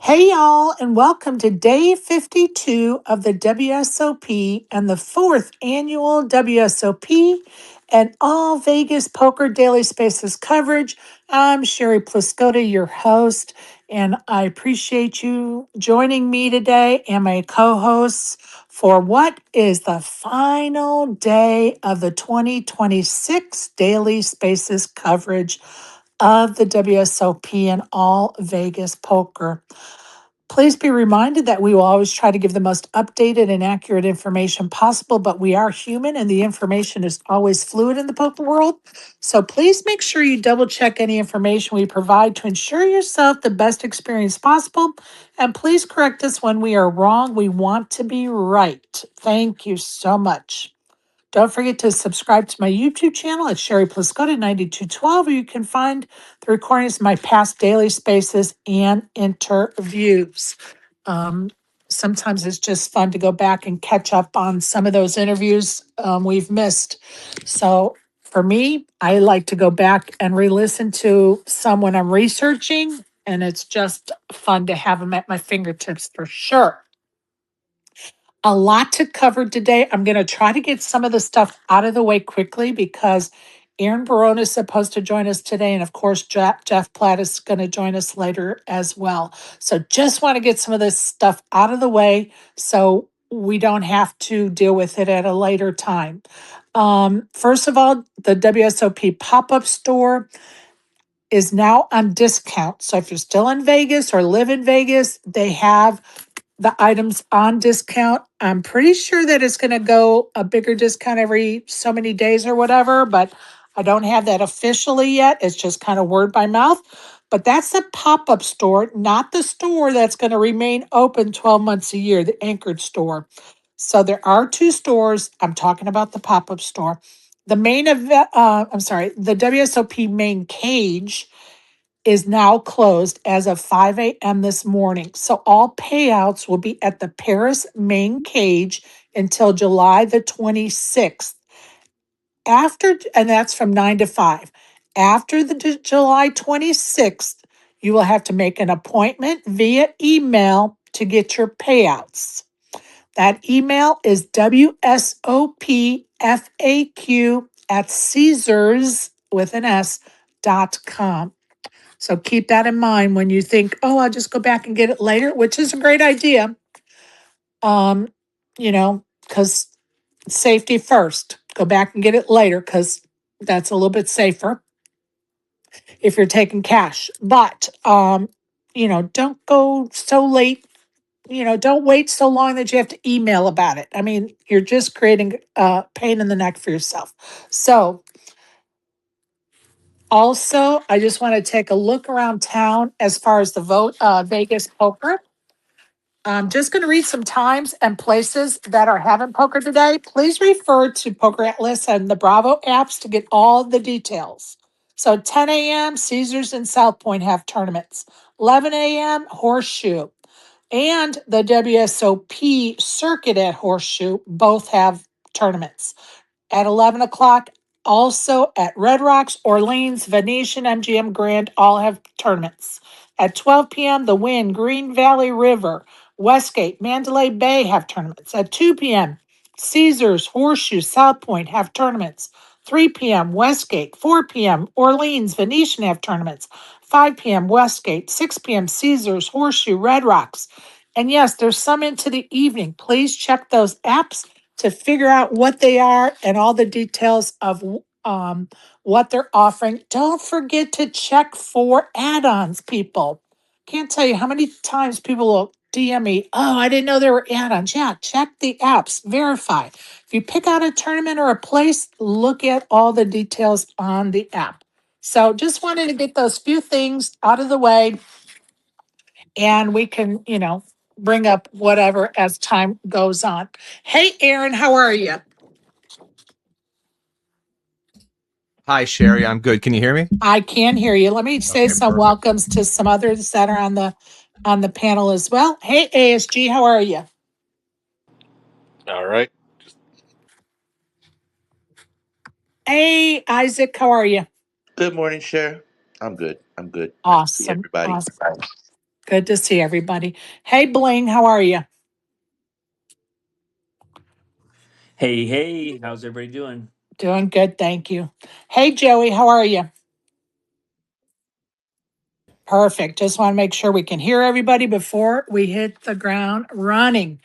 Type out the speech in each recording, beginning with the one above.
Hey, y'all, and welcome to day 52 of the WSOP and the fourth annual WSOP and All Vegas Poker Daily Spaces coverage. I'm Sherry Pliscotta, your host, and I appreciate you joining me today and my co hosts for what is the final day of the 2026 Daily Spaces coverage of the WSOP and All Vegas Poker. Please be reminded that we will always try to give the most updated and accurate information possible, but we are human and the information is always fluid in the poker world. So please make sure you double check any information we provide to ensure yourself the best experience possible. And please correct us when we are wrong. We want to be right. Thank you so much. Don't forget to subscribe to my YouTube channel at Sherry Pliscotta 9212, where you can find the recordings of my past daily spaces and interviews. Um, Sometimes it's just fun to go back and catch up on some of those interviews we've missed. So for me, I like to go back and re-listen to some when I'm researching, and it's just fun to have them at my fingertips for sure. A lot to cover today. I'm going to try to get some of the stuff out of the way quickly because Aaron Barone is supposed to join us today. And of course, Jeff Platt is going to join us later as well. So just want to get some of this stuff out of the way so we don't have to deal with it at a later time. First of all, the WSOP pop-up store is now on discount. So if you're still in Vegas or live in Vegas, they have the items on discount. I'm pretty sure that it's going to go a bigger discount every so many days or whatever, but I don't have that officially yet. It's just kind of word by mouth. But that's the pop up store, not the store that's going to remain open 12 months a year, the anchored store. So there are two stores. I'm talking about the pop up store. The main event, the WSOP main cage is now closed as of 5 a.m. this morning. So all payouts will be at the Paris main cage until July the 26th. And that's from 9 to 5. After the July 26th, you will have to make an appointment via email to get your payouts. That email is WSOPFAQ at Caesars.com. So keep that in mind when you think, oh, I'll just go back and get it later, which is a great idea. Um, because safety first. Go back and get it later because that's a little bit safer if you're taking cash. But don't go so late. Don't wait so long that you have to email about it. I mean, you're just creating pain in the neck for yourself. So also, I just want to take a look around town as far as the Vegas poker. I'm just going to read some times and places that are having poker today. Please refer to Poker Atlas and the Bravo apps to get all the details. So 10 a.m., Caesars and South Point have tournaments. 11 a.m., Horseshoe. And the WSOP circuit at Horseshoe both have tournaments. At 11 o'clock, also at Red Rocks, Orleans, Venetian, MGM Grand all have tournaments. At 12 p.m., the Wynn, Green Valley River, Westgate, Mandalay Bay have tournaments. At 2 p.m., Caesars, Horseshoe, South Point have tournaments. 3 p.m., Westgate. 4 p.m., Orleans, Venetian have tournaments. 5 p.m., Westgate. 6 p.m., Caesars, Horseshoe, Red Rocks. And yes, there's some into the evening. Please check those apps to figure out what they are and all the details of what they're offering. Don't forget to check for add-ons, people. Can't tell you how many times people will DM me, oh, I didn't know there were add-ons. Yeah, check the apps, verify. If you pick out a tournament or a place, look at all the details on the app. So just wanted to get those few things out of the way and we can, bring up whatever as time goes on. Hey, Aaron, how are you? Hi, Sherry. I'm good. Can you hear me? I can hear you. Let me say Okay, some perfect. welcomes to some others that are on the panel as well. Hey, ASG, how are you? All right. Hey, Isaac, how are you? Good morning, Cher. I'm good. I'm good. Good to see Awesome. everybody. Awesome. Good to see everybody. Hey, Bling, how are you? Hey, hey, how's everybody doing? Doing good, thank you. Hey, Joey, how are you? Perfect. Just want to make sure we can hear everybody before we hit the ground running.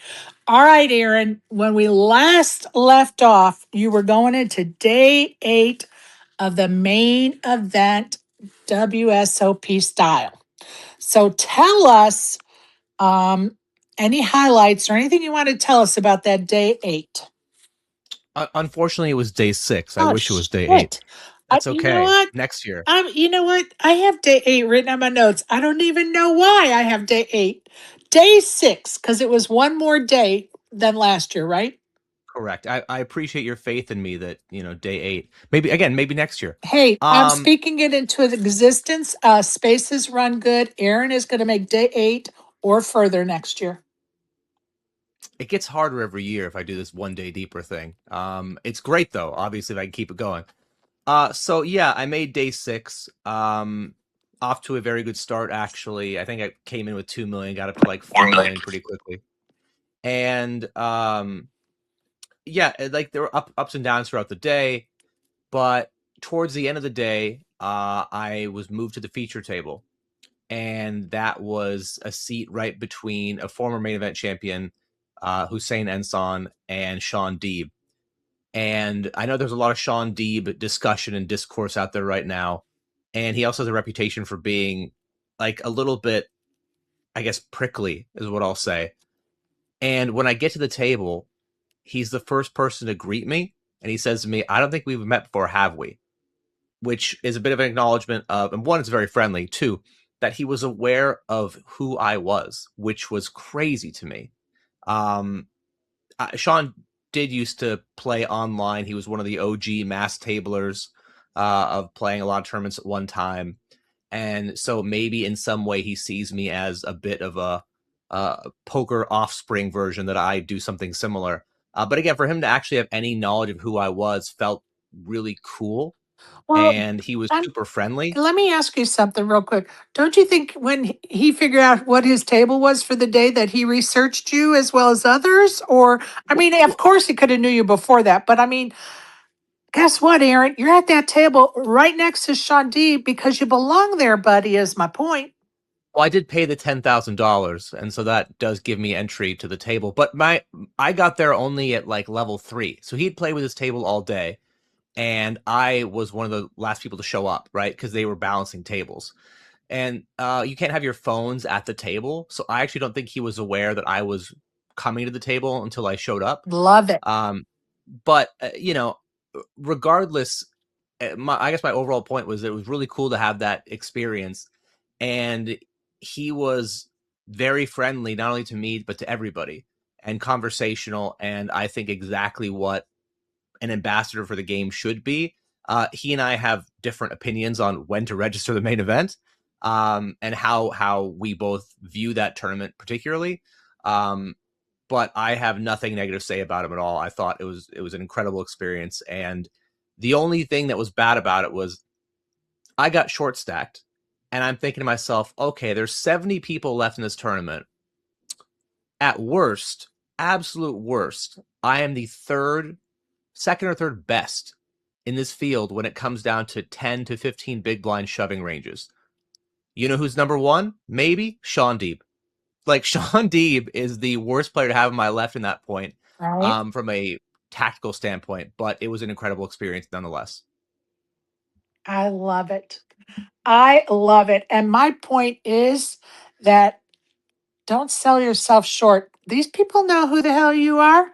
All right, Aaron, when we last left off, you were going into day 8 of the main event WSOP style. So tell us any highlights or anything you want to tell us about that day 8. Unfortunately, it was day 6. I Oh, wish it was day 8. shit. That's You know okay. what? Next year. You know what? I have day 8 written on my notes. I don't even know why I have day 8. Day 6, because it was one more day than last year, right? Correct. I appreciate your faith in me that, day 8. Maybe next year. Hey, I'm Um, speaking it into existence. Spaces run good. Aaron is going to make day 8 or further next year. it gets harder every year if I do this one day deeper thing. It's great though, obviously, if I can keep it going. So yeah, I made day 6. Off to a very good start, actually. I think I came in with 2 million, got up to like 4 million pretty quickly. And yeah, like there were ups and downs throughout the day, but towards the end of the day, I was moved to the feature table, and that was a seat right between a former main event champion, Hussein Ensan, and Sean Deeb. And I know there's a lot of Sean Deeb discussion and discourse out there right now, and he also has a reputation for being like a little bit, I guess, prickly is what I'll say. And when I get to the table, he's the first person to greet me, and he says to me, "I don't think we've met before, have we?" Which is a bit of an acknowledgement of, and one, it's very friendly, two, that he was aware of who I was, which was crazy to me. Sean did used to play online. He was one of the OG mass tablers of playing a lot of tournaments at one time. And so maybe in some way he sees me as a bit of a poker offspring version, that I do something similar. But again, for him to actually have any knowledge of who I was felt really cool. Well, And he was super friendly. let me ask you something real quick. Don't you think when he figured out what his table was for the day that he researched you as well as others? Or, I mean, of course he could have knew you before that, but I mean, guess what, Aaron? You're at that table right next to Sean D because you belong there, buddy, is my point. Well, I did pay the $10,000, and so that does give me entry to the table. But I got there only at like level 3, so he'd play with his table all day, and I was one of the last people to show up, right? Because they were balancing tables, and you can't have your phones at the table. So I actually don't think he was aware that I was coming to the table until I showed up. Love it. But regardless, I guess my overall point was that it was really cool to have that experience, and he was very friendly, not only to me but to everybody, and conversational, and I think exactly what an ambassador for the game should be. He and I have different opinions on when to register the main event, and how we both view that tournament particularly. But I have nothing negative to say about him at all. I thought it was an incredible experience, and the only thing that was bad about it was I got short stacked, and I'm thinking to myself, okay, there's 70 people left in this tournament. At worst, absolute worst, I am the second or third best in this field when it comes down to 10 to 15 big blind shoving ranges. You know who's number 1? Maybe Sean Deeb. Like, Sean Deeb is the worst player to have on my left in that point, Right. from a tactical standpoint, but it was an incredible experience nonetheless. I love it. I love it. And my point is that don't sell yourself short. These people know who the hell you are.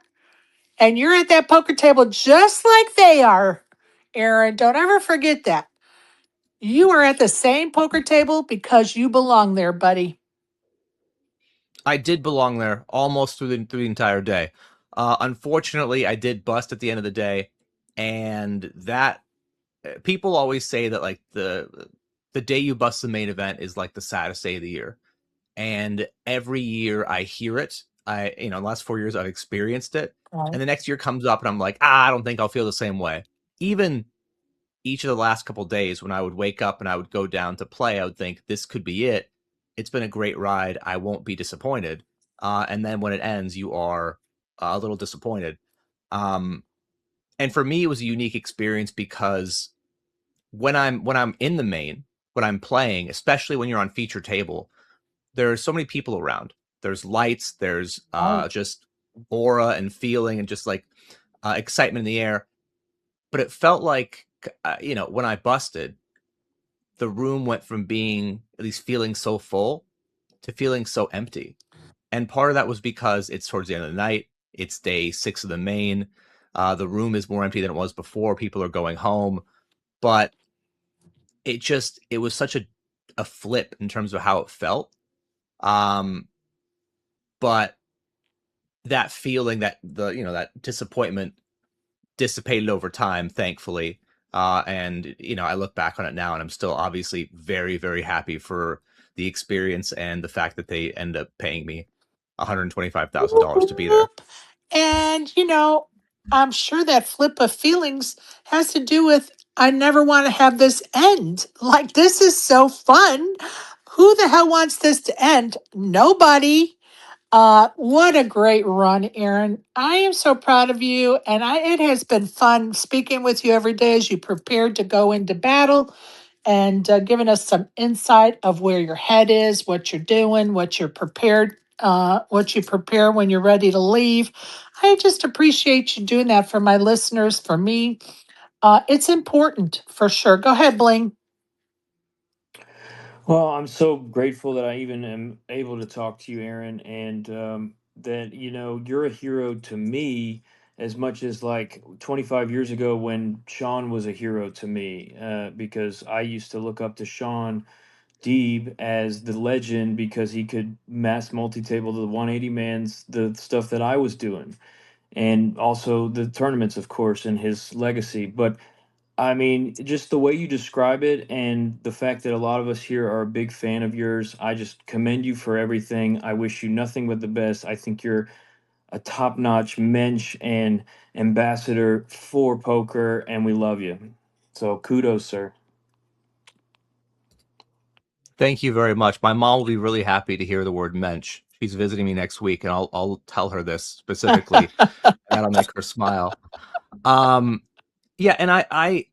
And you're at that poker table just like they are, Aaron. Don't ever forget that. You are at the same poker table because you belong there, buddy. I did belong there almost through the entire day. Unfortunately, I did bust at the end of the day, and that people always say that like the day you bust the main event is like the saddest day of the year. And every year I hear it. The last 4 years I've experienced it. Right. And the next year comes up and I'm like, I don't think I'll feel the same way. Even each of the last couple days when I would wake up and I would go down to play, I would think this could be it. it's been a great ride. I won't be disappointed. And then when it ends, you are a little disappointed. And for me, it was a unique experience because when I'm in the main, when I'm playing, especially when you're on feature table, there's so many people around. There's lights, there's Oh, just aura and feeling and just like excitement in the air. But it felt like, when I busted, the room went from being at least feeling so full to feeling so empty. And part of that was because it's towards the end of the night. It's day 6 of the main. The room is more empty than it was before. People are going home. But it was such a flip in terms of how it felt. But that feeling, that disappointment dissipated over time, thankfully. And I look back on it now and I'm still obviously very, very happy for the experience and the fact that they end up paying me $125,000 to be there. whoop. And, I'm sure that flip of feelings has to do with I never want to have this end. Like, this is so fun. Who the hell wants this to end? Nobody. What a great run, Aaron. I am so proud of you. And it has been fun speaking with you every day as you prepared to go into battle and giving us some insight of where your head is, what you're doing, what you prepare when you're ready to leave. I just appreciate you doing that for my listeners, for me. It's important for sure. Go ahead, Bling. Well, I'm so grateful that I even am able to talk to you, Aaron, and that you're a hero to me as much as like 25 years ago when Sean was a hero to me, because I used to look up to Sean Deeb as the legend because he could mass multi-table the 180 mans, the stuff that I was doing, and also the tournaments, of course, and his legacy. But I mean, just the way you describe it and the fact that a lot of us here are a big fan of yours, I just commend you for everything. I wish you nothing but the best. I think you're a top-notch mensch and ambassador for poker, and we love you. So kudos, sir. Thank you very much. My mom will be really happy to hear the word mensch. She's visiting me next week, and I'll tell her this specifically, and that'll make her smile. Yeah, and I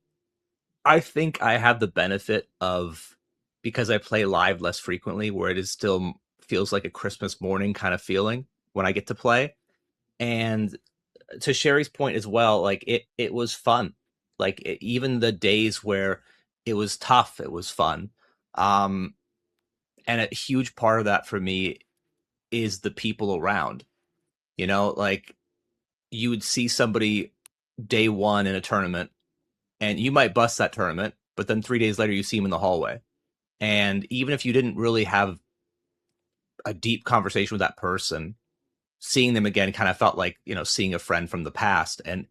think I have the benefit of, because I play live less frequently, where it is still feels like a Christmas morning kind of feeling when I get to play. And to Sherry's point as well, like it was fun. Like even the days where it was tough, it was fun. Um, and a huge part of that for me is the people around. Like you would see somebody day one in a tournament, and you might bust that tournament, but then 3 days later you see them in the hallway. And even if you didn't really have a deep conversation with that person, seeing them again kind of felt like, seeing a friend from the past. And,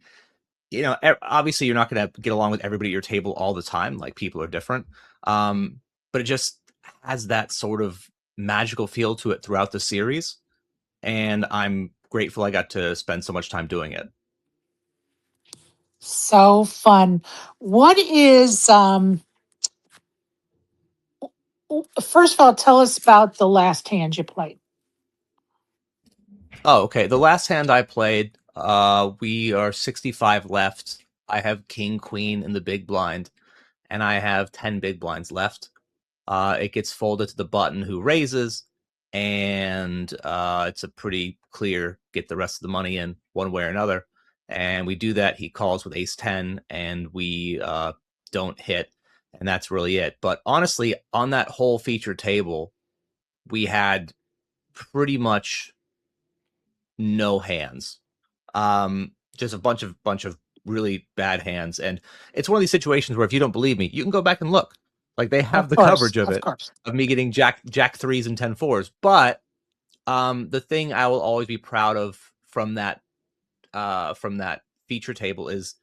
obviously you're not going to get along with everybody at your table all the time. Like people are different. But it just has that sort of magical feel to it throughout the series. And I'm grateful I got to spend so much time doing it. So fun. What is, first of all, tell us about the last hand you played. Oh, okay. The last hand I played, we are 65 left. I have king, queen in the big blind, and I have 10 big blinds left. It gets folded to the button who raises, and it's a pretty clear get the rest of the money in one way or another. And we do that. He calls with ace 10, and we don't hit, and that's really it. But honestly, on that whole feature table, we had pretty much no hands. Just a bunch of really bad hands. And it's one of these situations where if you don't believe me, you can go back and look. Like they have Of the course, coverage of of it, course. of me getting jack threes and 10-4s. But the thing I will always be proud of from that feature table is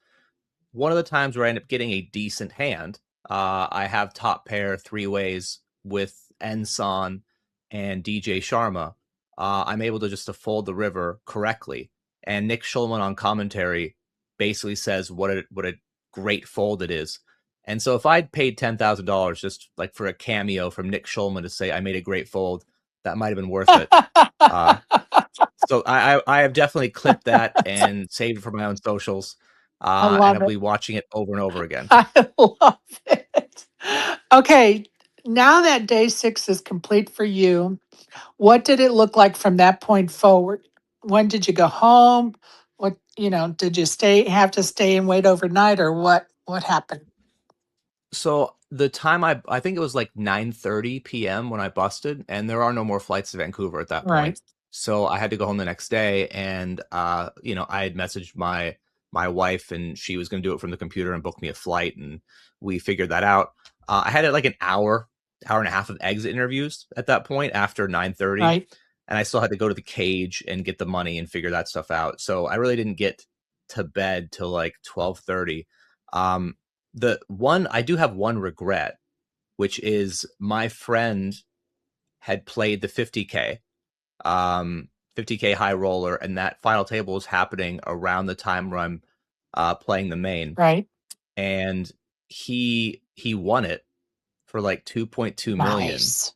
one of the times where I end up getting a decent hand. I have top pair three ways with Enson and DJ Sharma. I'm able to just to fold the river correctly. And Nick Schulman on commentary basically says what a great fold it is. And so if I'd paid $10,000 just like for a cameo from Nick Schulman to say I made a great fold, that might have been worth it. So I have definitely clipped that and saved it for my own socials. I And love I'll it. be watching it over and over again. I love it. Okay, now that day 6 is complete for you, what did it look like from that point forward? When did you go home? What, did you have to stay and wait overnight, or what happened? So the time I think it was like 9:30 p.m. when I busted, and there are no more flights to Vancouver at that point. Right, So I had to go home the next day, and I had messaged my wife, and she was going to do it from the computer and book me a flight, and we figured that out. I had like an hour and a half of exit interviews at that point after 9:30, right, and I still had to go to the cage and get the money and figure that stuff out. So I really didn't get to bed till like 12:30. I do have one regret, which is my friend had played the 50K 50K high roller, and that final table was happening around the time where I'm playing the main, right. and he won it for like 2.2 million Nice.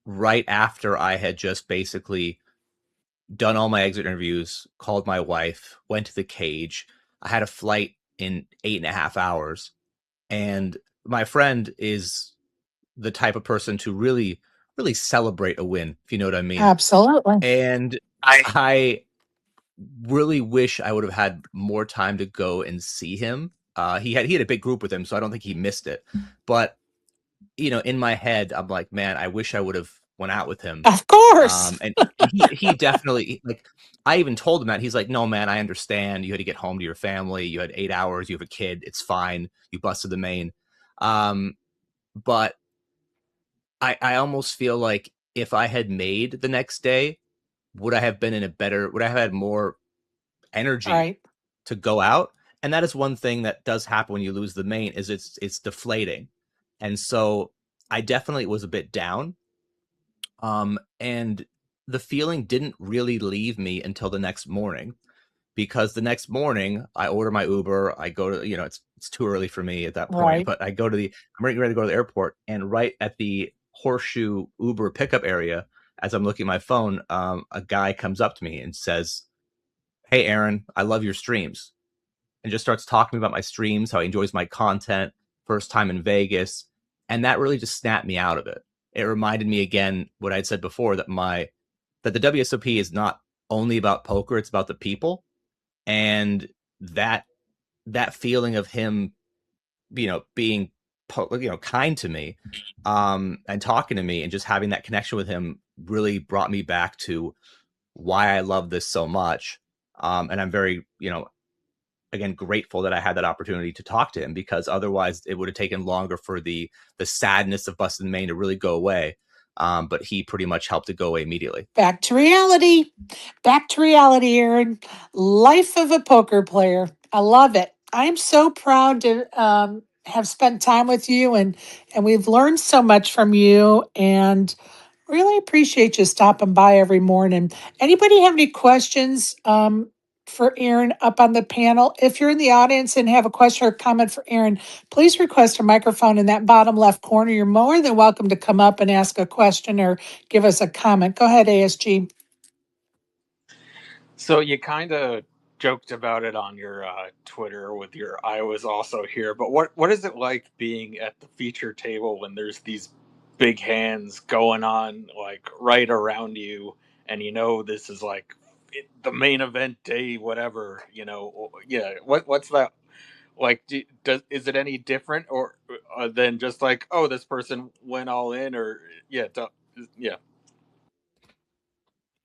right after I had just basically done all my exit interviews, called my wife, went to the cage. I had a flight in 8.5 hours, and my friend is the type of person to really, really celebrate a win, if you know what I mean. Absolutely. And I really wish I would have had more time to go and see him. He had a big group with him, so I don't think he missed it. But in my head, I'm like, man, I wish I would have went out with him. Of course. And he definitely, like, I even told him that. He's like, no, man, I understand. You had to get home to your family. You had 8 hours. You have a kid. It's fine. You busted the main. But I almost feel like if I had made the next day, would I have had more energy Right, to go out? And that is one thing that does happen when you lose the main, is it's deflating. And so I definitely was a bit down. And the feeling didn't really leave me until the next morning, because the next morning I order my Uber. I go to, it's too early for me at that point, right. but I'm ready to go to the airport, and right at the Horseshoe Uber pickup area, as I'm looking at my phone, a guy comes up to me and says, "Hey, Aaron, I love your streams," and just starts talking about my streams, how he enjoys my content, first time in Vegas. And that really just snapped me out of it. It reminded me again what I'd said before, that the WSOP is not only about poker, it's about the people. And that feeling of him, being kind to me, and talking to me, and just having that connection with him really brought me back to why I love this so much. And I'm very, again, grateful that I had that opportunity to talk to him, because otherwise it would have taken longer for the sadness of busting Maine to really go away. But he pretty much helped it go away immediately. Back to reality. Back to reality, Aaron. Life of a poker player. I love it. I'm so proud to have spent time with you, and we've learned so much from you, and really appreciate you stopping by every morning. Anybody have any questions for Aaron up on the panel? If you're in the audience and have a question or comment for Aaron, please request a microphone in that bottom left corner. You're more than welcome to come up and ask a question or give us a comment. Go ahead, ASG. So you kind of joked about it on your Twitter with your "I was also here," but what is it like being at the feature table when there's these big hands going on like right around you, and this is like the main event day, whatever, yeah. What's that like? Is it any different, or than just like, oh, this person went all in, or yeah, yeah.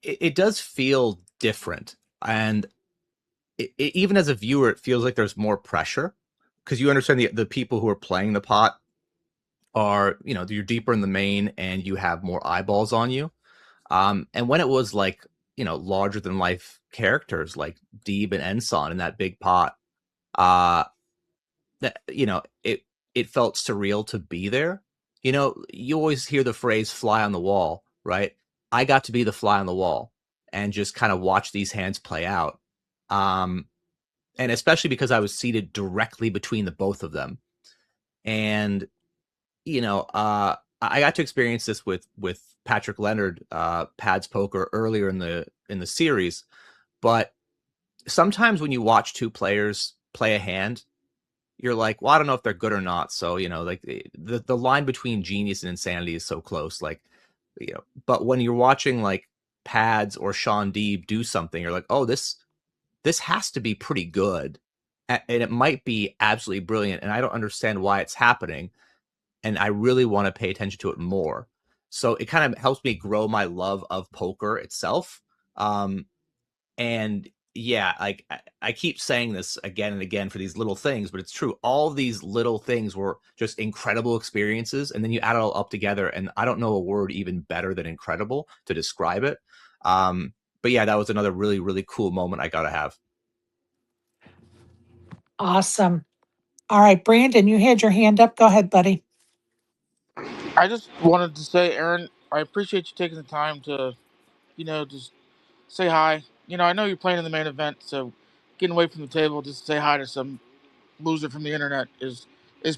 It does feel different, and even as a viewer, it feels like there's more pressure, because you understand the people who are playing the pot are, you're deeper in the main, and you have more eyeballs on you. And when it was like, larger than life characters like Deeb and Ensign in that big pot, that, it felt surreal to be there. You always hear the phrase "fly on the wall," right? I got to be the fly on the wall and just kind of watch these hands play out. And especially because I was seated directly between the both of them. And I got to experience this with Patrick Leonard, Pads Poker, earlier in the series. But sometimes when you watch two players play a hand, you're like, well, I don't know if they're good or not. So like the line between genius and insanity is so close. Like, but when you're watching like Pads or Sean Deeb do something, you're like, oh, this has to be pretty good, and it might be absolutely brilliant, and I don't understand why it's happening, and I really want to pay attention to it more. So it kind of helps me grow my love of poker itself. And yeah, like I keep saying this again and again for these little things, but it's true. All of these little things were just incredible experiences, and then you add it all up together, and I don't know a word even better than incredible to describe it. But yeah, that was another really, really cool moment I got to have. Awesome. All right, Brandon, you had your hand up. Go ahead, buddy. I just wanted to say, Aaron, I appreciate you taking the time to, just say hi. I know you're playing in the main event, so getting away from the table just to say hi to some loser from the internet is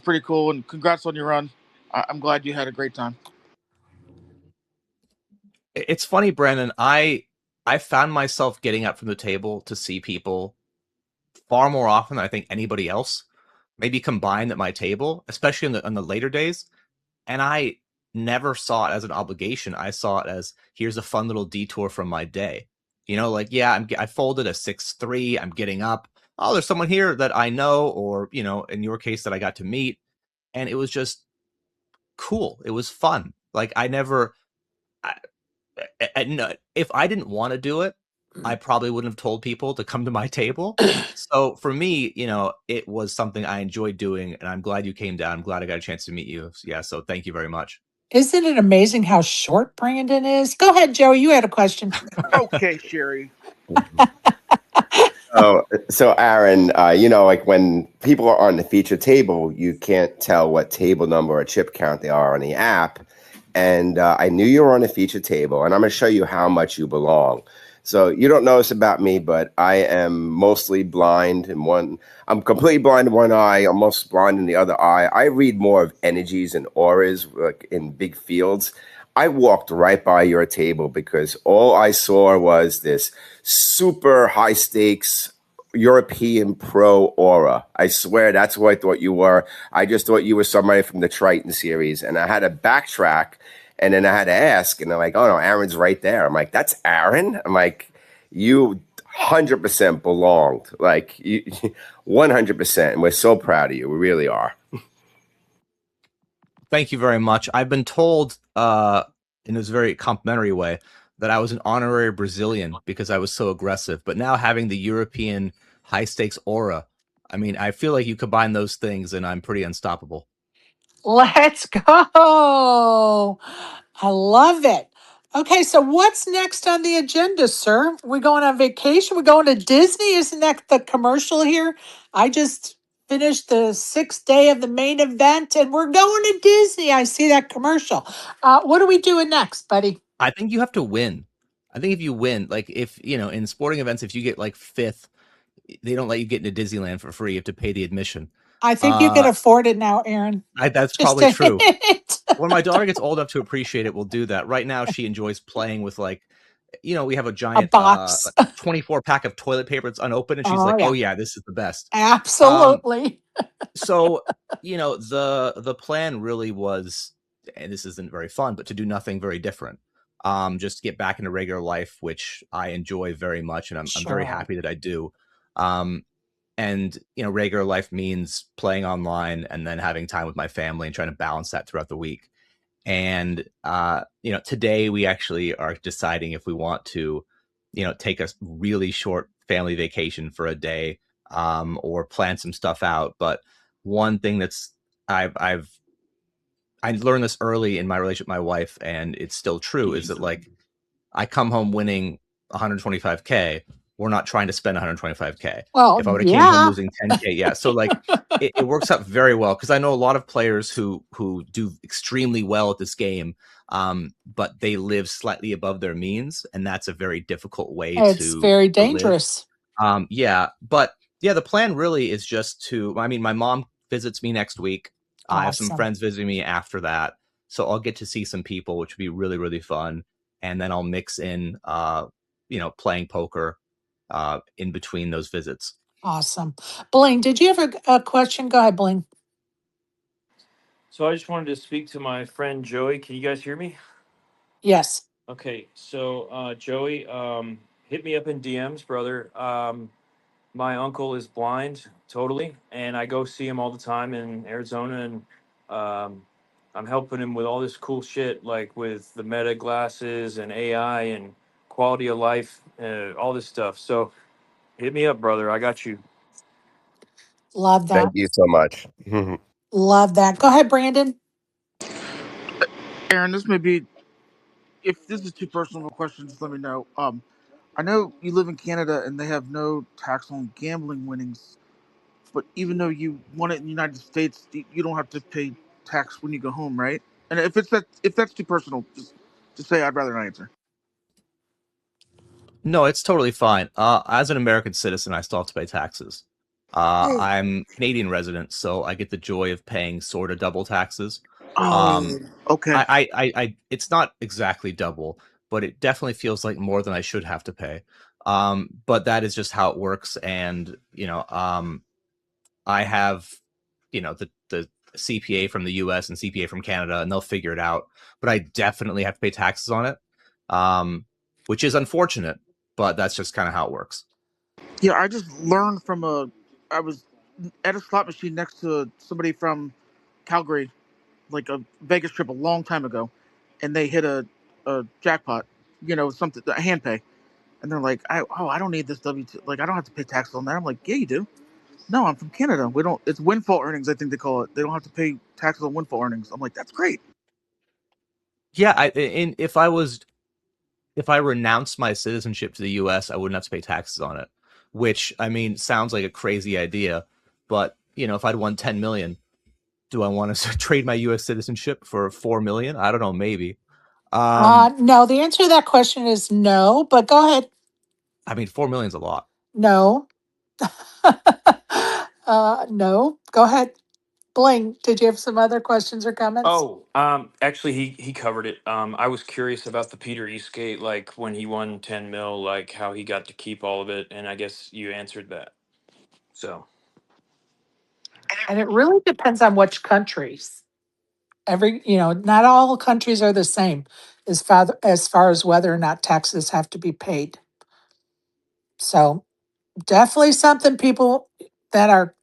pretty cool. And congrats on your run. I'm glad you had a great time. It's funny, Brandon. I found myself getting up from the table to see people far more often than I think anybody else, maybe combined at my table, especially in the later days. And I never saw it as an obligation. I saw it as, here's a fun little detour from my day. Like, yeah, I folded a 6-3. I'm getting up. Oh, there's someone here that I know, or, in your case, that I got to meet. And it was just cool. It was fun. Like, if I didn't want to do it, I probably wouldn't have told people to come to my table. So for me, it was something I enjoyed doing, and I'm glad you came down. I'm glad I got a chance to meet you. Yeah, so thank you very much. Isn't it amazing how short Brandon is? Go ahead, Joey. You had a question. Okay, Sherry. Oh, so Aaron, like when people are on the feature table, you can't tell what table number or chip count they are on the app. And I knew you were on the feature table, and I'm going to show you how much you belong. So you don't know this about me, but I am mostly blind in one. I'm completely blind in one eye, almost blind in the other eye. I read more of energies and auras, like in big fields. I walked right by your table because all I saw was this super high stakes European pro aura. I swear that's what I thought you were. I just thought you were somebody from the Triton series, and I had to backtrack, and then I had to ask, and they're like, "Oh no, Aaron's right there." I'm like, "That's Aaron." I'm like, "You 100% belonged, like you 100%." And we're so proud of you. We really are. Thank you very much. I've been told, in this very complimentary way, that I was an honorary Brazilian because I was so aggressive. But now having the European high stakes aura, I mean, I feel like you combine those things, and I'm pretty unstoppable. Let's go. I love it. Okay, so what's next on the agenda, sir? We going on vacation? We going to Disney? Isn't that the commercial here? I just finished the 6th day of the main event, and we're going to Disney. I see that commercial. What are we doing next, buddy? I think you have to win. I think if you win, like if, in sporting events, if you get like 5th, they don't let you get into Disneyland for free. You have to pay the admission. I think you can afford it now, Aaron. That's Just probably a true. hint. When my daughter gets old enough to appreciate it, we'll do that. Right now, she enjoys playing with we have a giant box. 24 pack of toilet paper that's unopened, and she's Oh, like, yeah. "Oh yeah, this is the best." Absolutely. So, the plan really was, and this isn't very fun, but to do nothing very different. Just get back into regular life, which I enjoy very much, and I'm very Sure. happy that I do. And regular life means playing online and then having time with my family and trying to balance that throughout the week. And today we actually are deciding if we want to take a really short family vacation for a day, or plan some stuff out. But one thing that's I learned this early in my relationship with my wife, and it's still true, is that like I come home winning 125K. We're not trying to spend 125K. Well, If I would have came home yeah. losing 10K, yeah. So like it works out very well, because I know a lot of players who do extremely well at this game, but they live slightly above their means, and that's a very difficult way It's to very live. dangerous. Yeah, but yeah, the plan really is just to. I mean, my mom visits me next week. I have some Awesome. friends visiting me after that, so I'll get to see some people, which would be really, really fun. And then I'll mix in, playing poker in between those visits. Awesome. Bling, did you have a question? Go ahead, Bling. So I just wanted to speak to my friend Joey. Can you guys hear me? Yes. Okay, so Joey, hit me up in DMs, brother. My uncle is blind totally, and I go see him all the time in Arizona, and I'm helping him with all this cool shit, like with the Meta glasses and AI and quality of life, all this stuff. So hit me up, brother. I got you. Love Thank that. you so much. Love that. Go ahead, Brandon. Aaron, this may be, if this is too personal of a question, just let me know. I know you live in Canada and they have no tax on gambling winnings, but even though you won it in the United States, you don't have to pay tax when you go home, right? And if that's too personal, just say I'd rather not answer. No, it's totally fine. As an American citizen, I still have to pay taxes. I'm Canadian resident, so I get the joy of paying sort of double taxes. Oh, Um, okay. it's not exactly double, but it definitely feels like more than I should have to pay. But that is just how it works. And, I have, the CPA from the US and CPA from Canada, and they'll figure it out. But I definitely have to pay taxes on it, which is unfortunate, but that's just kind of how it works. Yeah, I just learned I was at a slot machine next to somebody from Calgary, like a Vegas trip a long time ago, and they hit a jackpot, something, a hand pay. And they're like, I don't need this W-2. Like, I don't have to pay taxes on that. I'm like, yeah, you do. No, I'm from Canada. We don't. It's windfall earnings, I think they call it. They don't have to pay taxes on windfall earnings. I'm like, that's great. Yeah, and if I renounced my citizenship to the US, I wouldn't have to pay taxes on it, which, I mean, sounds like a crazy idea. But, if I'd won 10 million, do I want to trade my US citizenship for 4 million? I don't know, maybe. No, the answer to that question is no, but go ahead. I mean, 4 million's a lot. No. No. Go ahead. Bling, did you have some other questions or comments? Oh, actually, he covered it. I was curious about the Peter Eastgate, like when he won 10 mil, like how he got to keep all of it, and I guess you answered that. So. And it really depends on which countries. Not all countries are the same as far as whether or not taxes have to be paid. So definitely something people that are,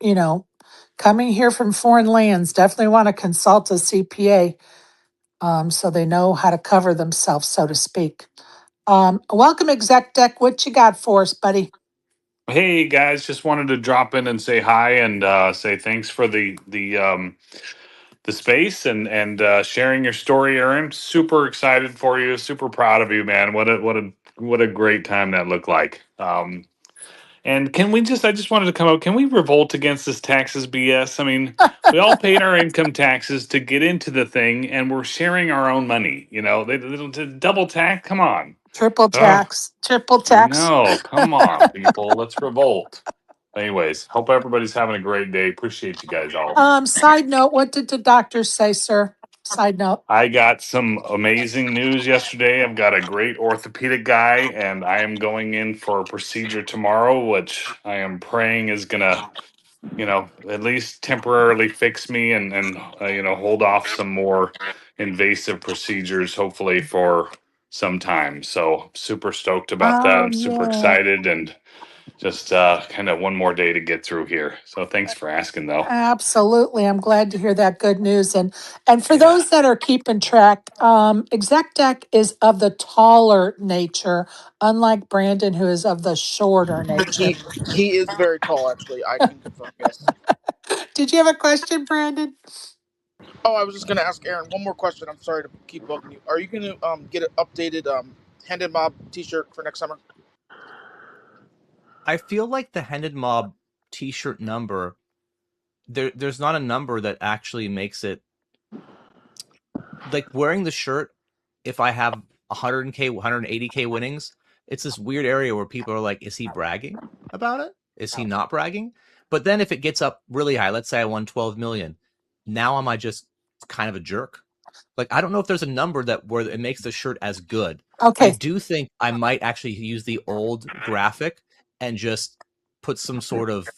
coming here from foreign lands definitely want to consult a CPA, so they know how to cover themselves, so to speak. Welcome, Exec Deck. What you got for us, buddy? Hey guys, just wanted to drop in and say hi and say thanks for the space and sharing your story, Aaron. Super excited for you. Super proud of you, man. What a great time that looked like. And I just wanted to come out. Can we revolt against this taxes BS? I mean, we all paid our income taxes to get into the thing, and we're sharing our own money. They double tax. Come on. Triple Oh, tax, triple I tax. know. Come on, people. Let's revolt. Anyways, hope everybody's having a great day. Appreciate you guys all. Side note, what did the doctors say, sir? Side note. I got some amazing news yesterday. I've got a great orthopedic guy, and I am going in for a procedure tomorrow, which I am praying is gonna, at least temporarily fix me and hold off some more invasive procedures, hopefully for some time. So super stoked about that. I'm super Yeah. excited and just kind of one more day to get through here. So thanks for asking, though. Absolutely. I'm glad to hear that good news. And for Yeah. those that are keeping track, Exec Deck is of the taller nature, unlike Brandon, who is of the shorter nature. He he is very tall, actually. I can confirm. Yes. Did you have a question, Brandon? Oh, I was just gonna ask Aaron one more question. I'm sorry to keep bugging you. Are you gonna get an updated Hand and Mob T-shirt for next summer? I feel like the Hended Mob t-shirt number, there's not a number that actually makes it, like, wearing the shirt, if I have 100K, 180K winnings, it's this weird area where people are like, is he bragging about it? Is he not bragging? But then if it gets up really high, let's say I won 12 million, now am I just kind of a jerk? Like, I don't know if there's a number where it makes the shirt as good. I Okay. do think I might actually use the old graphic and just put some sort of,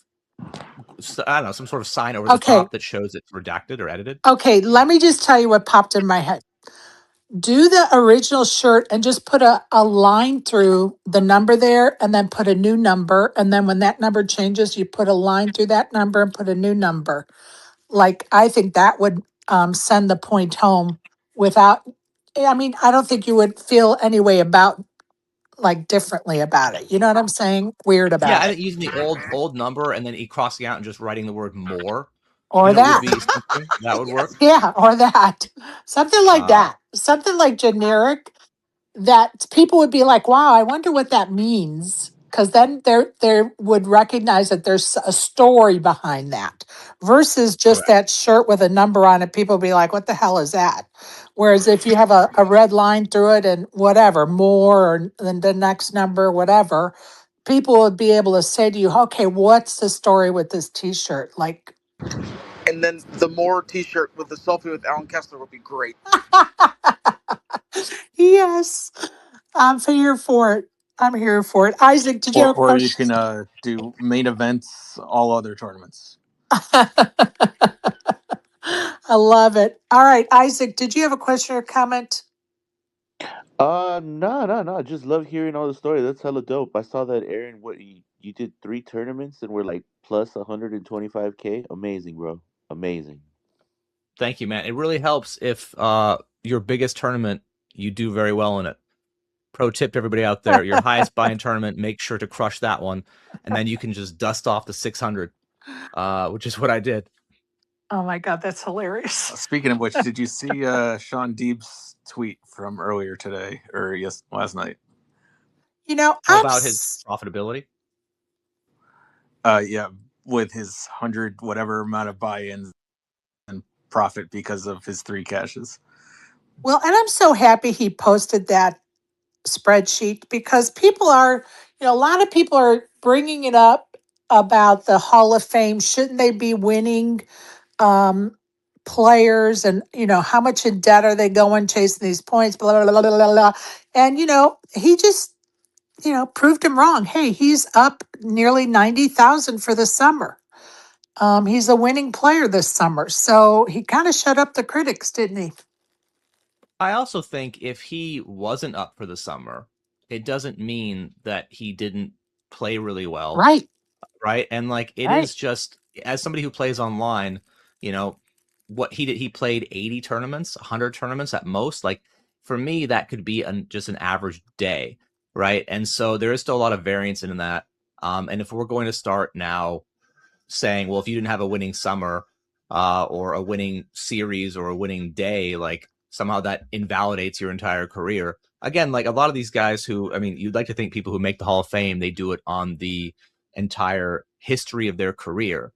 I don't know, some sort of sign over the Okay. top that shows it's redacted or edited. Okay. Let me just tell you what popped in my head. Do the original shirt and just put a line through the number there and then put a new number. And then when that number changes, you put a line through that number and put a new number. Like, I think that would send the point home without, I mean, I don't think you would feel any way about like differently about it. You know what I'm saying? Weird Yeah, about I it. think using the old number and then crossing out and just writing the word more, Or would that. be something that would work. Yeah, or that. Something like Uh, that. Something like generic that people would be like, wow, I wonder what that means. Because then they would recognize that there's a story behind that versus just correct. that shirt with a number on it. People would be like, what the hell is that? Whereas if you have a red line through it and whatever, more or then the next number, whatever, people would be able to say to you, okay, what's the story with this t-shirt? Like, And then the more T-shirt with the selfie with Alan Kessler would be great. yes, I'm here for it. I'm here for it. Isaac, did you have a Or you question? can do main events, all other tournaments. I love it. All right, Isaac, did you have a question or comment? No. Just love hearing all the story. That's hella dope. I saw that, Aaron. What you did 3 tournaments and we're like plus 125K. Amazing, bro. Amazing. Thank you, man. It really helps if your biggest tournament, you do very well in it. Pro tip to everybody out there: your highest buy-in tournament, make sure to crush that one, and then you can just dust off the 600, which is what I did. Oh my God, that's hilarious. Speaking of which, did you see Sean Deeb's tweet from earlier today or last night? You know, About his profitability. Yeah, with his 100 whatever amount of buy-ins and profit because of his 3 caches. well, and I'm so happy he posted that spreadsheet because people are, a lot of people are bringing it up about the Hall of Fame. Shouldn't they be winning um, players? And, how much in debt are they going chasing these points? Blah, blah, blah, blah, blah, blah. And, he just, proved him wrong. Hey, he's up nearly 90,000 for the summer. He's a winning player this summer. So he kind of shut up the critics, didn't he? I also think if he wasn't up for the summer, it doesn't mean that he didn't play really well, Right. right? And like it Right. is just, as somebody who plays online, what he did, he played 80 tournaments, 100 tournaments at most. Like for me, that could be just an average day, right? And so there is still a lot of variance in that. And if we're going to start now saying, well, if you didn't have a winning summer or a winning series or a winning day, like somehow that invalidates your entire career. Again, like a lot of these guys who, I mean, you'd like to think people who make the Hall of Fame, they do it on the entire history of their career.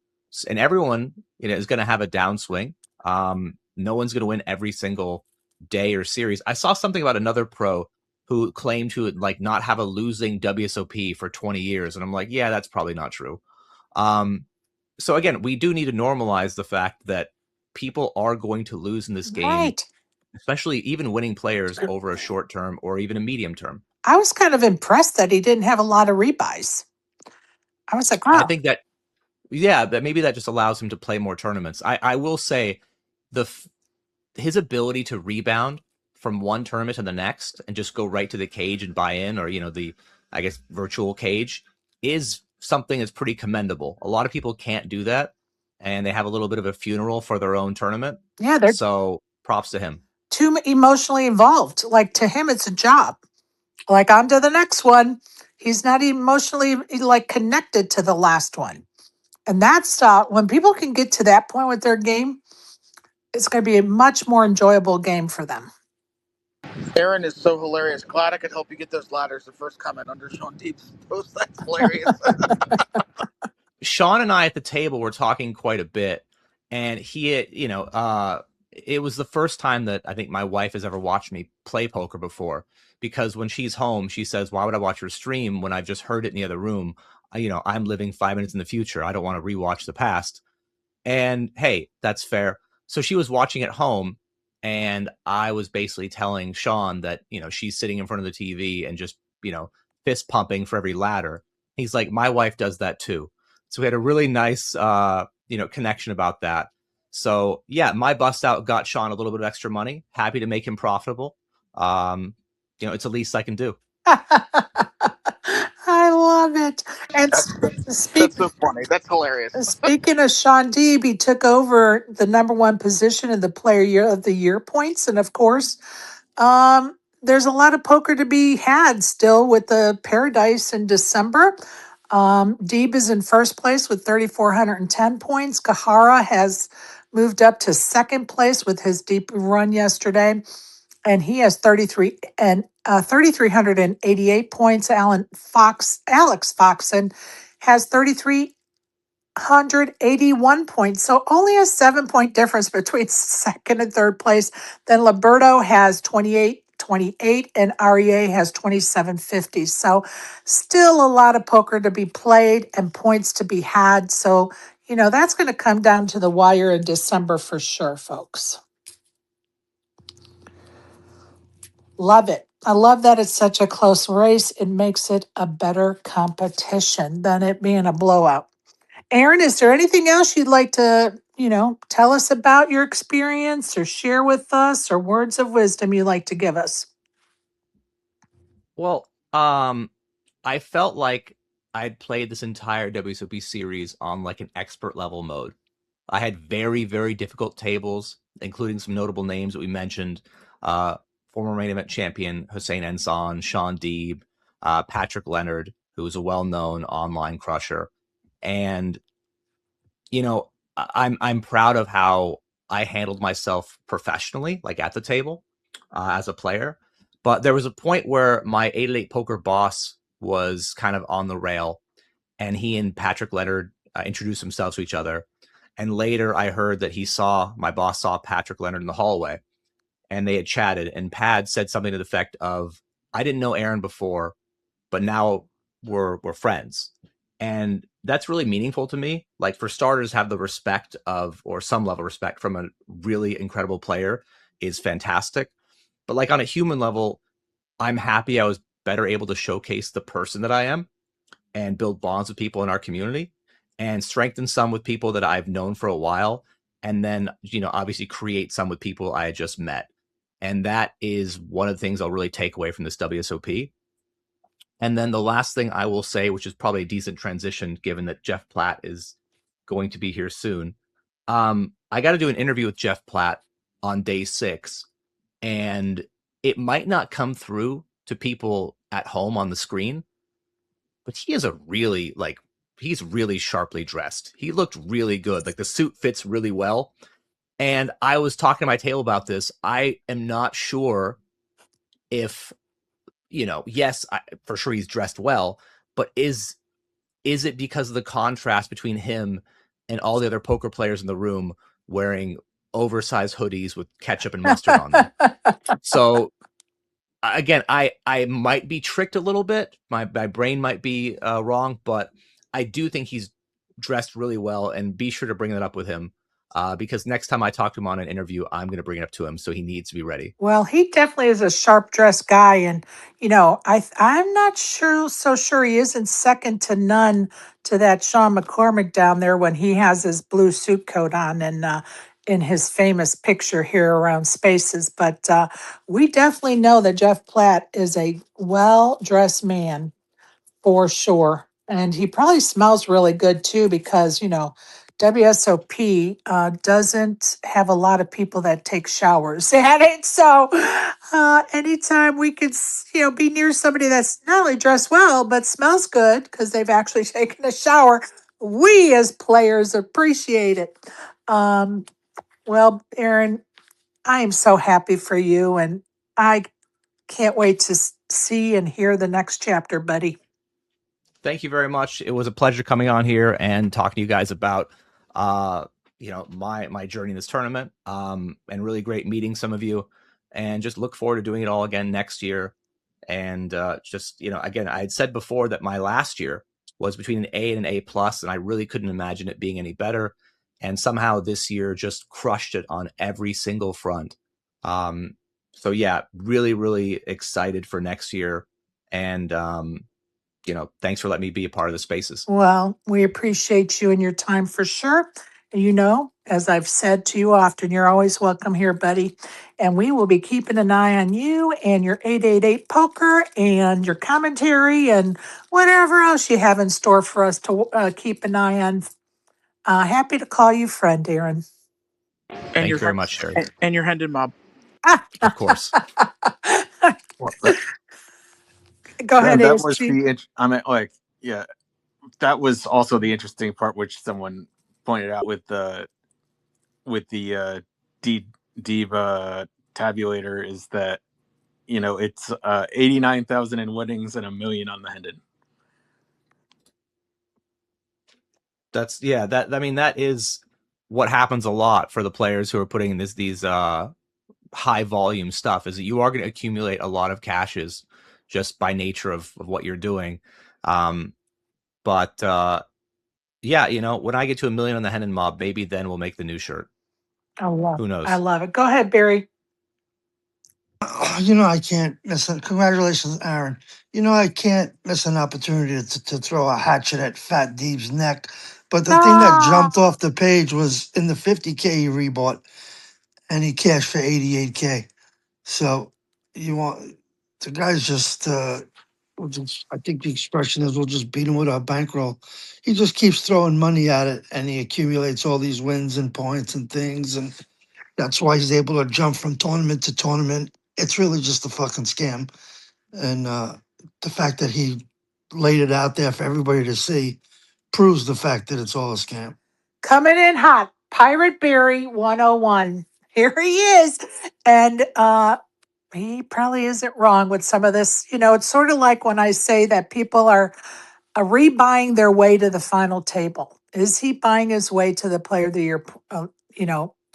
And everyone, is going to have a downswing. No one's going to win every single day or series. I saw something about another pro who claimed to like not have a losing WSOP for 20 years. And I'm like, yeah, that's probably not true. So again, we do need to normalize the fact that people are going to lose in this game, Right. especially even winning players over a short term or even a medium term. I was kind of impressed that he didn't have a lot of rebuys. I was like, I wow. think that, yeah, that maybe that just allows him to play more tournaments. I will say his ability to rebound from one tournament to the next and just go right to the cage and buy in, or, the, I guess, virtual cage is something that's pretty commendable. A lot of people can't do that, and they have a little bit of a funeral for their own tournament. Yeah, they're So props to him. too emotionally involved. Like to him, it's a job. Like on to the next one. He's not emotionally like connected to the last one. And that's when people can get to that point with their game, it's going to be a much more enjoyable game for them. Aaron is so hilarious. Glad I could help you get those ladders. The first comment under Sean Deep's post. That's hilarious. Sean and I at the table were talking quite a bit, and he, it was the first time that I think my wife has ever watched me play poker before, because when she's home, she says, why would I watch your stream when I've just heard it in the other room? I'm living 5 minutes in the future. I don't want to rewatch the past. And hey, that's fair. So she was watching at home, and I was basically telling Sean that, she's sitting in front of the TV and just, fist pumping for every ladder. He's like, my wife does that too. So we had a really nice, connection about that. So yeah, my bust out got Sean a little bit of extra money. Happy to make him profitable. It's the least I can do. I love it. And That's so funny. That's hilarious. speaking of Sean Deeb, he took over the number one position in the Player of the Year points, and of course, there's a lot of poker to be had still with the Paradise in December. Deeb is in first place with 3,410 points. Kahara has moved up to second place with his deep run yesterday, and he has 3,388 points. Alex Foxen has 3,381 points. So only a 7 point difference between second and third place. Then Liberto has 2828 and REA has 2750. So still a lot of poker to be played and points to be had. So, that's going to come down to the wire in December for sure, folks. Love it. I love that it's such a close race. It makes it a better competition than it being a blowout. Aaron, is there anything else you'd like to, tell us about your experience or share with us, or words of wisdom you'd like to give us? Well, I felt like I'd played this entire WSOP series on like an expert level mode. I had very, very difficult tables, including some notable names that we mentioned. Former main event champion Hossein Ensan, Sean Deeb, Patrick Leonard, who is a well-known online crusher. And, I'm proud of how I handled myself professionally, like at the table, as a player. But there was a point where my 8-8 poker boss was kind of on the rail, and he and Patrick Leonard introduced themselves to each other. And later I heard that my boss saw Patrick Leonard in the hallway, and they had chatted, and Pad said something to the effect of, I didn't know Aaron before, but now we're friends. And that's really meaningful to me. Like, for starters, have the respect of, or some level of respect from a really incredible player is fantastic. But like on a human level, I'm happy I was better able to showcase the person that I am and build bonds with people in our community and strengthen some with people that I've known for a while. And then, obviously create some with people I had just met. And that is one of the things I'll really take away from this WSOP. And then the last thing I will say, which is probably a decent transition given that Jeff Platt is going to be here soon. I got to do an interview with Jeff Platt on day 6, and it might not come through to people at home on the screen, but he is he's really sharply dressed. He looked really good. Like, the suit fits really well. And I was talking to my table about this. I am not sure if, yes, for sure he's dressed well, but is it because of the contrast between him and all the other poker players in the room wearing oversized hoodies with ketchup and mustard on them? So again, I might be tricked a little bit. My brain might be wrong, but I do think he's dressed really well, and be sure to bring that up with him, because next time I talk to him on an interview, I'm going to bring it up to him, so he needs to be ready. Well, he definitely is a sharp dressed guy, and I'm not so sure he isn't second to none to that Sean McCormick down there when he has his blue suit coat on and in his famous picture here around Spaces. But we definitely know that Jeff Platt is a well dressed man for sure. And he probably smells really good too, because, WSOP doesn't have a lot of people that take showers at it. So anytime we could, be near somebody that's not only dressed well, but smells good because they've actually taken a shower, we as players appreciate it. Well, Aaron, I am so happy for you, and I can't wait to see and hear the next chapter, buddy. Thank you very much. It was a pleasure coming on here and talking to you guys about, my journey in this tournament, and really great meeting some of you, and just look forward to doing it all again next year. And again, I had said before that my last year was between an A and an A plus, and I really couldn't imagine it being any better. and somehow this year just crushed it on every single front. So yeah, really, really excited for next year. And, thanks for letting me be a part of the spaces. Well, we appreciate you and your time for sure. As I've said to you often, you're always welcome here, buddy. And we will be keeping an eye on you and your 888 poker and your commentary and whatever else you have in store for us to keep an eye on. Happy to call you friend, Aaron. And Thank your you very much, Sherry. and your Hendon mob. Of course. Well, Go ahead, that was ASG. that was also the interesting part, which someone pointed out with the Diva tabulator, is that it's 89,000 in winnings and $1 million on the Hendon. That is what happens a lot for the players who are putting these high volume stuff, is that you are going to accumulate a lot of caches just by nature of what you're doing. But when I get to $1 million on the Hendon mob, maybe then we'll make the new shirt. Who knows? I love it. Go ahead, Barry. I can't miss it. Congratulations, Aaron. I can't miss an opportunity to throw a hatchet at Fat Deeb's neck. But the thing that jumped off the page was in the 50K he rebought, and he cashed for 88K. So the guy's just, I think the expression is, we'll just beat him with our bankroll. He just keeps throwing money at it, and he accumulates all these wins and points and things, and that's why he's able to jump from tournament to tournament. It's really just a fucking scam. And the fact that he laid it out there for everybody to see proves the fact that it's all a scam. Coming in hot, Pirate Barry 101. Here he is. And he probably isn't wrong with some of this. It's sort of like when I say that people are rebuying their way to the final table. Is he buying his way to the player of the year,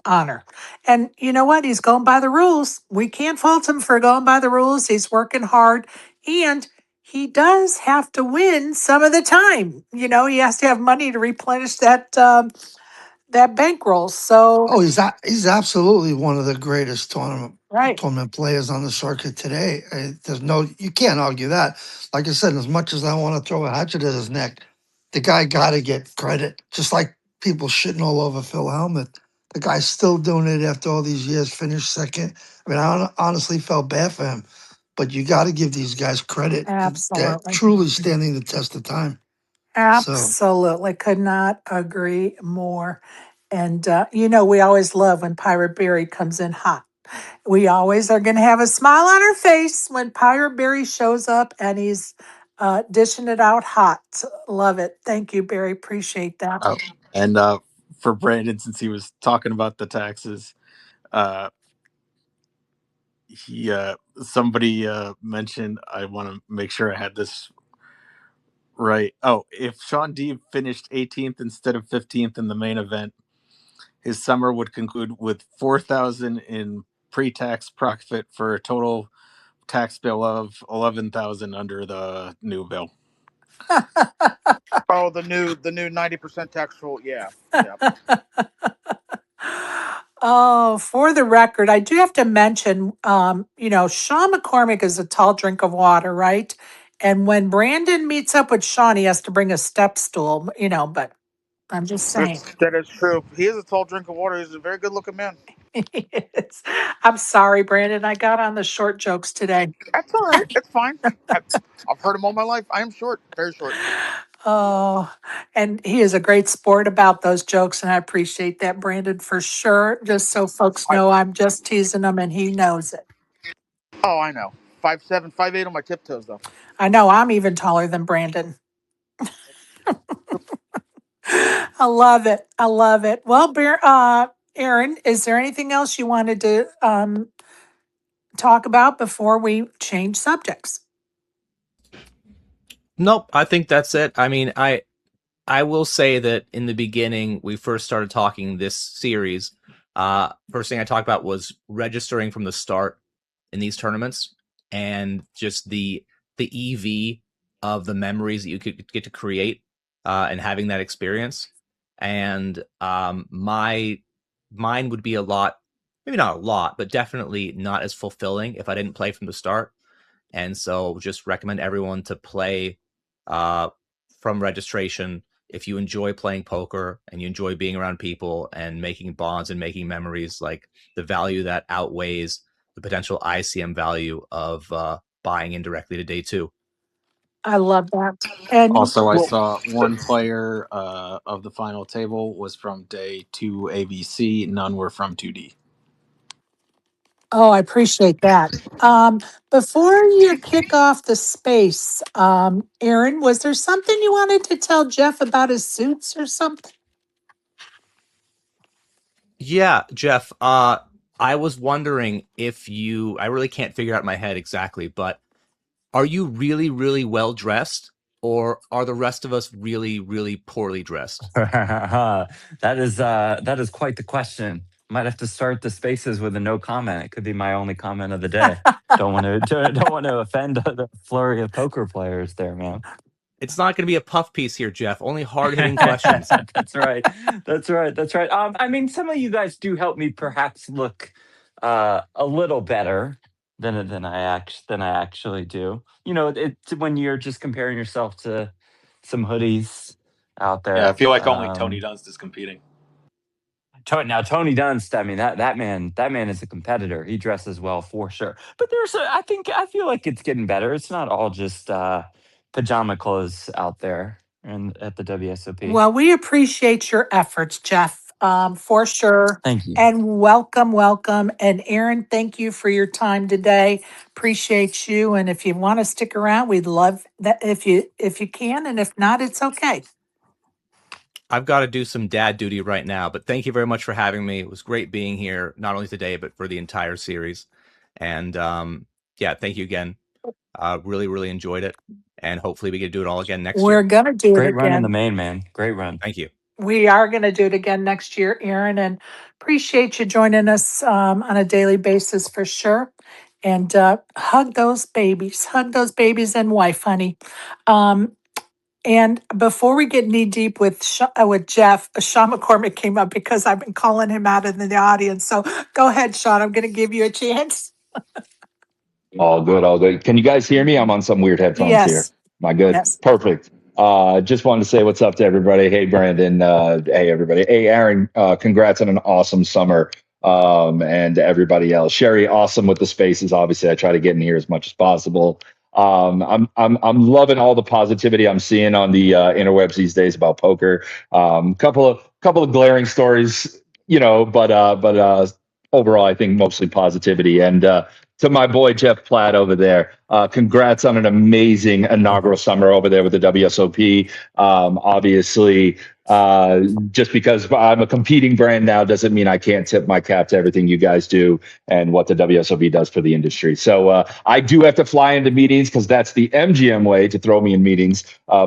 honor? And you know what? He's going by the rules. We can't fault him for going by the rules. He's working hard, and he does have to win some of the time. He has to have money to replenish that bankroll. So Oh, he's absolutely one of the greatest right, tournament players on the circuit today. You can't argue that. Like I said, as much as I want to throw a hatchet at his neck, the guy got to get credit. Just like people shitting all over Phil Hellmuth, the guy's still doing it after all these years. Finished second. I mean, I honestly felt bad for him, but you got to give these guys credit. They're absolutely. truly standing the test of time. Absolutely. Could not agree more. And, we always love when Pirate Barry comes in hot. We always are going to have a smile on our face when Pirate Barry shows up and he's dishing it out hot. Love it. Thank you, Barry. Appreciate that. Oh, and for Brandon, since he was talking about the taxes, somebody mentioned, I want to make sure I had this right. Oh, if Sean Deeb finished 18th instead of 15th in the main event, his summer would conclude with 4,000 in pre-tax profit for a total tax bill of 11,000 under the new bill. Oh, the new 90% tax rule. Yeah. Oh, for the record, I do have to mention, Sean McCormick is a tall drink of water, right? And when Brandon meets up with Sean, he has to bring a step stool, but I'm just saying. That is true. He is a tall drink of water. He's a very good looking man. Yes. I'm sorry, Brandon. I got on the short jokes today. That's all right. It's fine. I've heard him all my life. I am short, very short. Oh, and he is a great sport about those jokes, and I appreciate that, Brandon, for sure. Just so folks know, I'm just teasing him, and he knows it. Oh, I know. 5'7", 5'8" on my tiptoes, though. I know I'm even taller than Brandon. I love it. I love it. Well, Aaron, is there anything else you wanted to talk about before we change subjects? Nope, I think that's it. I mean, I will say that in the beginning, we first started talking this series. First thing I talked about was registering from the start in these tournaments, and just the EV of the memories that you could get to create and having that experience. and mine would be a lot, maybe not a lot, but definitely not as fulfilling if I didn't play from the start. And so just recommend everyone to play from registration. If you enjoy playing poker and you enjoy being around people and making bonds and making memories, like the value that outweighs the potential ICM value of buying indirectly to day two. I love that. And Also, I Well, saw one player of the final table was from day 2 ABC. None were from 2D. oh, I appreciate that. Before you kick off the space, Aaron, was there something you wanted to tell Jeff about his suits or something? Yeah, Jeff, I was wondering if I really can't figure out in my head exactly, but are you really, really well dressed, or are the rest of us really, really poorly dressed? That is quite the question. Might have to start the spaces with a no comment. It could be my only comment of the day. Don't want to offend the flurry of poker players there, man. It's not going to be a puff piece here, Jeff. Only hard-hitting questions. That's right. That's right. That's right. I mean, some of you guys do help me perhaps look a little better than I actually do. You know, it's when you're just comparing yourself to some hoodies out Yeah, I there. feel like only Tony Dunst is competing. Now Tony Dunst, I mean that man is a competitor. He dresses well for sure. But I feel like it's getting better. It's not all just pajama clothes out there and at the WSOP. Well, we appreciate your efforts, Jeff, for sure. Thank you. And welcome, welcome. And Aaron, thank you for your time today. Appreciate you. And if you want to stick around, we'd love that if you can. And if not, it's okay. I've got to do some dad duty right now, but thank you very much for having me. It was great being here, not only today, but for the entire series. And yeah, thank you again. Really, really enjoyed it. And hopefully we get to do it all again next We're year. gonna do it Great run in the again. main, man. Great run. Thank you. We are going to do it again next year, Aaron, and appreciate you joining us on a daily basis for sure. And hug those babies, and wife, honey. And before we get knee deep with Jeff, Sean McCormick came up because I've been calling him out in the audience. So go ahead, Sean. I'm going to give you a chance. All good, all good. Can you guys hear me? I'm on some weird headphones here. Yes, Am I good? yes. Perfect. Just wanted to say what's up to everybody. Hey, Brandon. Hey, everybody. Hey, Aaron. Congrats on an awesome summer. And everybody else. Sherry, awesome with the spaces. Obviously, I try to get in here as much as possible. I'm loving all the positivity I'm seeing on the interwebs these days about poker. Couple of glaring stories, but overall, I think mostly positivity. And to my boy Jeff Platt over there, congrats on an amazing inaugural summer over there with the WSOP. Obviously, just because I'm a competing brand now doesn't mean I can't tip my cap to everything you guys do and what the WSOP does for the industry. So I do have to fly into meetings because that's the MGM way to throw me in meetings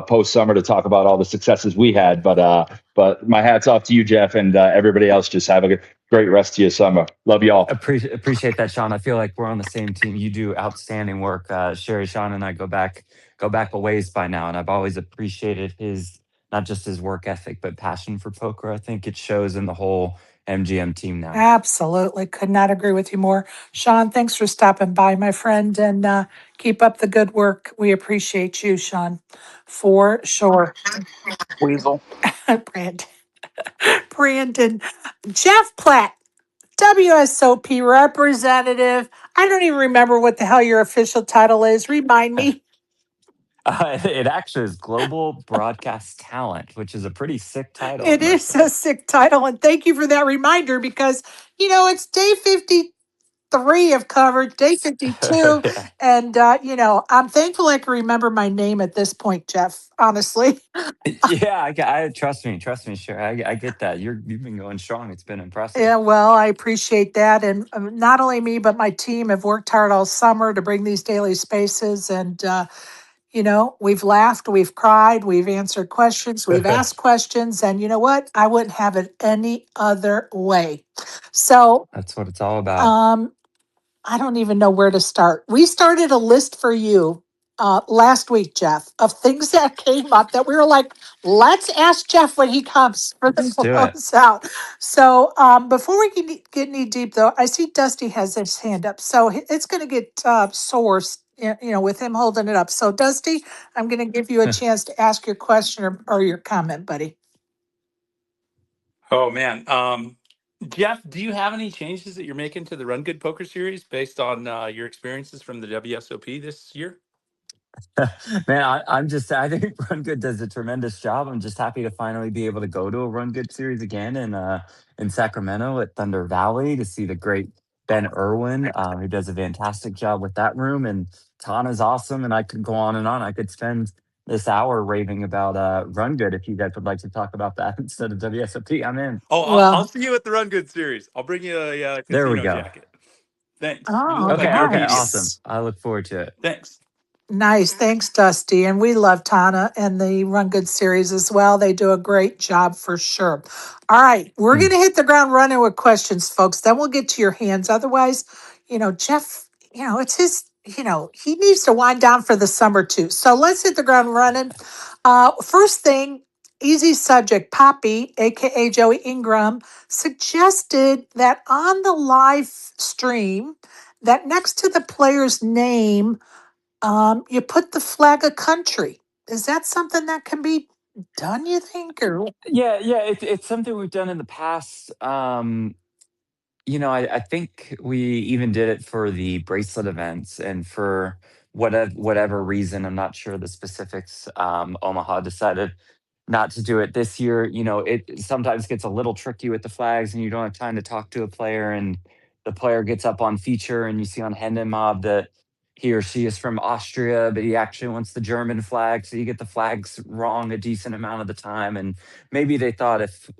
post summer to talk about all the successes we had. But my hat's off to you, Jeff, and everybody else. Just have a great rest of your summer. Love you all. Appreciate that, Sean. I feel like we're on the same team. You do outstanding work. Sherry, Sean, and I go back a ways by now, and I've always appreciated his not just his work ethic but passion for poker. I think it shows in the whole MGM team now. Absolutely. Could not agree with you more. Sean, thanks for stopping by, my friend, and keep up the good work. We appreciate you, Sean, for sure. Weasel. Brandon. Brandon. Jeff Platt, WSOP representative. I don't even remember what the hell your official title is. Remind me. It actually is Global Broadcast Talent, which is a pretty sick title. It is a sick title. And thank you for that reminder because, it's day 53 of coverage, day 52. Yeah. And, I'm thankful I can remember my name at this point, Jeff, honestly. Yeah, I trust me, sure. I get that. You've been going strong. It's been impressive. Yeah, well, I appreciate that. And not only me, but my team have worked hard all summer to bring these daily spaces. And, we've laughed, we've cried, we've answered questions, we've asked questions. And you know what? I wouldn't have it any other way. So That's what it's all about. I don't even know where to start. We started a list for you last week, Jeff, of things that came up that we were like, let's ask Jeff when he comes for the Let's do it. closeout. So before we get knee deep, though, I see Dusty has his hand up, so it's going to get sourced. With him holding it up. So, Dusty, I'm going to give you a chance to ask your question or your comment, buddy. Oh man, Jeff, do you have any changes that you're making to the Run Good Poker Series based on your experiences from the WSOP this year? Man, I think Run Good does a tremendous job. I'm just happy to finally be able to go to a Run Good series again in Sacramento at Thunder Valley to see the great Ben Irwin, who does a fantastic job with that room. And Tana's awesome. And I could go on and on. I could spend this hour raving about Run Good if you guys would like to talk about that instead of WSOP. I'm in. Oh, I'll Well, see you at the Run Good Series. I'll bring you a There we casino go. jacket. Thanks. You oh, look like you're a Okay, medium. awesome. nice. I look forward to it. Thanks. Nice. Thanks, Dusty. And we love Tana and the Run Good series as well. They do a great job for sure. All right. We're Hmm. going to hit the ground running with questions, folks. Then we'll get to your hands. Otherwise, Jeff, it's his, he needs to wind down for the summer too. So let's hit the ground running. First thing, easy subject. Poppy, AKA Joey Ingram, suggested that on the live stream, that next to the player's name, you put the flag of country. Is that something that can be done, you think? Or Yeah, it's something we've done in the past. I think we even did it for the bracelet events and for whatever reason, I'm not sure the specifics. Omaha decided not to do it this year. It sometimes gets a little tricky with the flags, and you don't have time to talk to a player, and the player gets up on feature, and you see on Hendon Mob that he or she is from Austria, but he actually wants the German flag, so you get the flags wrong a decent amount of the time, and maybe they thought if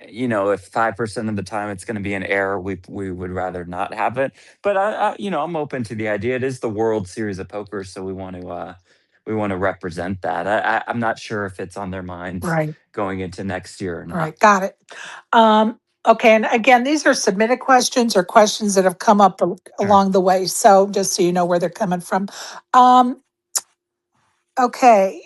5% of the time it's going to be an error, we would rather not have it. But I'm open to the idea. It is the World Series of Poker, so we want to represent that. I'm not sure if it's on their minds right, going into next year or not. right, got it. Okay, and again, these are submitted questions or questions that have come up Sure. along the way. So just so you know where they're coming from. Um, okay.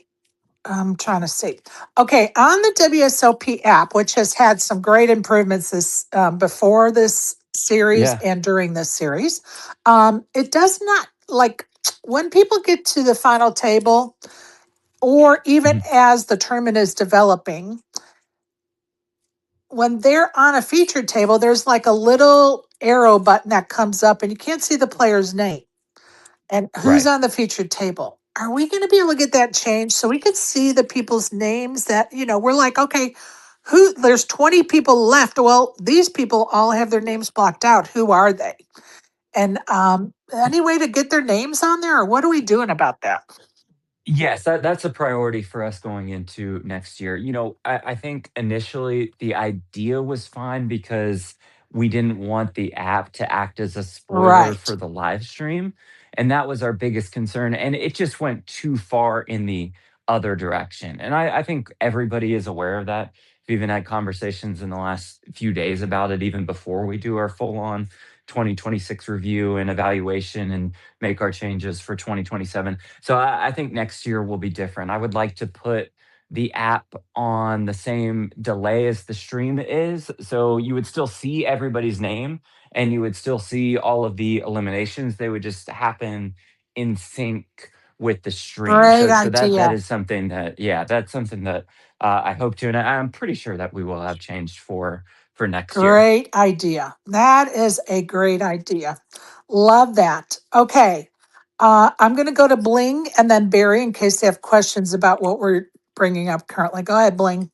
I'm trying to see. Okay, on the WSOP app, which has had some great improvements this before this series Yeah. and during this series, it does not like when people get to the final table, or even Mhm. as the tournament is developing. When they're on a featured table, there's like a little arrow button that comes up, and you can't see the player's name and who's Right. on the featured table. Are we going to be able to get that changed so we could see the people's names that, we're like, okay, there's 20 people left. Well, these people all have their names blocked out. Who are they? And any way to get their names on there, or what are we doing about that? Yes, that's a priority for us going into next year. I think initially the idea was fine because we didn't want the app to act as a spoiler Right. for the live stream. And that was our biggest concern. And it just went too far in the other direction. And I think everybody is aware of that. We've even had conversations in the last few days about it, even before we do our full on 2026 review and evaluation and make our changes for 2027. So I think next year will be different. I would like to put the app on the same delay as the stream is. So you would still see everybody's name and you would still see all of the eliminations. They would just happen in sync with the stream. Great So that idea. is something that, yeah, that's something that I hope to, and I'm pretty sure that we will have changed for next year. Great idea. That is a great idea. Love that. Okay. I'm going to go to Bling and then Barry in case they have questions about what we're bringing up currently. Go ahead, Bling.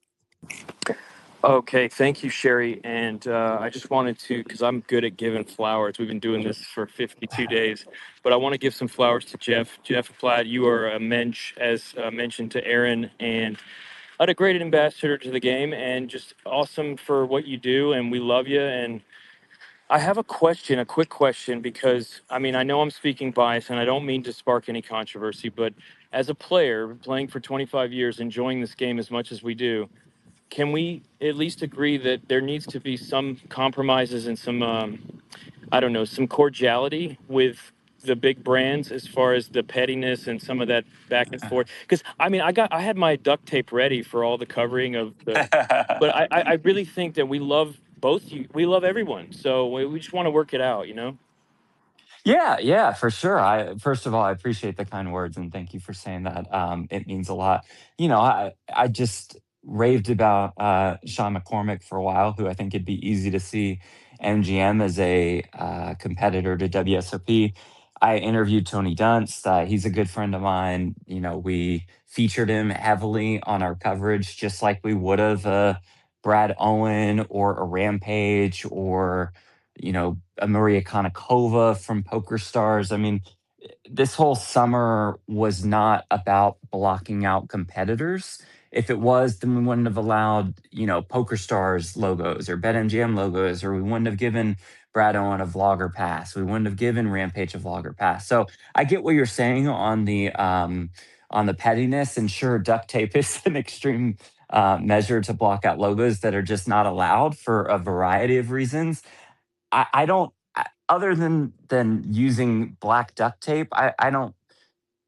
Okay, thank you, Sherry. And I just wanted to, because I'm good at giving flowers. We've been doing this for 52 days, but I want to give some flowers to Jeff. Jeff Platt, you are a mensch, as mentioned to Aaron, and a great ambassador to the game, and just awesome for what you do. And we love you. And I have a question, a quick question, because I mean, I know I'm speaking bias, and I don't mean to spark any controversy, but as a player playing for 25 years, enjoying this game as much as we do, can we at least agree that there needs to be some compromises and some, I don't know, some cordiality with the big brands as far as the pettiness and some of that back and forth? Because I mean, I had my duct tape ready for all the covering of the, but I really think that we love both you. We love everyone, so we just want to work it out, you know. Yeah, yeah, for sure. I first of all, I appreciate the kind words and thank you for saying that. It means a lot. I just raved about Sean McCormick for a while, who I think it'd be easy to see MGM as a competitor to WSOP. I interviewed Tony Dunst. He's a good friend of mine. We featured him heavily on our coverage, just like we would have Brad Owen or a Rampage or a Maria Konnikova from Poker Stars. I mean, this whole summer was not about blocking out competitors. If it was, then we wouldn't have allowed, Poker Stars logos or BetMGM logos, or we wouldn't have given Brad Owen a vlogger pass. We wouldn't have given Rampage a vlogger pass. So I get what you're saying on the pettiness, and sure, duct tape is an extreme measure to block out logos that are just not allowed for a variety of reasons. I don't other than using black duct tape, I don't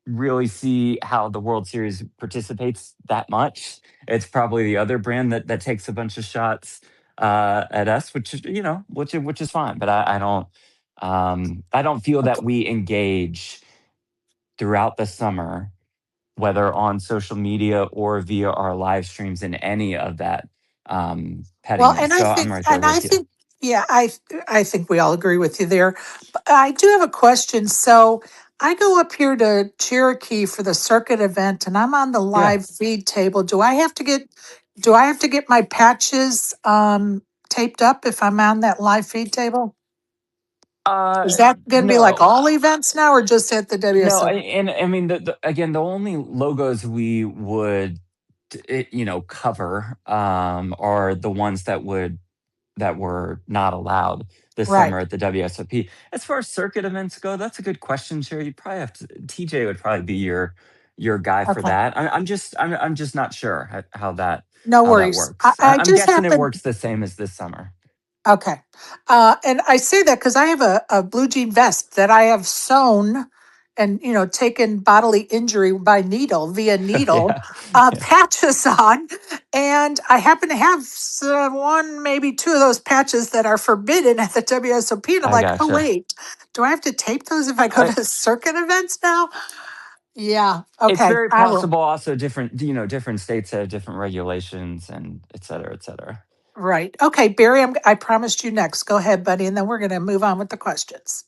really see how the World Series participates that much. It's probably the other brand that takes a bunch of shots at us, which is which is fine. But I don't feel that we engage throughout the summer, whether on social media or via our live streams, in any of that Well, pettiness. So I'm right there and I with you. think, yeah, I think we all agree with you there. But I do have a question. So I go up here to Cherokee for the circuit event, and I'm on the Yeah. live feed table. Do I have to get my patches taped up if I'm on that live feed table? Is that going to be like No. all events now, or just at the No, WSO? and I mean, again, the only logos we would, cover are the ones that were not allowed this Right. summer at the WSOP. As far as circuit events go, that's a good question, Sherry. You probably have to. TJ would probably be your guy for Okay. that. I'm just not sure No how that worries. works. I I'm just guessing it happen. works the same as this summer. Okay. And I say that because I have a blue jean vest that I have sewn and, taken bodily injury by needle, via needle, Yeah, yeah, patches on. And I happen to have one, maybe two of those patches that are forbidden at the WSOP. And I'm I like, oh, gotcha. wait, do I have to tape those if I go to circuit events now? Yeah. It's Okay. very I will. possible also different states have different regulations and et cetera, et cetera. Right. Okay, Barry, I promised you next. Go ahead, buddy. And then we're going to move on with the questions.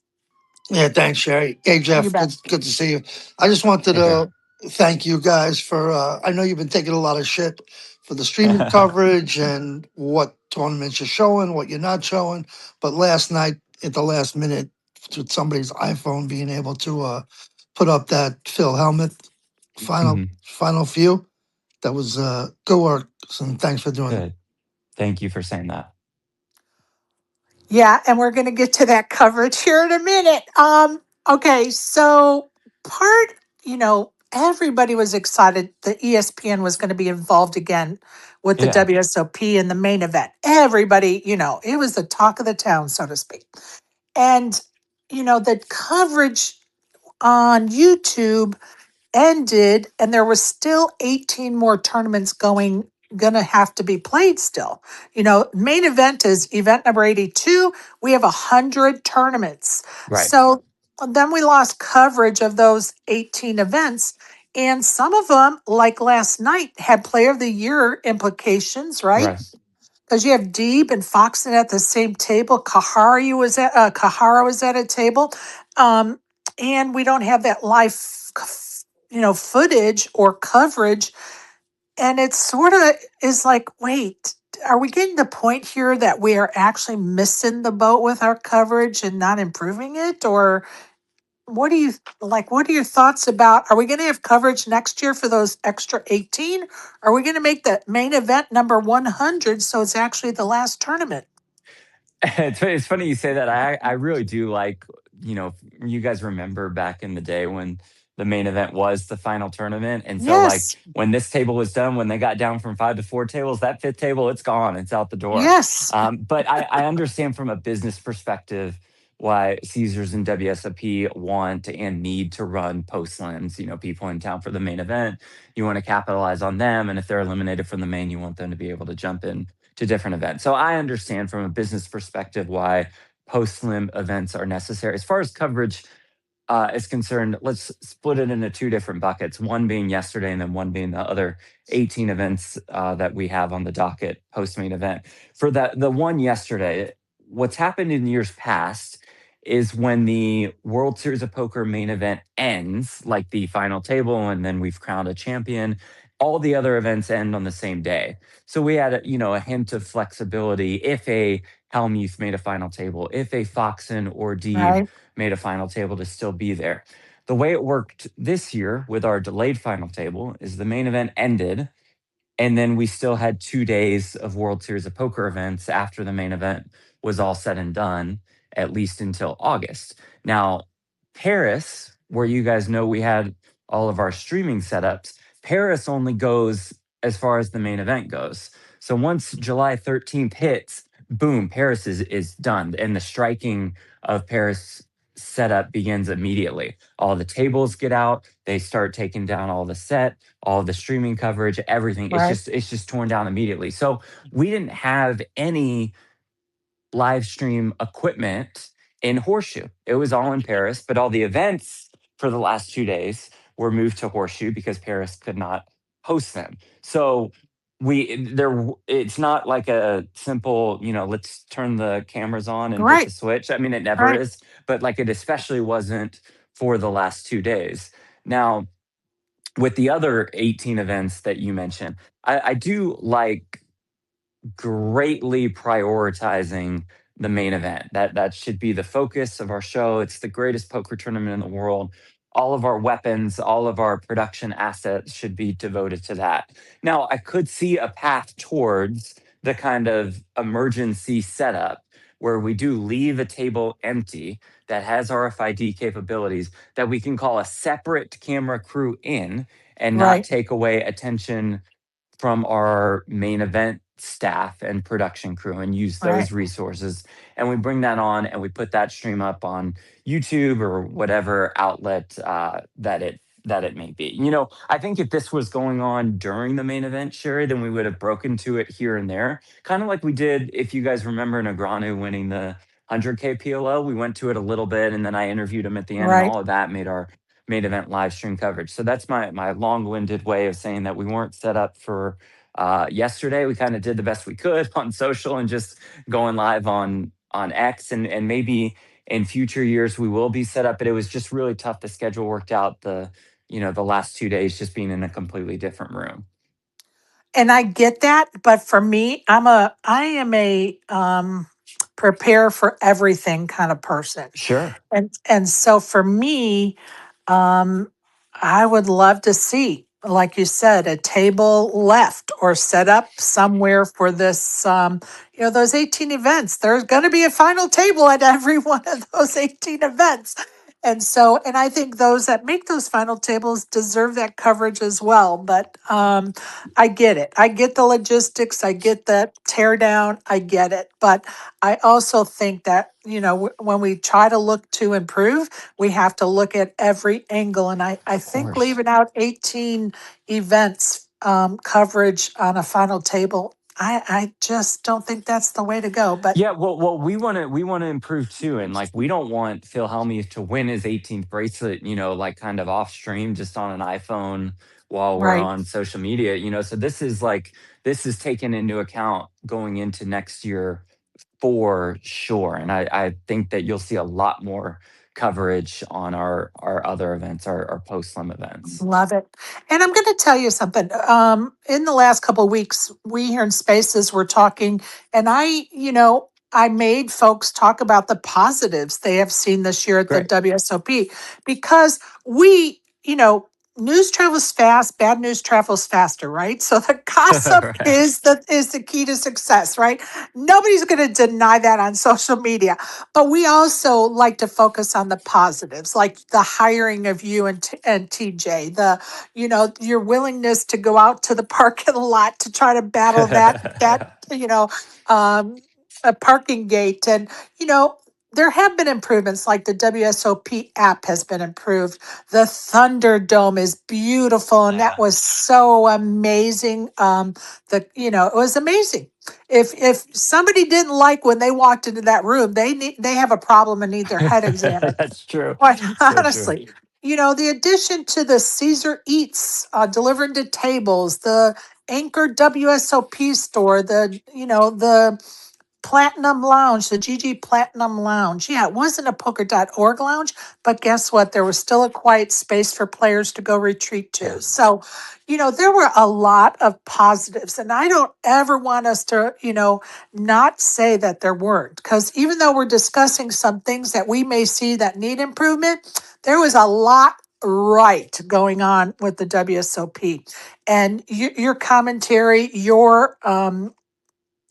Yeah, thanks, Sherry. Hey, You Jeff, bet. good to see you. I just wanted Hey, Bear. to thank you guys for. I know you've been taking a lot of shit for the streaming coverage and what tournaments you're showing, what you're not showing. But last night, at the last minute, with somebody's iPhone being able to put up that Phil Helmut Mhm. final few, that was good work. And thanks for doing it. Good. Thank you for saying that. Yeah, and we're going to get to that coverage here in a minute. Okay, so everybody was excited that ESPN was going to be involved again with the Yeah. WSOP and the main event. Everybody, it was the talk of the town, so to speak. And the coverage on YouTube ended, and there was still 18 more tournaments gonna have to be played still. Main event is event number 82. We have 100 tournaments. Right. So then we lost coverage of those 18 events. And some of them, like last night, had player of the year implications, right? Right. Because you have Deeb and Foxen at the same table. Kahara was at a table, um, and we don't have that live, footage or coverage. And it sort of is like, wait, are we getting the point here that we are actually missing the boat with our coverage and not improving it, or what do you like? What are your thoughts about? Are we going to have coverage next year for those extra 18? Are we going to make the main event number 100 so it's actually the last tournament? It's funny you say that. I really do like, you guys remember back in the day when the main event was the final tournament. And so like Yes. when this table was done, when they got down from 5 to 4 tables, that fifth table, it's gone. It's out the door. Yes. But I understand from a business perspective why Caesars and WSOP want and need to run post lims. You know, people in town for the main event, you want to capitalize on them. And if they're eliminated from the main, you want them to be able to jump in to different events. So I understand from a business perspective why post lim events are necessary. As far as coverage is concerned, let's split it into two different buckets, one being yesterday and then one being the other 18 events that we have on the docket post main event. For the one yesterday, what's happened in years past is when the World Series of Poker main event ends, like the final table, and then we've crowned a champion, all the other events end on the same day. So we had a hint of flexibility if a Helmuth made a final table, if a Foxen or Deeb Right. made a final table to still be there. The way it worked this year with our delayed final table is the main event ended, and then we still had 2 days of World Series of Poker events after the main event was all said and done, at least until August. Now, Paris, where you guys know we had all of our streaming setups, Paris only goes as far as the main event goes. So once July 13th hits, boom, Paris is done. And the striking of Paris setup begins immediately. All the tables get out, they start taking down all the set, all the streaming coverage, everything. Right. It's just torn down immediately. So we didn't have any live stream equipment in Horseshoe. It was all in Paris, but all the events for the last 2 days were moved to Horseshoe because Paris could not host them. So it's not like a simple, let's turn the cameras on and hit the Right. switch. I mean, it never Right. is, but like it especially wasn't for the last 2 days. Now, with the other 18 events that you mentioned, I do like greatly prioritizing the main event. That should be the focus of our show. It's the greatest poker tournament in the world. All of our weapons, all of our production assets should be devoted to that. Now, I could see a path towards the kind of emergency setup where we do leave a table empty that has RFID capabilities that we can call a separate camera crew in and not Right. take away attention from our main event staff and production crew and use Right. those resources. And we bring that on and we put that stream up on YouTube or whatever outlet that it may be. I think if this was going on during the main event, Sherry, then we would have broken to it here and there, kind of like we did. If you guys remember Negreanu winning the 100K PLO, we went to it a little bit, and then I interviewed him at the end, and Right. all of that made our main event live stream coverage. So that's my long-winded way of saying that we weren't set up for yesterday. We kind of did the best we could on social and just going live on X, and maybe in future years we will be set up, but it was just really tough. The schedule worked out, the last 2 days just being in a completely different room. And I get that, but for me, I am a prepare for everything kind of person. Sure. And so for me, um, I would love to see, like you said, a table left or set up somewhere for this, those 18 events. There's going to be a final table at every one of those 18 events. And I think those that make those final tables deserve that coverage as well. But I get it. I get the logistics. I get the tear down. I get it. But I also think that, when we try to look to improve, we have to look at every angle. And I Of think course. leaving out 18 events coverage on a final table, I just don't think that's the way to go. But Yeah, well, we want to improve too, and like we don't want Phil Hellmuth to win his 18th bracelet, like kind of off stream just on an iPhone while we're right. on social media. So this is taken into account going into next year for sure, and I think that you'll see a lot more coverage on our other events, our post slim events. Love it. And I'm going to tell you something. In the last couple of weeks, we here in Spaces were talking, and I made folks talk about the positives they have seen this year at the Great. WSOP because news travels fast, bad news travels faster, right? So the gossip Right. is the key to success, right? Nobody's going to deny that on social media. But we also like to focus on the positives, like the hiring of you and TJ, your willingness to go out to the parking lot to try to battle that, you know, um, a parking gate. And, there have been improvements, like the WSOP app has been improved. The Thunderdome is beautiful, and that Yeah. was so amazing. It was amazing. If somebody didn't like when they walked into that room, they have a problem and need their head examined. That's true. Quite So true. honestly, the addition to the Caesar Eats delivered to tables, the Anchor WSOP store, the Platinum Lounge, the GG Platinum Lounge. Yeah, it wasn't a poker.org lounge, but guess what? There was still a quiet space for players to go retreat Yeah. to. So, there were a lot of positives. And I don't ever want us to, not say that there weren't. Because even though we're discussing some things that we may see that need improvement, there was a lot right going on with the WSOP. And your commentary, your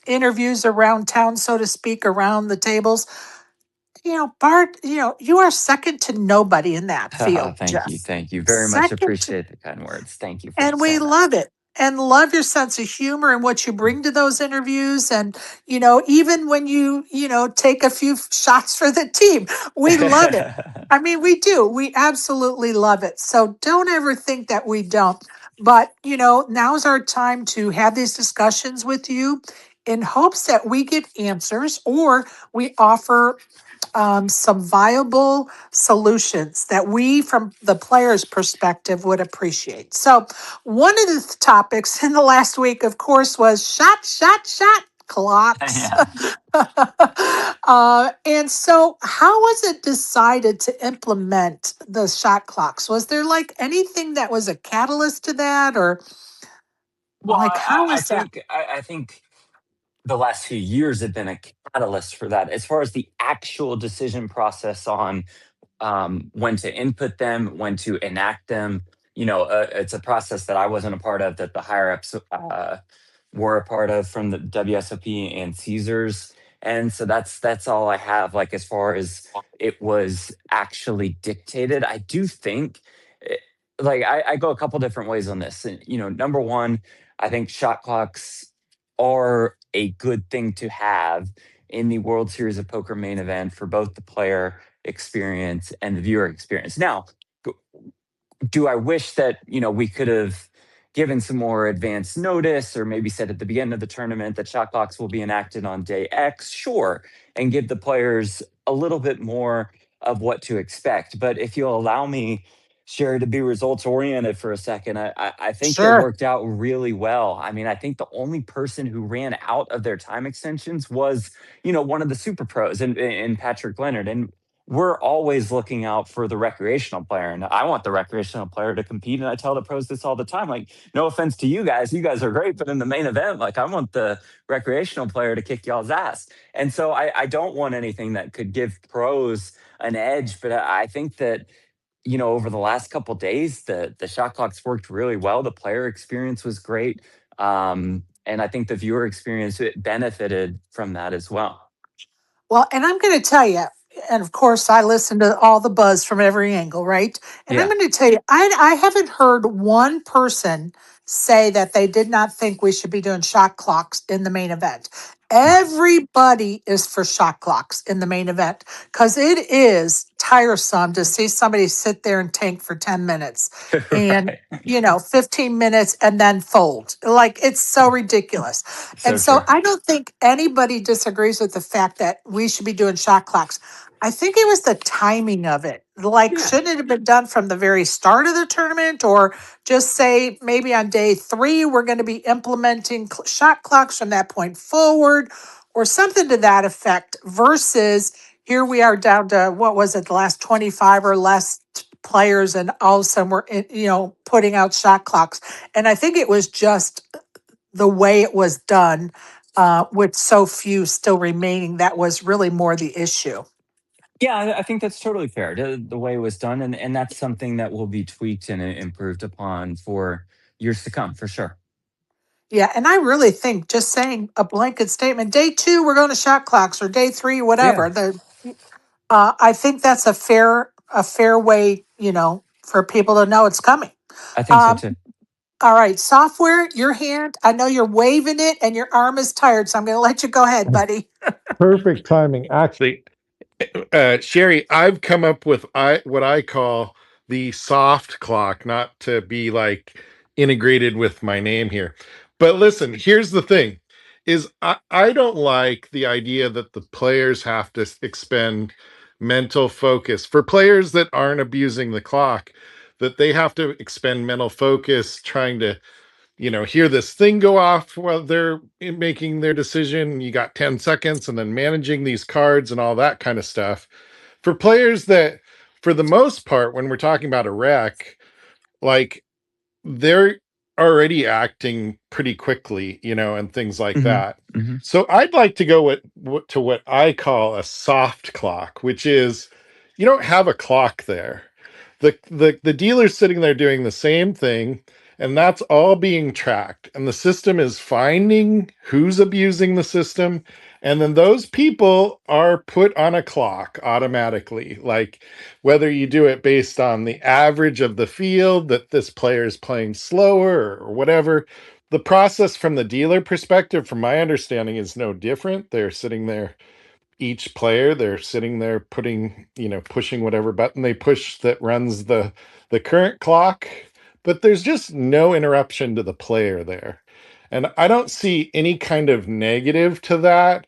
interviews around town, so to speak, around the tables. Bart, you are second to nobody in that field, Thank you. Jeff. Thank you. Very much Second to, appreciate the kind words. Thank you for and we saying that. love it. And love your sense of humor and what you bring to those interviews. And, even when you take a few shots for the team, we love it. I mean, we do. We absolutely love it. So don't ever think that we don't. But, now's our time to have these discussions with you in hopes that we get answers or we offer some viable solutions that we, from the player's perspective, would appreciate. So, one of the topics in the last week, of course, was shot clocks. Yeah. And so, how was it decided to implement the shot clocks? Was there like anything that was a catalyst to that, or Well, like how I was that? think I think the last few years have been a catalyst for that. As far as the actual decision process on when to input them, when to enact them, it's a process that I wasn't a part of, that the higher ups were a part of from the WSOP and Caesars. And so that's all I have. Like, as far as it was actually dictated, I do think, eh, like, I go a couple different ways on this. And, number one, I think shot clocks are a good thing to have in the World Series of Poker main event for both the player experience and the viewer experience. Now, do I wish that, we could have given some more advance notice, or maybe said at the beginning of the tournament that shot clocks will be enacted on day X? Sure. And give the players a little bit more of what to expect. But if you'll allow me, Sherry, to be results oriented for a second, I think they Sure. worked out really well. I mean, I think the only person who ran out of their time extensions was, one of the super pros, in Patrick Leonard. And we're always looking out for the recreational player. And I want the recreational player to compete. And I tell the pros this all the time. Like, no offense to you guys are great, but in the main event, like, I want the recreational player to kick y'all's ass. And so I don't want anything that could give pros an edge. But I think that, over the last couple days, the shot clocks worked really well. The player experience was great. And I think the viewer experience, it benefited from that as well. Well, and I'm going to tell you, and of course, I listen to all the buzz from every angle, right? And I'm Yeah. going to tell you, I haven't heard one person say that they did not think we should be doing shot clocks in the main event. Everybody is for shot clocks in the main event because it is tiresome to see somebody sit there and tank for 10 minutes and, Right. 15 minutes and then fold. Like, it's so ridiculous. So And so true. I don't think anybody disagrees with the fact that we should be doing shot clocks. I think it was the timing of it. Like, Yeah. shouldn't it have been done from the very start of the tournament, or just say maybe on day 3, we're going to be implementing shot clocks from that point forward, or something to that effect, versus here we are down to, what was it, the last 25 or less players, and all of a sudden we're, putting out shot clocks. And I think it was just the way it was done, with so few still remaining, that was really more the issue. Yeah, I think that's totally fair, the way it was done, and that's something that will be tweaked and improved upon for years to come, for sure. Yeah, and I really think just saying a blanket statement, day 2 we're going to shot clocks, or day 3 Yeah, whatever. I think that's a fair way, for people to know it's coming. I think so Um, too. all right, software, your hand. I know you're waving it and your arm is tired, so I'm going to let you go ahead, buddy. Perfect timing. Actually, Sherry, I've come up with what I call the soft clock, not to be like integrated with my name here. But listen, here's the thing is I don't like the idea that the players have to expend mental focus for players that aren't abusing the clock, that they have to expend mental focus trying to hear this thing go off while they're making their decision. You got 10 seconds and then managing these cards and all that kind of stuff. For players that, for the most part, when we're talking about a wreck, like they're already acting pretty quickly, and things like Hmm. that. Hmm. So I'd like to go to what I call a soft clock, which is you don't have a clock there. The dealer's sitting there doing the same thing, and that's all being tracked. And the system is finding who's abusing the system, and then those people are put on a clock automatically. Like whether you do it based on the average of the field, that this player is playing slower or whatever. The process from the dealer perspective, from my understanding, is no different. They're sitting there, each player, they're sitting there putting, pushing whatever button they push that runs the current clock, but there's just no interruption to the player there. And I don't see any kind of negative to that.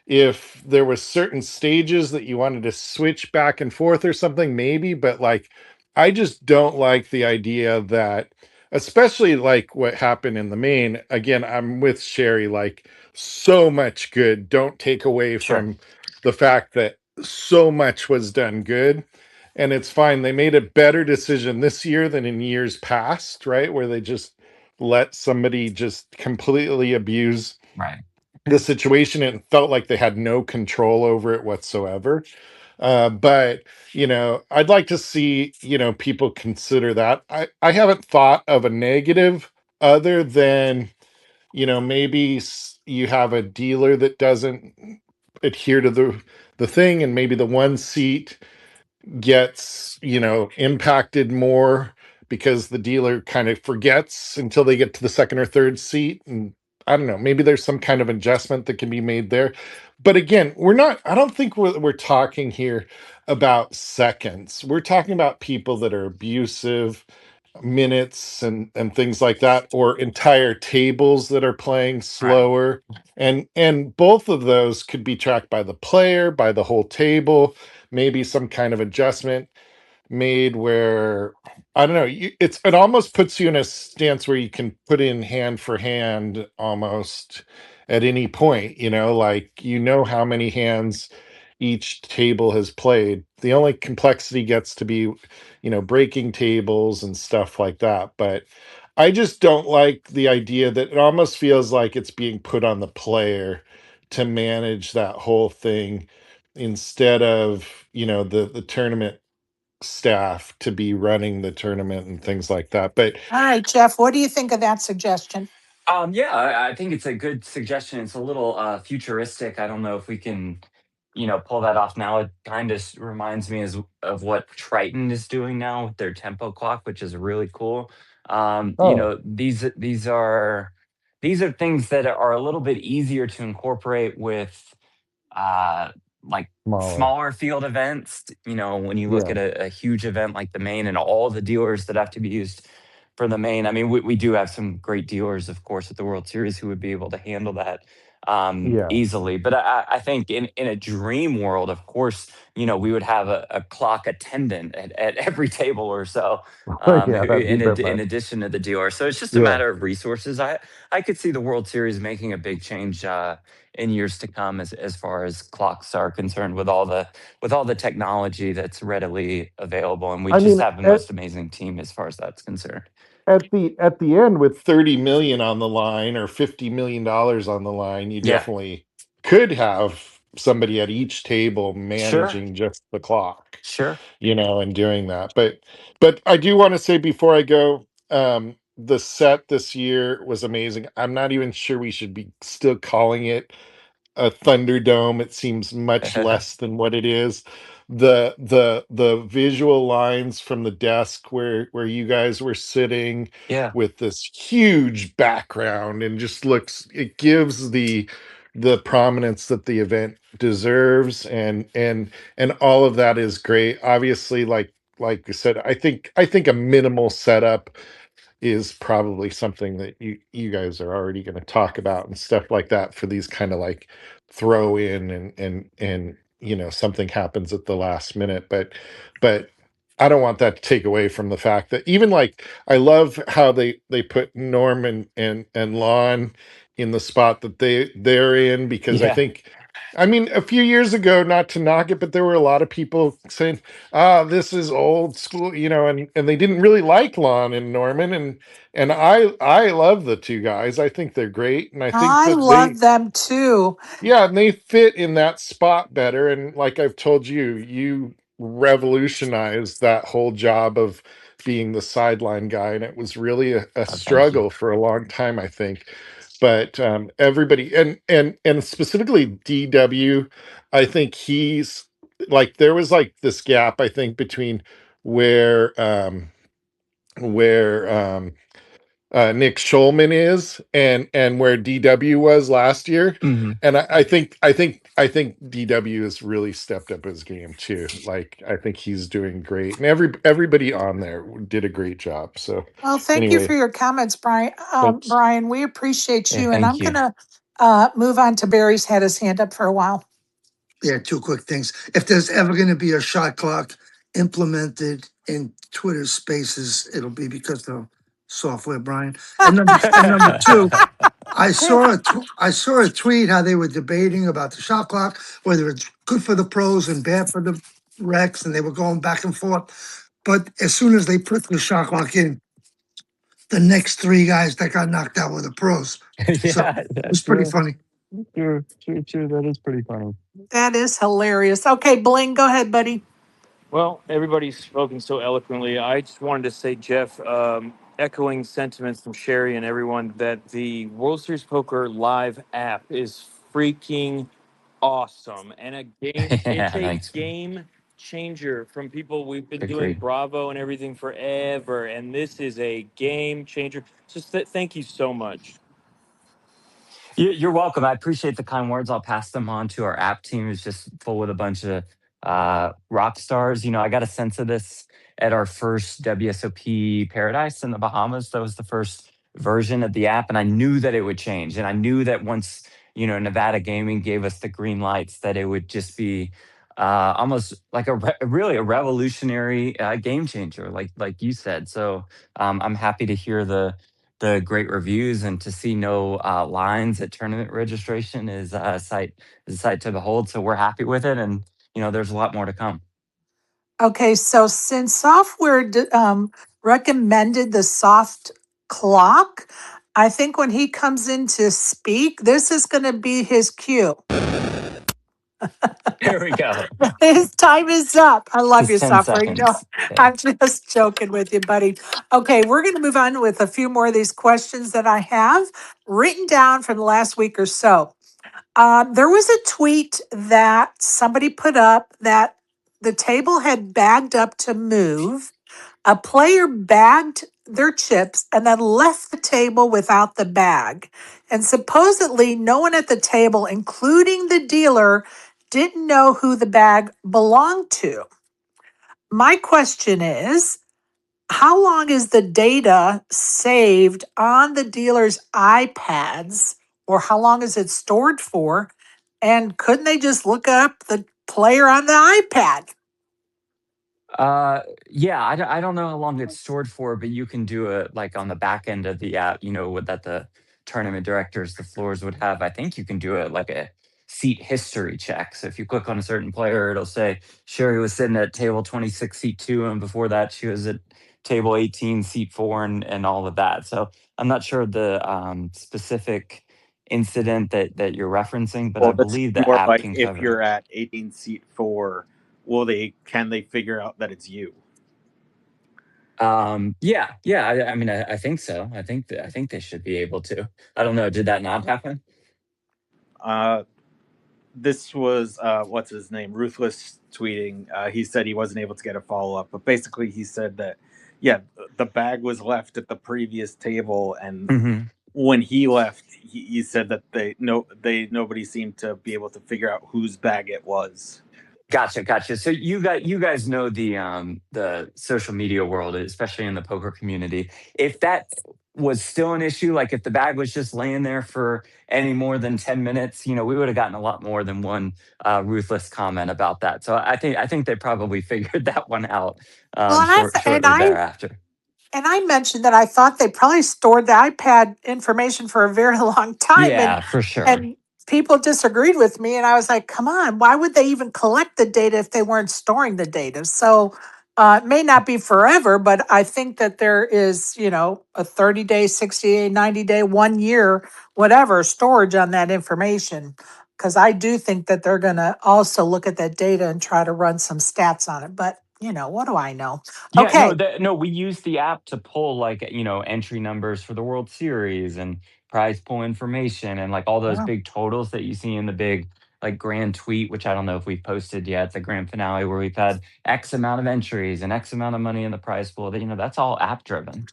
If there was certain stages that you wanted to switch back and forth or something, maybe, but like I just don't like the idea that, especially like what happened in the main. Again, I'm with Sherry, like so much good, don't take away Sure. from the fact that so much was done good. And it's fine, they made a better decision this year than in years past, right, where they just let somebody just completely abuse Right. the situation and felt like they had no control over it whatsoever. But I'd like to see people consider that. I haven't thought of a negative other than maybe you have a dealer that doesn't adhere to the thing, and maybe the one seat gets impacted more because the dealer kind of forgets until they get to the second or third seat. And I don't know, maybe there's some kind of adjustment that can be made there. But again, I don't think we're talking here about seconds. We're talking about people that are abusive, minutes and things like that, or entire tables that are playing Right. slower. And both of those could be tracked by the player, by the whole table, maybe some kind of adjustment made where I don't know, it almost puts you in a stance where you can put in hand for hand almost at any point, like how many hands each table has played. The only complexity gets to be, breaking tables and stuff like that. But I just don't like the idea that it almost feels like it's being put on the player to manage that whole thing instead of the tournament staff to be running the tournament and things like that. But All right, Jeff, what do you think of that suggestion? Yeah, I think it's a good suggestion. It's a little futuristic. I don't know if we can, pull that off now. It kind of reminds me of what Triton is doing now with their tempo clock, which is really cool. oh, These are things that are a little bit easier to incorporate with uh like smaller, smaller field events. When you look yeah, at a huge event like the main and all the dealers that have to be used for the main. I mean, we do have some great dealers, of course, at the World Series who would be able to handle that yeah. easily. But I think in a dream world, of course, we would have a clock attendant at every table or so, Yeah, that'd be in perfect. addition to the dealer. So it's just a Yeah. matter of resources. I could see the World Series making a big change in years to come as far as clocks are concerned, with all the technology that's readily available, and we I just mean, have the most amazing team as far as that's concerned. at the end, with 30 million on the line or 50 million dollars on the line, you Yeah, definitely could have somebody at each table sure, managing just the clock, sure. and doing that. But I do want to say before I go, the set this year was amazing. I'm not even sure we should be still calling it a Thunderdome. It seems much less than what it is. The visual lines from the desk where you guys were sitting Yeah, with this huge background, and just looks, it gives the the prominence that the event deserves, and all of that is great. Obviously, like I said, I think a minimal setup is probably something that you guys are already going to talk about and stuff like that for these kind of like throw in, and something happens at the last minute, but I don't want that to take away from the fact that even like I love how they put Norm and Lon in the spot that they're in, because I Yeah. think, I mean, a few years ago, not to knock it, but there were a lot of people saying, this is old school, and they didn't really like Lon and Norman, and I love the two guys. I think they're great, and I think I that love them too. yeah, and they fit in that spot better. And like I've told you, you revolutionized that whole job of being the sideline guy, and it was really a Oh, thank you. struggle for a long time, I think. But everybody, and specifically DW, I think he's like, there was like this gap, I think, between where where Nick Schulman is, and where DW was last year. Hmm. And I think DW has really stepped up his game too. Like, I think he's doing great, and everybody on there did a great job. So Well, thank you for anyway, your comments, Brian. Thanks. Brian, we appreciate Yeah, you. And thank I'm you. going to move on to Barry's had his hand up for a while. Yeah, two quick things. If there's ever going to be a shot clock implemented in Twitter Spaces, it'll be because of software, Brian. And number two, I saw a tweet how they were debating about the shot clock, whether it's good for the pros and bad for the Rex, and they were going back and forth. But as soon as they put the shot clock in, the next three guys that got knocked out were the pros. So Yeah, it was pretty funny. true. That is pretty funny. That is hilarious. Okay, Bling, go ahead, buddy. Well, everybody's spoken so eloquently. I just wanted to say, Jeff, echoing sentiments from Sherry and everyone, that the World Series Poker Live app is freaking awesome, and a game. Yeah, It's a thanks. game changer from people. We've been doing Agreed. Bravo and everything forever, and this is a game changer. Just thank you so much. You're welcome. I appreciate the kind words. I'll pass them on to our app team. It's just full with a bunch of rock stars. I got a sense of this at our first WSOP Paradise in the Bahamas. That was the first version of the app, and I knew that it would change. And I knew that once Nevada Gaming gave us the green lights, that it would just be almost like really a revolutionary game changer, like you said. So I'm happy to hear the great reviews, and to see no lines at tournament registration is a sight to behold. So we're happy with it, and there's a lot more to come. Okay, so since software recommended the soft clock, I think when he comes in to speak, this is going to be his cue. Here we go. His time is up. I love Just you, 10 software. No, seconds. Yeah. I'm just joking with you, buddy. Okay, we're going to move on with a few more of these questions that I have written down from the last week or so. There was a tweet that somebody put up that the table had bagged up to move. A player bagged their chips and then left the table without the bag. And supposedly, no one at the table, including the dealer, didn't know who the bag belonged to. My question is, how long is the data saved on the dealer's iPads, or how long is it stored for? And couldn't they just look up the player on the iPad? Uh, yeah, I don't know how long it's stored for, but you can do it like on the back end of the app, what that the tournament directors, the floors would have. I think you can do it like a seat history check. So if you click on a certain player, it'll say Sherry was sitting at table 26, seat 2, and before that she was at table 18, seat 4, and all of that. So I'm not sure the specific incident that you're referencing, but I Well, this is believe the more app like can if cover it. you're at 18 seat 4, can they figure out that it's you? Yeah. I mean, I think so. I think they should be able to. I don't know. Did that not happen? Uh, this was what's his name, Ruthless, tweeting. He said he wasn't able to get a follow up, but basically he said that, yeah, the bag was left at the previous table, and Hmm. when he left, he said that nobody seemed to be able to figure out whose bag it was. Gotcha. So you guys know the social media world, especially in the poker community. If that was still an issue, like if the bag was just laying there for any more than 10 minutes, we would have gotten a lot more than one ruthless comment about that. So I think they probably figured that one out Well, shortly thereafter. and I mentioned that I thought they probably stored the iPad information for a very long time, Yeah, for sure. and people disagreed with me, and I was like, "Come on, why would they even collect the data if they weren't storing the data?" So it may not be forever, but I think that there is, a 30-day, 60-day, 90-day, 1 year, whatever storage on that information. Because I do think that they're going to also look at that data and try to run some stats on it. But what do I know? Yeah, no, Okay. no, we use the app to pull like, entry numbers for the World Series and prize pool information and like all those big totals that you see in the big like grand tweet, which I don't know if we've posted yet, the grand finale where we've had X amount of entries and X amount of money in the prize pool. That that's all app driven.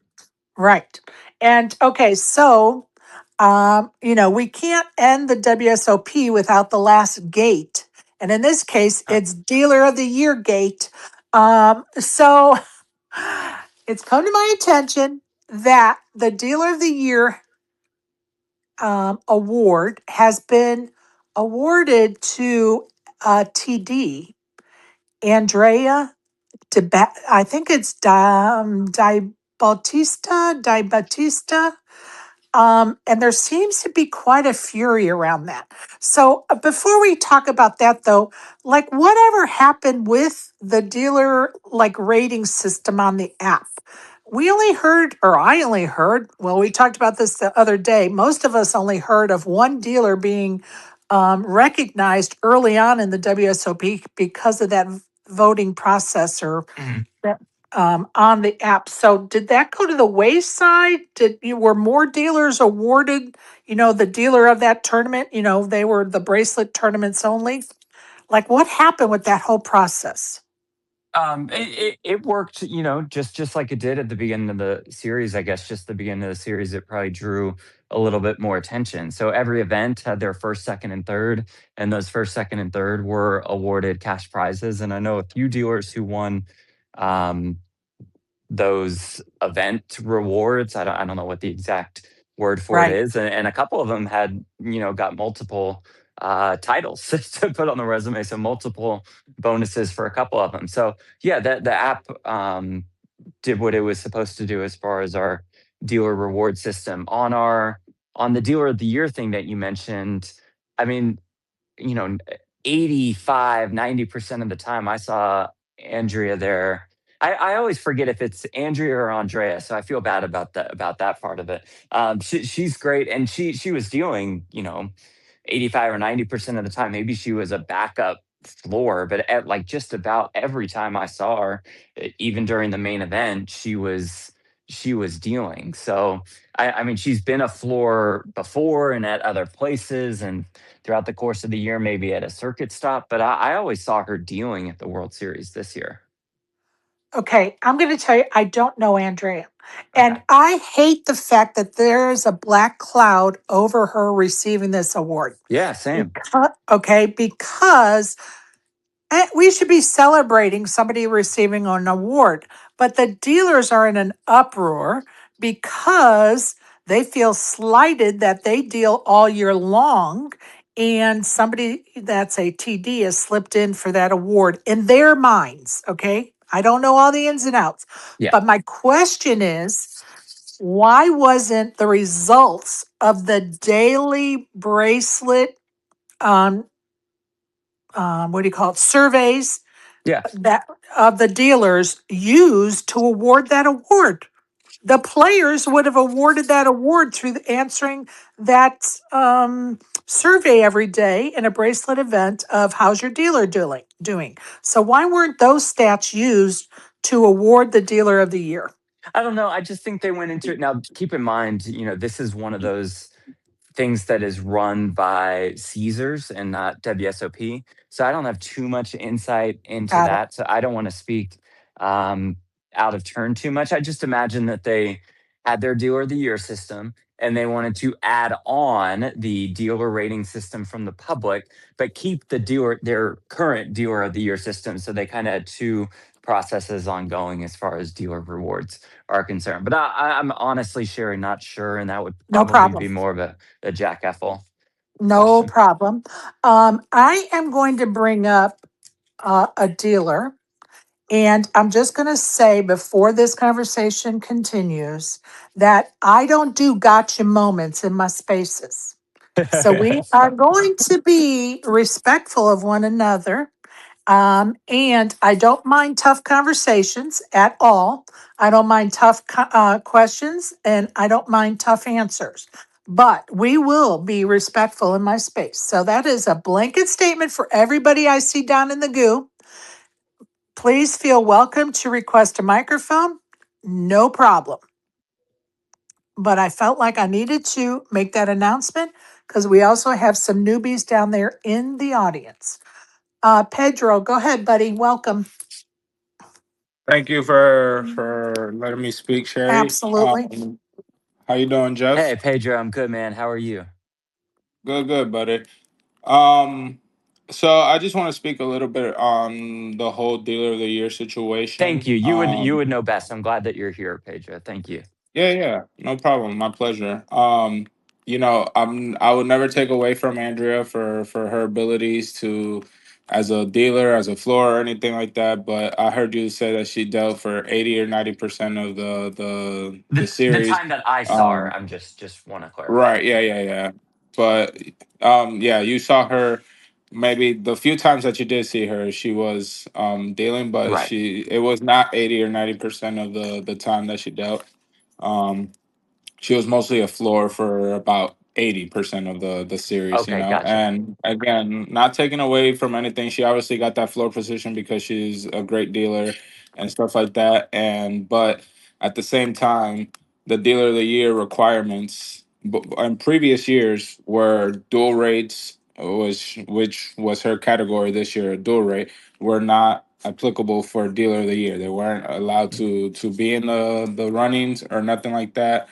Right. And okay, so we can't end the WSOP without the last gate. And in this case, it's Dealer of the Year gate. So it's come to my attention that the Dealer of the Year award has been awarded to TD, Andrea I think it's Di Bautista. And there seems to be quite a fury around that. So before we talk about that, though, like whatever happened with the dealer like rating system on the app? We only heard, or I only heard, well, we talked about this the other day. Most of us only heard of one dealer being recognized early on in the WSOP because of that voting process or on the app. So did that go to the wayside? Were more dealers awarded, the dealer of that tournament, they were the bracelet tournaments only? Like what happened with that whole process? It worked, just like it did at the beginning of the series. I guess just the beginning of the series, it probably drew a little bit more attention. So every event had their first, second, and third, and those first, second, and third were awarded cash prizes. And I know a few dealers who won um, those event rewards. I don't know what the exact word for it Right. is, and a couple of them had got multiple titles to put on the resume, so multiple bonuses for a couple of them. So yeah, the app did what it was supposed to do as far as our dealer reward system on the dealer of the year thing that you mentioned. I mean, you know, 85, 90% of the time I saw Andrea there. I always forget if it's Andrea or Andrea, so I feel bad about that part of it. She's great, and she was dealing, 85 or 90% of the time. Maybe she was a backup floor, but at like just about every time I saw her, even during the main event, she was dealing. So I mean, she's been a floor before and at other places, and throughout the course of the year, maybe at a circuit stop. But I always saw her dealing at the World Series this year. Okay, I'm going to tell you, I don't know Andrea. Okay. And I hate the fact that there is a black cloud over her receiving this award. Yeah, same. Because we should be celebrating somebody receiving an award, but the dealers are in an uproar because they feel slighted that they deal all year long and somebody that's a TD has slipped in for that award in their minds. Okay. I don't know all the ins and outs, Yeah. but my question is why wasn't the results of the daily bracelet, um, what do you call it, surveys Yes. that of the dealers used to award that award? The players would have awarded that award through answering that survey every day in a bracelet event of how's your dealer doing. So why weren't those stats used to award the dealer of the year? I don't know. I just think they went into it. Now, keep in mind, this is one of those things that is run by Caesars and not WSOP. So I don't have too much insight into Got it. that. So I don't want to speak um, out of turn too much. I just imagine that they had their dealer of the year system, and they wanted to add on the dealer rating system from the public, but keep their current dealer of the year system. So they kind of had two processes ongoing as far as dealer rewards are concerned. But I'm honestly, Sherry, not sure, and that would No probably problem. be more of a Jack Effel No question. problem. I am going to bring up a dealer, and I'm just going to say before this conversation continues that I don't do gotcha moments in my spaces. So we are going to be respectful of one another. And I don't mind tough conversations at all. I don't mind tough questions, and I don't mind tough answers. But we will be respectful in my space. So that is a blanket statement for everybody I see down in the goo. Please feel welcome to request a microphone. No problem. But I felt like I needed to make that announcement because we also have some newbies down there in the audience. Pedro, go ahead, buddy. Welcome. Thank you for letting me speak, Sherry. Absolutely. How you doing, Jeff? Hey, Pedro, I'm good, man. How are you? Good, good, buddy. Um, so I just want to speak a little bit on the whole dealer of the year Thank situation. you. You would know best. I'm glad that you're here, Pedro. Thank you. Yeah, yeah, no problem. My pleasure. I would never take away from Andrea for her abilities to as a dealer, as a floor or anything like that. But I heard you say that she dealt for 80 or 90% of the The series. time that I saw her, Um, I'm just want to clarify. right, yeah, yeah, yeah. But yeah, you saw her maybe the few times that you did see her, she was dealing, but Right. she it was not 80 or 90% of the time that she dealt. Um, she was mostly a floor for about 80% of the series, Okay, gotcha. And again, not taking away from anything, she obviously got that floor position because she's a great dealer and stuff like that. And but at the same time, the dealer of the year requirements in previous years were dual rates, which was her category this year, a dual rate, were not applicable for dealer of the year. They weren't allowed to be in the runnings or nothing like that.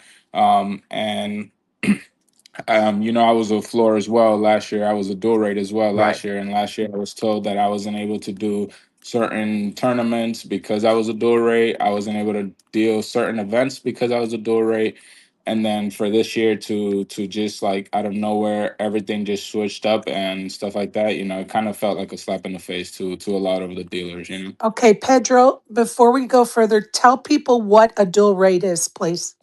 And I was a floor as well last year. I was a dual rate as well Right. last year. And last year I was told that I wasn't able to do certain tournaments because I was a dual rate. I wasn't able to deal certain events because I was a dual rate. And then for this year to just like out of nowhere, everything just switched up and stuff like that. It kind of felt like a slap in the face to a lot of the dealers. Okay, Pedro, before we go further, tell people what a dual rate is, please.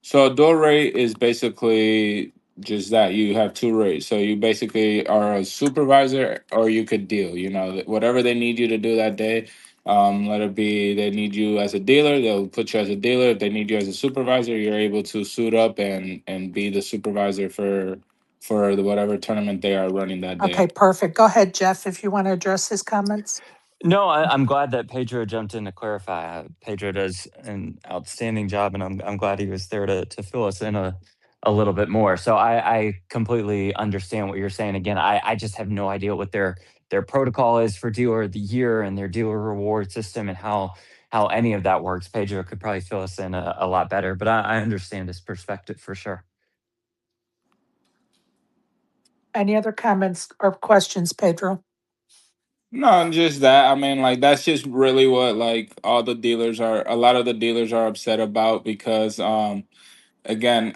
So a dual rate is basically just that you have two rates. So you basically are a supervisor or you could deal. Whatever they need you to do that day. Let it be they need you as a dealer, they'll put you as a dealer. If they need you as a supervisor, you're able to suit up and be the supervisor for the whatever tournament they are running that day. Okay, perfect. Go ahead, Jeff, if you want to address his comments. No, I'm glad that Pedro jumped in to clarify. Pedro does an outstanding job, and I'm glad he was there to fill us in a little bit more. So I completely understand what you're saying. Again, I just have no idea what their protocol is for dealer of the year and their dealer reward system and how any of that works. Pedro could probably fill us in a lot better, but I understand his perspective for sure. Any other comments or questions, Pedro? No, just that. I mean, like that's just really what like a lot of the dealers are upset about because again,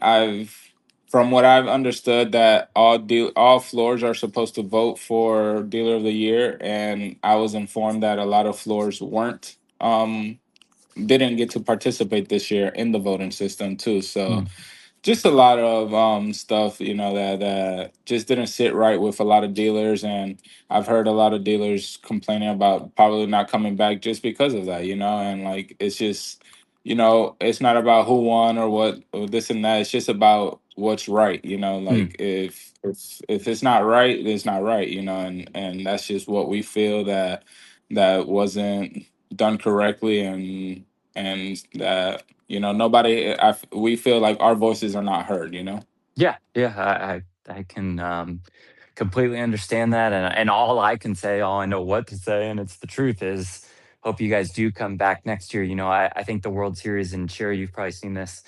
from what I've understood that all floors are supposed to vote for dealer of the year, and I was informed that a lot of floors didn't get to participate this year in the voting system too. So Mm. just a lot of stuff that just didn't sit right with a lot of dealers, and I've heard a lot of dealers complaining about probably not coming back just because of that, and like it's just it's not about who won or what or this and that. It's just about what's right, Mm. like if it's not right, it's not right, and that's just what we feel that wasn't done correctly, and that we feel like our voices are not heard. Yeah, yeah, I can completely understand that, and all I can say, all I know what to say, and it's the truth is, hope you guys do come back next year. I think the World Series, and Sherry, you've probably seen this.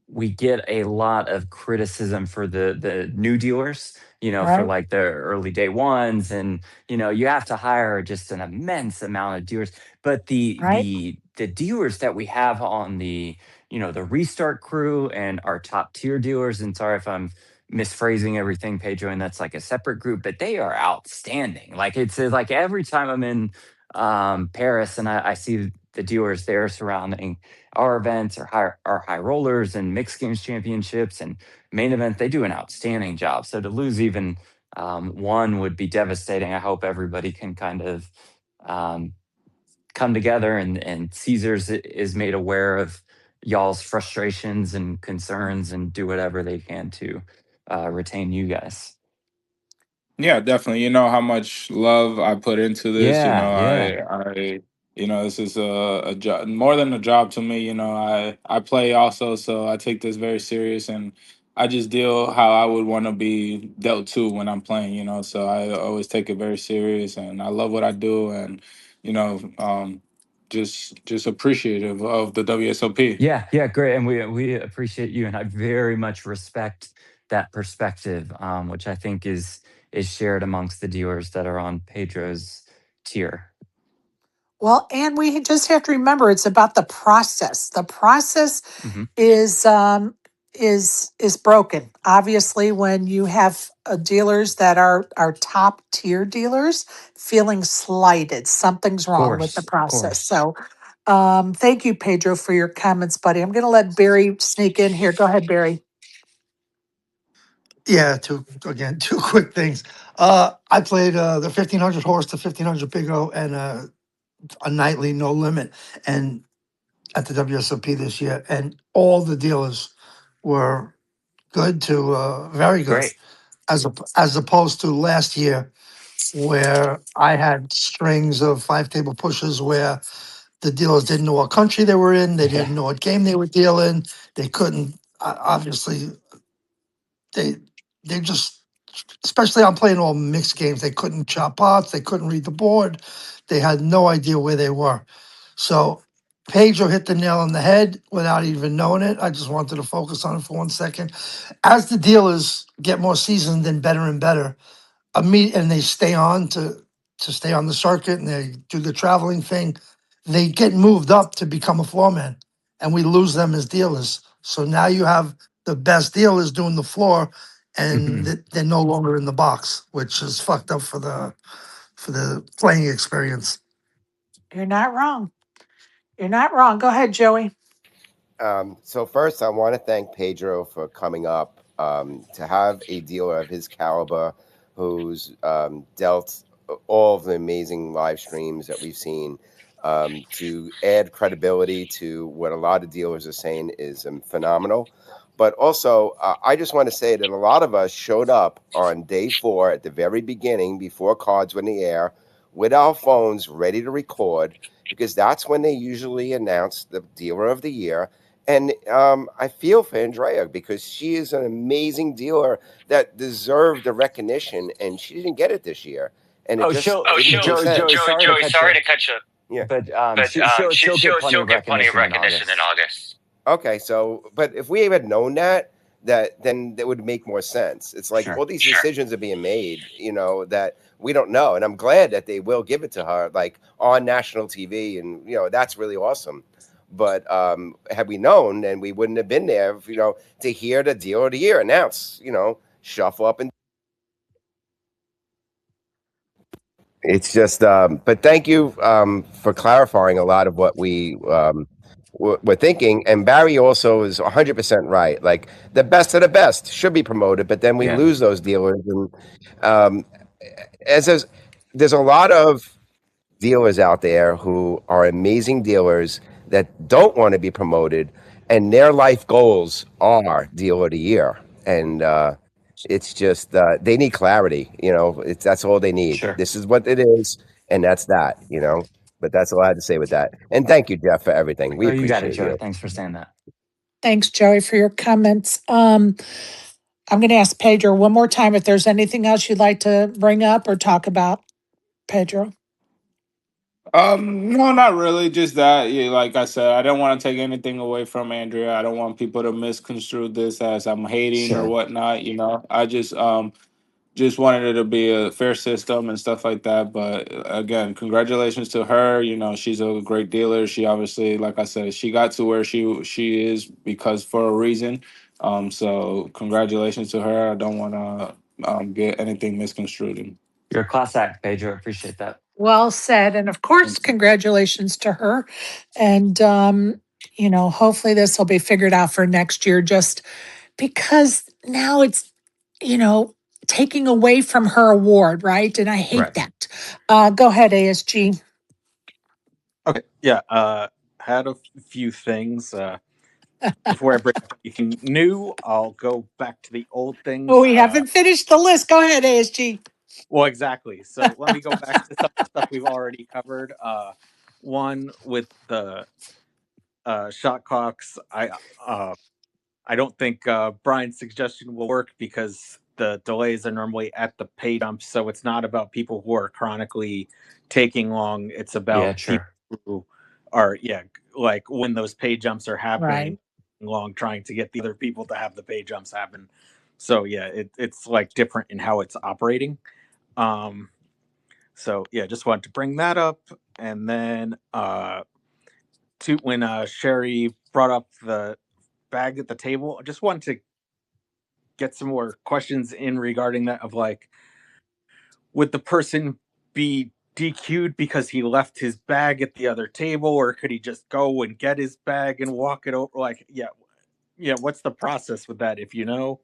We get a lot of criticism for the new dealers, for Right, like the early day ones, and you have to hire just an immense amount of dealers. But the right. the the dealers that we have on the restart crew and our top tier dealers, and sorry if I'm misphrasing everything, Pedro, and that's like a separate group, but they are outstanding. Like it's like every time I'm in Paris and I see the dealers there surrounding our events or our high rollers and mixed games championships and main event, they do an outstanding job. So to lose even one would be devastating. I hope everybody can kind of um, come together, and Caesars is made aware of y'all's frustrations and concerns and do whatever they can to retain you guys. Yeah, definitely. You know how much love I put into this. Yeah, yeah. This is a job, more than a job to me. I play also, so I take this very serious, and I just deal how I would want to be dealt to when I'm playing. So I always take it very serious, and I love what I do, and you know, um, just appreciative of the WSOP. Yeah, yeah, great. And we appreciate you, and I very much respect that perspective, which I think is shared amongst the dealers that are on Pedro's tier. Well, and we just have to remember it's about the process. The process Hmm. is is broken. Obviously, when you have dealers that are top tier dealers feeling slighted, something's wrong with the Of process. course. So, thank you, Pedro, for your comments, buddy. I'm going to let Barry sneak in here. Go ahead, Barry. Yeah, two quick things. I played the 1500 horse, the 1500 big O, and a nightly no limit, and at the WSOP this year, and all the dealers were good to very good, Great. as opposed to last year where I had strings of 5 table pushes where the dealers didn't know what country they were in, they Yeah. didn't know what game they were dealing, they couldn't obviously they they just, especially I'm playing all mixed games, they couldn't chop pots, they couldn't read the board, they had no idea where they were. So Pedro hit the nail on the head without even knowing it. I just wanted to focus on it for 1 second. As the dealers get more seasoned and better, and they stay on to stay on the circuit and they do the traveling thing, they get moved up to become a floor man, and we lose them as dealers. So now you have the best dealers doing the floor, and Hmm. they're no longer in the box, which is fucked up for the playing experience. You're not wrong. You're not wrong. Go ahead, Joey. So first, I want to thank Pedro for coming up. To have a dealer of his caliber, who's dealt all of the amazing live streams that we've seen, to add credibility to what a lot of dealers are saying is phenomenal. But also, I just want to say that a lot of us showed up on day 4 at the very beginning, before cards were in the air, with our phones ready to record, because that's when they usually announce the dealer of the year. And I feel for Andrea, because she is an amazing dealer that deserved the recognition, and she didn't get it this year. And it Oh, just she'll didn't make sense. Joey. Sorry to cut you, Yeah. but she'll get plenty of recognition in August. Okay. So, but if we had known that, then that would make more sense. It's like all Sure. these decisions are being made, that we don't know. And I'm glad that they will give it to her, like on national TV, and that's really awesome. But had we known, then we wouldn't have been there, to hear the deal of the year announce, shuffle up and. It's just, but thank you for clarifying a lot of what we were thinking. And Barry also is 100% right. Like, the best of the best should be promoted, but then we Yeah. lose those dealers. And um, as there's a lot of dealers out there who are amazing dealers that don't want to be promoted, and their life goals are deal of the year. And it's just they need clarity. That's all they need. Sure. This is what it is, and that's that. But that's all I had to say with that. And thank you, Jeff, for everything. We Oh, you got it, appreciate Joey. you. Thanks for saying that. Thanks, Joey, for your comments. I'm going to ask Pedro one more time if there's anything else you'd like to bring up or talk about, Pedro. No, not really. Just that, yeah, like I said, I don't want to take anything away from Andrea. I don't want people to misconstrue this as I'm hating or Sure. whatnot. I just wanted it to be a fair system and stuff like that. But again, congratulations to her. She's a great dealer. She obviously, like I said, she got to where she is because for a reason. So congratulations to her. I don't want to get anything misconstrued. You're a class act, Pedro. Appreciate that. Well said. And of course, congratulations to her. And, hopefully this will be figured out for next year just because now it's, you know, taking away from her award, right? And I hate Right. that. Go ahead, ASG. Okay, yeah. Had a few things. Before I bring up anything new, I'll go back to the old Oh, things. we haven't finished the list. Go ahead, ASG. Well, exactly. So let me go back to some of the stuff we've already covered. One with the shot clocks. I don't think Brian's suggestion will work because the delays are normally at the pay jump, so it's not about people who are chronically taking long. It's Yeah, about people sure. who are, like when those pay jumps are Right. happening, long trying to get the other people to have the pay jumps happen. So yeah, it's like different in how it's operating. Um, so yeah, just wanted to bring that up, and then to when Sherry brought up the bag at the table, I just wanted to get some more questions in regarding that of like, would the person be DQ'd because he left his bag at the other table, or could he just go and get his bag and walk it over? Like, yeah, what's the process with that, if you know?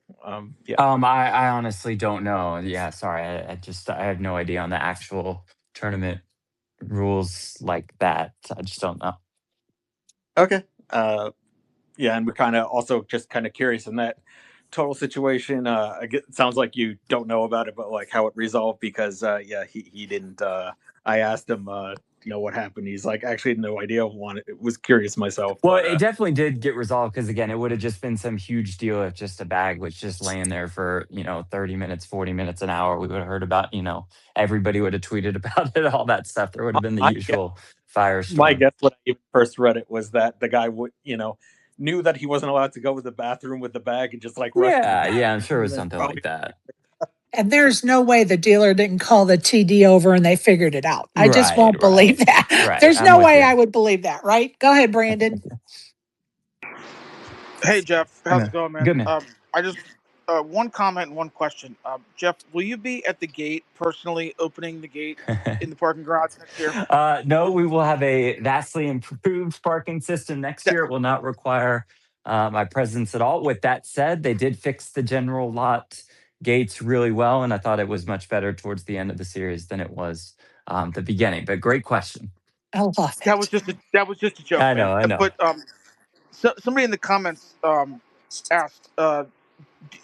Yeah. I honestly don't know. Yeah, sorry. I have no idea on the actual tournament rules like that. I just don't know. Okay. Yeah, and we're kind of also just kind of curious in that total situation. It sounds like you don't know about it, but like how it resolved because yeah, he didn't. I asked him, what happened. He's like, actually, had no idea. Wanted was curious myself, Well, but it definitely did get resolved because again, it would have just been some huge deal if just a bag was just laying there for, 30 minutes, 40 minutes, an hour. We would have heard about, everybody would have tweeted about it, all that stuff. There would have been the I guess usual my firestorm. guess when I even first read it was that the guy would, knew that he wasn't allowed to go to the bathroom with the bag and just like rushed to the Yeah, yeah, I'm sure it bathroom was and then something probably. like that. And there's no way the dealer didn't call the TD over and they figured it out. I just Right, won't believe right, that. right. There's I'm no with way you. I would believe that, right? Go ahead, I'm Brandon. with you. Hey Jeff, Hey, how's it man. going, man? Good man. I just one comment and one question. Jeff, will you be at the gate personally opening the gate in the parking garage next year? No, we will have a vastly improved parking system next Yeah. year. It will not require my presence at all. With that said, they did fix the general lot gates really well, and I thought it was much better towards the end of the series than it was the beginning. But great question. I love it. That was just a joke, I man. know, I know. But so, somebody in the comments asked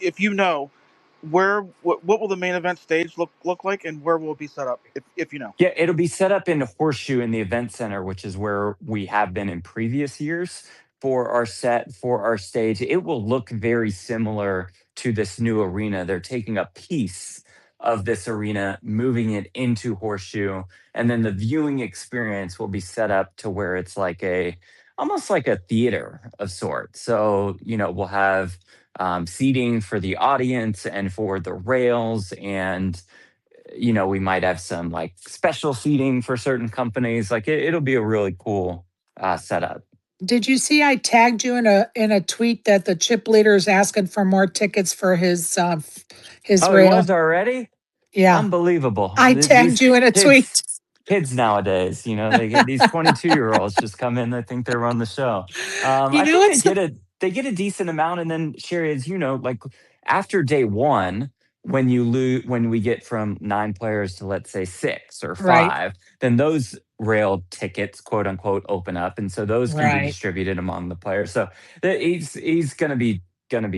if you know what will the main event stage look like and where will it be set up if you know. Yeah, it'll be set up in Horseshoe in the event center, which is where we have been in previous years for our set, for our stage. It will look very similar to this new arena. They're taking a piece of this arena, moving it into Horseshoe, and then the viewing experience will be set up to where it's like almost like a theater of sorts. So, we'll have seating for the audience and for the rails and we might have some like special seating for certain companies. Like it'll be a really cool setup. Did you see I tagged you in a tweet that the chip leader is asking for more tickets for his Oh, he rail? was already? Yeah. Unbelievable. I tagged These you in a kids tweet. kids nowadays, they get these 22-year-olds just come in, they think they run the show. You I know think it's they get a decent amount. And then Sherry, as you know, like after day one, when we get from 9 players to let's say 6 or right, 5, then those rail tickets, quote unquote, open up. And so those can be right. distributed among the players. So he's gonna be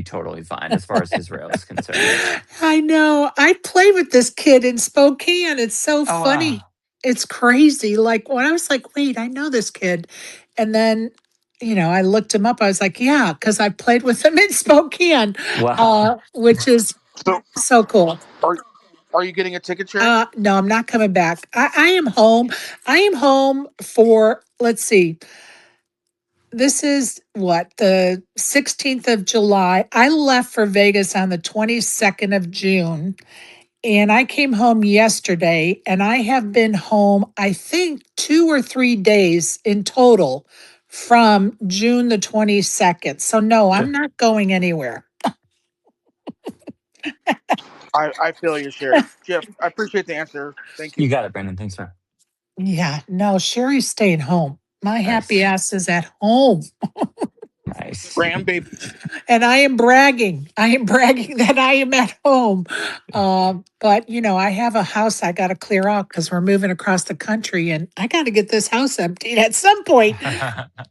totally fine as far as his rail is concerned. I know. I play with this kid in Spokane. It's so Oh wow. funny. It's crazy. Like when I was like, wait, I know this kid. And then, I looked him up. I was like, yeah, because I played with him in Spokane, Wow. which is So so cool. are Are you getting a ticket, Sherry? No, I'm not coming back. I am home. I am home for, let's see, this is what, the 16th of July. I left for Vegas on the 22nd of June, and I came home yesterday, and I have been home, I think, 2 or 3 days in total from June the 22nd. So, no, I'm not going anywhere. I feel you, Sherry. Jeff, I appreciate the answer. Thank You you. got it, Brandon. Thanks, man. Yeah, no, Sherry's staying home. My happy Nice. ass is at home. Nice. Grandbaby. And I am bragging. I am bragging that I am at home. But I have a house I got to clear out because we're moving across the country, and I got to get this house emptied at some point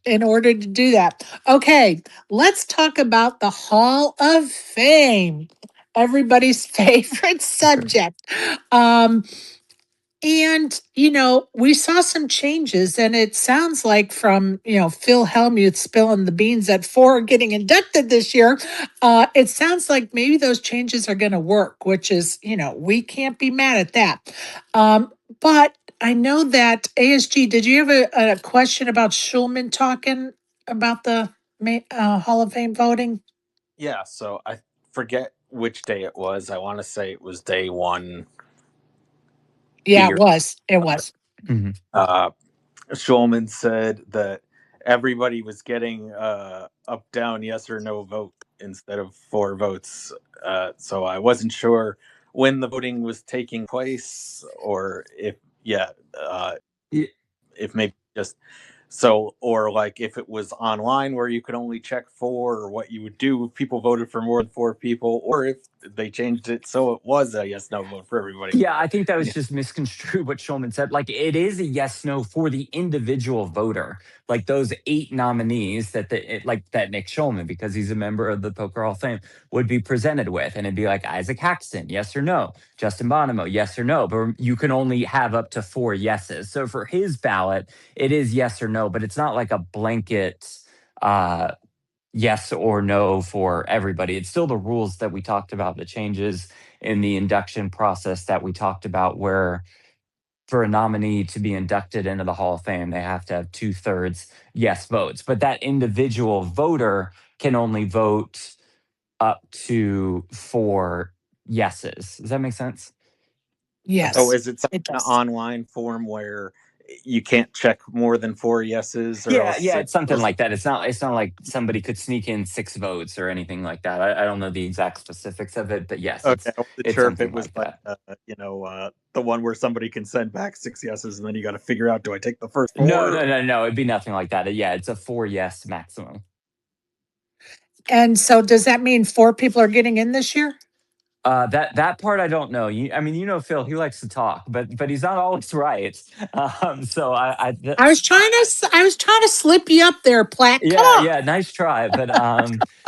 in order to do that. Okay, let's talk about the Hall of Fame, everybody's favorite Sure. subject. And, we saw some changes, and it sounds like from, Phil Hellmuth spilling the beans at four getting inducted this year, it sounds like maybe those changes are going to work, which is, we can't be mad at that. But I know that ASG, did you have a question about Schulman talking about the Hall of Fame voting? Yeah, so I forget which day it was. I want to say it was day one. Yeah, He it or was. It was. Hmm. uh, Schulman said that everybody was getting up, down, yes or no vote instead of four votes. So I wasn't sure when the voting was taking place, or uh, Yeah, if maybe just so, or like if it was online where you could only check four, or what you would do if people voted for more than four people, or if they changed it so it was a yes no vote for everybody. yeah, I think that was Yeah. just misconstrued what Schulman said. Like, it is a yes no for the individual voter. Like those 8 nominees like that Nick Schulman, because he's a member of the Poker Hall of Fame, would be presented with, and it'd be like Isaac Haxton, yes or no, Justin Bonomo, yes or no. But you can only have up to 4 yeses. So for his ballot, it is yes or no, but it's not like a blanket uh yes or no for everybody. It's still the rules that we talked about, the changes in the induction process that we talked about, where for a nominee to be inducted into the Hall of Fame, they have to have 2/3 yes votes. But that individual voter can only vote up to 4 yeses. Does that make sense? So Yes, is it some it kind of does. online form where you can't check more than four yeses, or Yeah, else yeah, it it's something goes? like that. It's not like somebody could sneak in 6 votes or anything like that. I don't know the exact specifics of it, but yes, Okay, I wasn't it's sure if it something was like like that. the one where somebody can send back six yeses, and then you got to figure out, do I take the first No, four? no, no, no. It'd be nothing like that. Yeah, it's a 4 yes maximum. And so does that mean four people are getting in this year? That part I don't know. I mean, Phil. He likes to talk, but he's not always right. So I was trying to slip you up there, Platt. Come yeah, on. yeah, nice try. But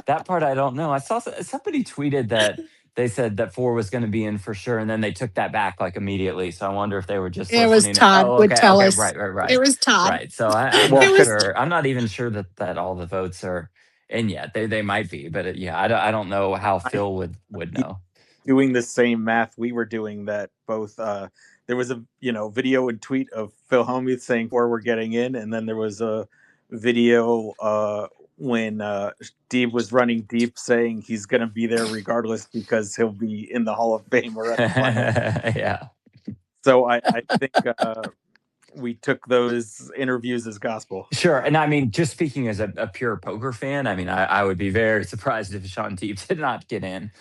that part I don't know. I saw somebody tweeted that they said that 4 was going to be in for sure, and then they took that back like immediately. So I wonder if they were just It was listening. Todd Oh, would okay, tell okay, us. right, right, It right, was Todd. right. So I'm Well, It not because was sure. I'm not even sure that all the votes are in yet. They might be, but yeah, I don't know how I Phil would know. doing the same math we were doing, that both there was a video and tweet of Phil Hellmuth saying four were getting in, and then there was a video when Deeb was running deep saying he's going to be there regardless because he'll be in the Hall of Fame or at the final. Yeah. So I think we took those interviews as gospel. Sure. And I mean, just speaking as a pure poker fan, I mean, I would be very surprised if Sean Deep did not get in.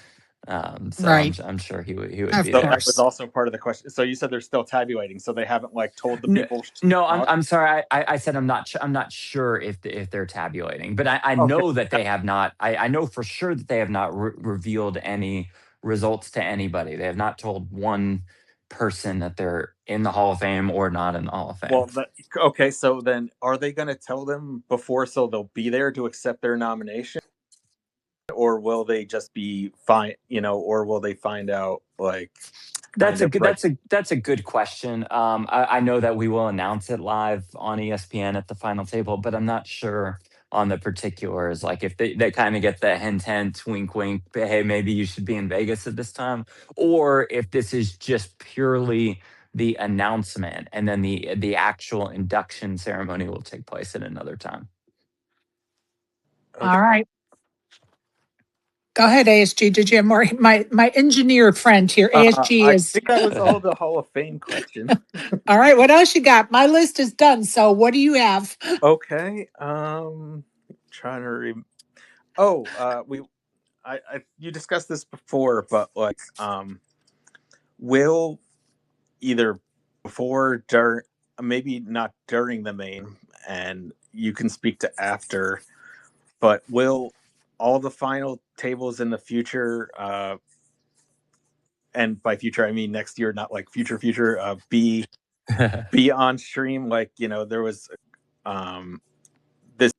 So I'm right. I'm sure he would Of be So there. that was course. also part of the question. So you said they're still tabulating, so they haven't like told the No, people no, out. I'm sorry. I said I'm not sure if they're tabulating, but I Okay. know that they have not. I know for sure that they have not revealed any results to anybody. They have not told one person that they're in the Hall of Fame or not in the Hall of Fame. Well, okay. So then, are they going to tell them before so they'll be there to accept their nomination, or will they just be fine? Or will they find out like That's kind a of good. right? That's a good question. I know that we will announce it live on ESPN at the final table, but I'm not sure on the particulars. Like if they kind of get the hint, hint, wink, wink, hey, maybe you should be in Vegas at this time, or if this is just purely the announcement and then the actual induction ceremony will take place at another time. Okay. All right. Go ahead, ASG. Did you have more? My engineer friend here, ASG I is. think that was all the Hall of Fame questions. All right. What else you got? My list is done. So what do you have? Okay. Trying to you discussed this before, but like, will either before, during, maybe not during the main, and you can speak to after, but will all the final tables in the future, and by future I mean next year, not like future, be on stream? Like, there was this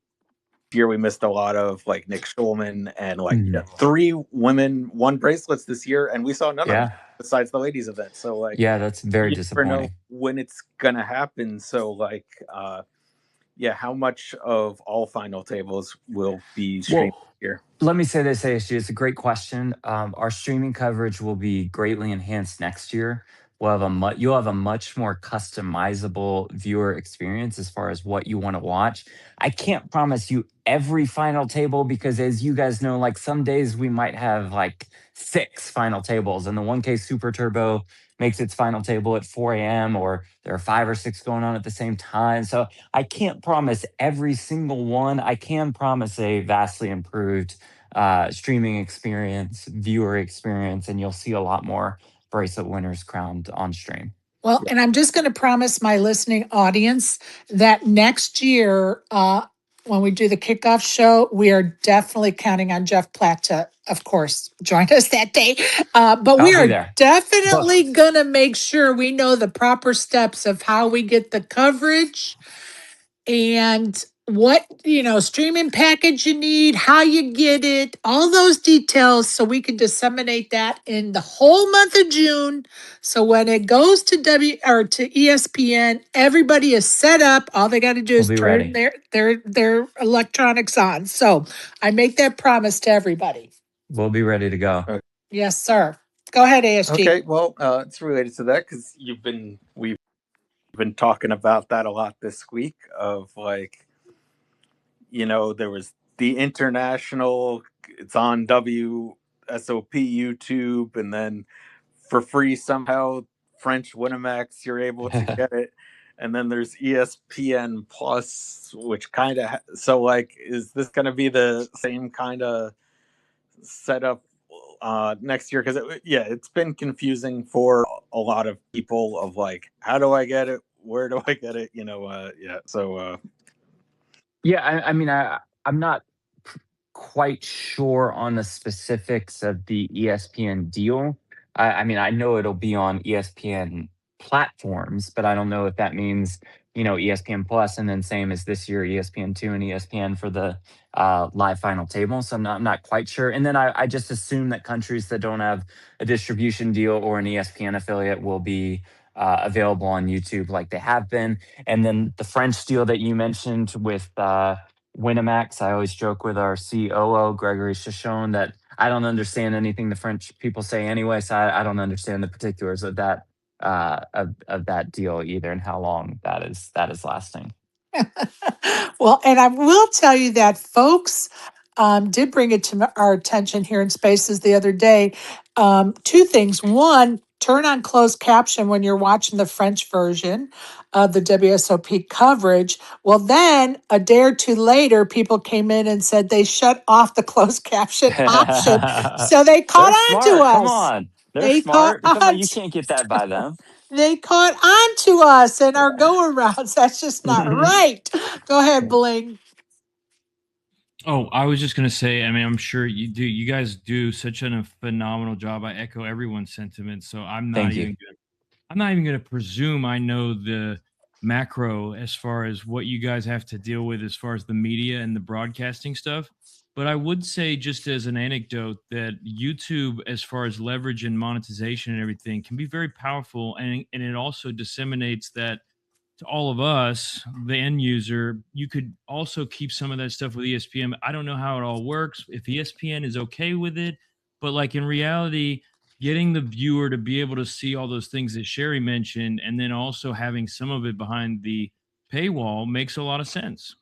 year we missed a lot of like Nick Schulman and like 3 women won bracelets this year, and we saw none of them besides the ladies event. So like, yeah, that's very you never know disappointing. when it's gonna happen. So like, how much of all final tables will be streamed here? Let me say this, ASG. It's a great question. Our streaming coverage will be greatly enhanced next year. You'll have a much more customizable viewer experience as far as what you want to watch. I can't promise you every final table because, as you guys know, like some days we might have like 6 final tables, and the 1K Super Turbo makes its final table at 4 a.m. or there are 5 or 6 going on at the same time. So I can't promise every single one. I can promise a vastly improved streaming experience, viewer experience, and you'll see a lot more bracelet winners crowned on stream. Well, and I'm just going to promise my listening audience that next year, when we do the kickoff show, we are definitely counting on Jeff Platt to, of course, join us that day. But we I'll be are there. definitely going to make sure we know the proper steps of how we get the coverage and what, streaming package you need, how you get it, all those details so we can disseminate that in the whole month of June. So when it goes to to ESPN, everybody is set up. All they got to do We'll is be turn ready. their electronics on. So I make that promise to everybody. We'll be ready to go. Yes, sir. Go ahead, ASG. Okay, well, it's related to that because we've been talking about that a lot this week of like, there was the international, it's on WSOP YouTube, and then for free somehow French Winamax you're able to get it, and then there's ESPN Plus, which kind of so like, is this going to be the same kind of setup next year? Because it's been confusing for a lot of people of like, how do I get it, where do I get it, I mean, I'm not quite sure on the specifics of the ESPN deal. I mean, I know it'll be on ESPN platforms, but I don't know if that means, ESPN Plus, and then same as this year, ESPN2 and ESPN for the live final table. So I'm not quite sure. And then I just assume that countries that don't have a distribution deal or an ESPN affiliate will be available on YouTube like they have been. And then the French deal that you mentioned with Winamax, I always joke with our COO, Gregory Chichon, that I don't understand anything the French people say anyway, so I don't understand the particulars of that of that deal either, and how long that is lasting. Well, and I will tell you that folks did bring it to our attention here in Spaces the other day. 2 things. One, turn on closed caption when you're watching the French version of the WSOP coverage. Well, then a day or 2 later, people came in and said they shut off the closed caption option. So they caught They're on to smart. Come us. on. They're They caught smart. Come on, on. you can't get that by them. They caught on to us and our go arounds. That's just not right. Go ahead, Bling. Oh, I was just gonna say, I mean, I'm sure you guys do such a phenomenal job. I echo everyone's sentiments. So Thank you. I'm not even gonna presume I know the macro as far as what you guys have to deal with as far as the media and the broadcasting stuff. But I would say, just as an anecdote, that YouTube, as far as leverage and monetization and everything, can be very powerful, and it also disseminates that to all of us, the end user, you could also keep some of that stuff with ESPN. I don't know how it all works, if ESPN is okay with it, but like in reality, getting the viewer to be able to see all those things that Sherry mentioned, and then also having some of it behind the paywall makes a lot of sense.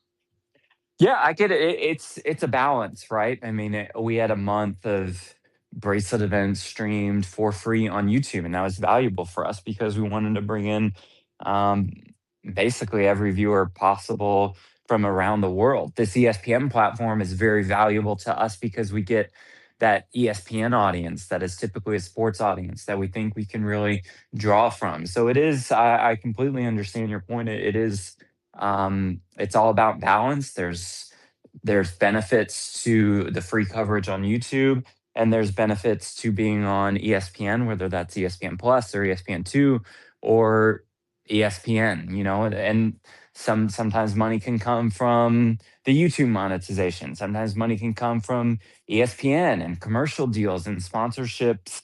Yeah, I get it. It's a balance, right? I mean, we had a month of bracelet events streamed for free on YouTube, and that was valuable for us because we wanted to bring in um, basically every viewer possible from around the world. This ESPN platform is very valuable to us because we get that ESPN audience that is typically a sports audience that we think we can really draw from. So it is. I completely understand your point. It is it's all about balance. There's benefits to the free coverage on YouTube, and there's benefits to being on ESPN, whether that's ESPN Plus or ESPN2 or ESPN. And sometimes money can come from the YouTube monetization. Sometimes money can come from ESPN and commercial deals and sponsorships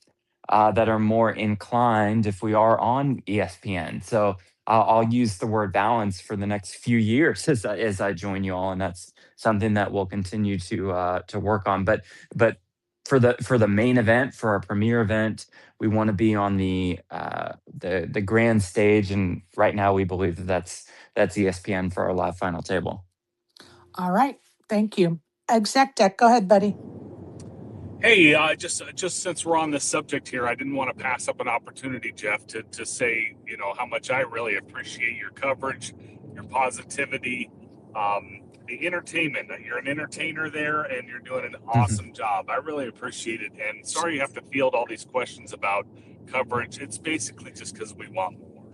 that are more inclined if we are on ESPN. So I'll use the word balance for the next few years as I join you all, and that's something that we'll continue to work on. But for the main event, for our premier event, we want to be on the grand stage, and right now we believe that that's ESPN for our live final table. All right. Thank you. Exec Deck, go ahead, buddy. Hey, just since we're on this subject here, I didn't want to pass up an opportunity, Jeff, to say how much I really appreciate your coverage, your positivity, the entertainment. You're an entertainer there, and you're doing an awesome job. I really appreciate it. And sorry you have to field all these questions about coverage. It's basically just because we want more.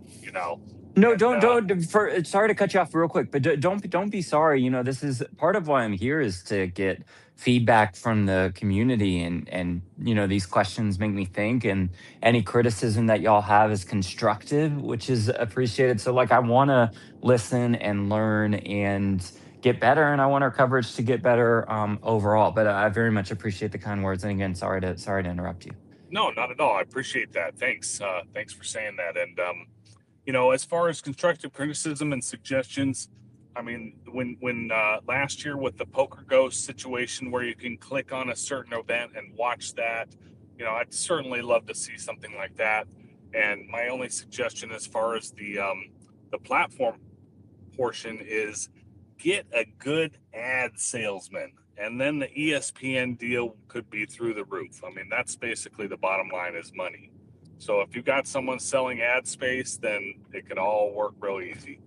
No, And, don't. Sorry to cut you off real quick, but don't be sorry. This is part of why I'm here is to get feedback from the community, and these questions make me think, and any criticism that y'all have is constructive, which is appreciated. So like, I want to listen and learn and get better, and I want our coverage to get better overall. But I very much appreciate the kind words, and again, sorry to interrupt you. No, not at all. I appreciate that. Thanks. Thanks for saying that. And as far as constructive criticism and suggestions, I mean, when last year with the Poker Ghost situation where you can click on a certain event and watch that, I'd certainly love to see something like that. And my only suggestion as far as the platform portion is get a good ad salesman, and then the ESPN deal could be through the roof. I mean, that's basically the bottom line is money. So if you got someone selling ad space, then it could all work real easy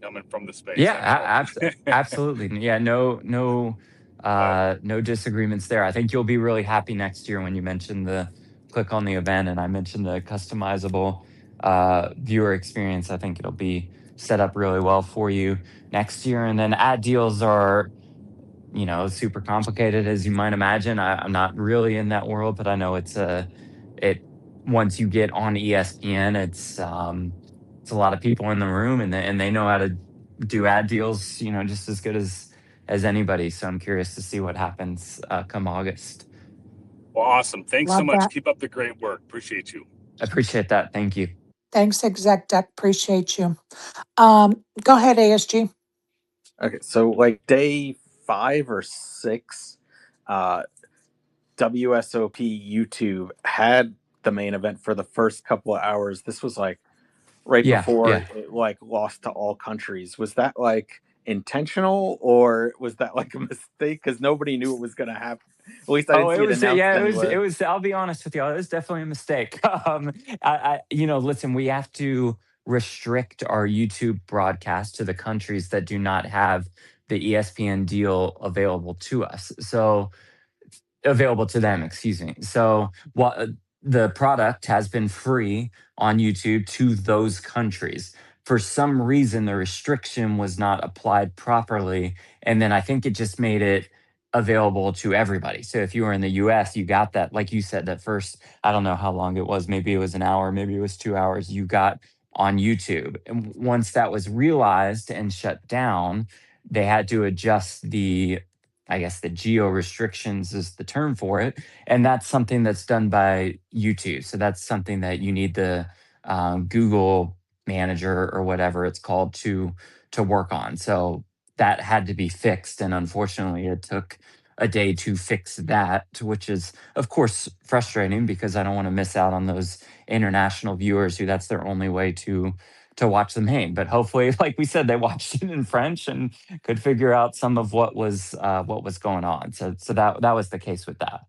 coming from the space. Yeah, absolutely. Yeah, no disagreements there. I think you'll be really happy next year when you mention the click on the event, and I mentioned the customizable viewer experience. I think it'll be set up really well for you next year. And then ad deals are super complicated, as you might imagine. I'm not really in that world, but I know it once you get on ESPN, it's a lot of people in the room, and they know how to do ad deals, just as good as anybody. So I'm curious to see what happens come August. Well, awesome. Thanks so Love much. that. Keep up the great work. Appreciate you. I appreciate that. Thank you. Thanks, Exec Deck. Appreciate you. Go ahead, ASG. Okay, so like day 5 or 6, WSOP YouTube had the main event for the first couple of hours. This was like right before it like lost to all countries. Was that like intentional, or was that like a mistake because nobody knew it was going to happen? At least I didn't see it announced anywhere. It was. I'll be honest with you. It was definitely a mistake. Listen, we have to restrict our YouTube broadcast to the countries that do not have the ESPN deal available to us. So available to them, excuse me. So what the product has been free on YouTube to those countries. For some reason, the restriction was not applied properly. And then I think it just made it available to everybody. So if you were in the US, you got that, like you said, that first, I don't know how long it was, maybe it was an hour, maybe it was 2 hours, you got on YouTube. And once that was realized and shut down, they had to adjust I guess the geo restrictions is the term for it. And that's something that's done by YouTube. So that's something that you need the Google manager or whatever it's called to work on. So that had to be fixed, and unfortunately, it took a day to fix that, which is of course frustrating because I don't want to miss out on those international viewers who that's their only way to watch them hang. But hopefully, like we said, they watched it in French and could figure out some of what was going on. So that was the case with that.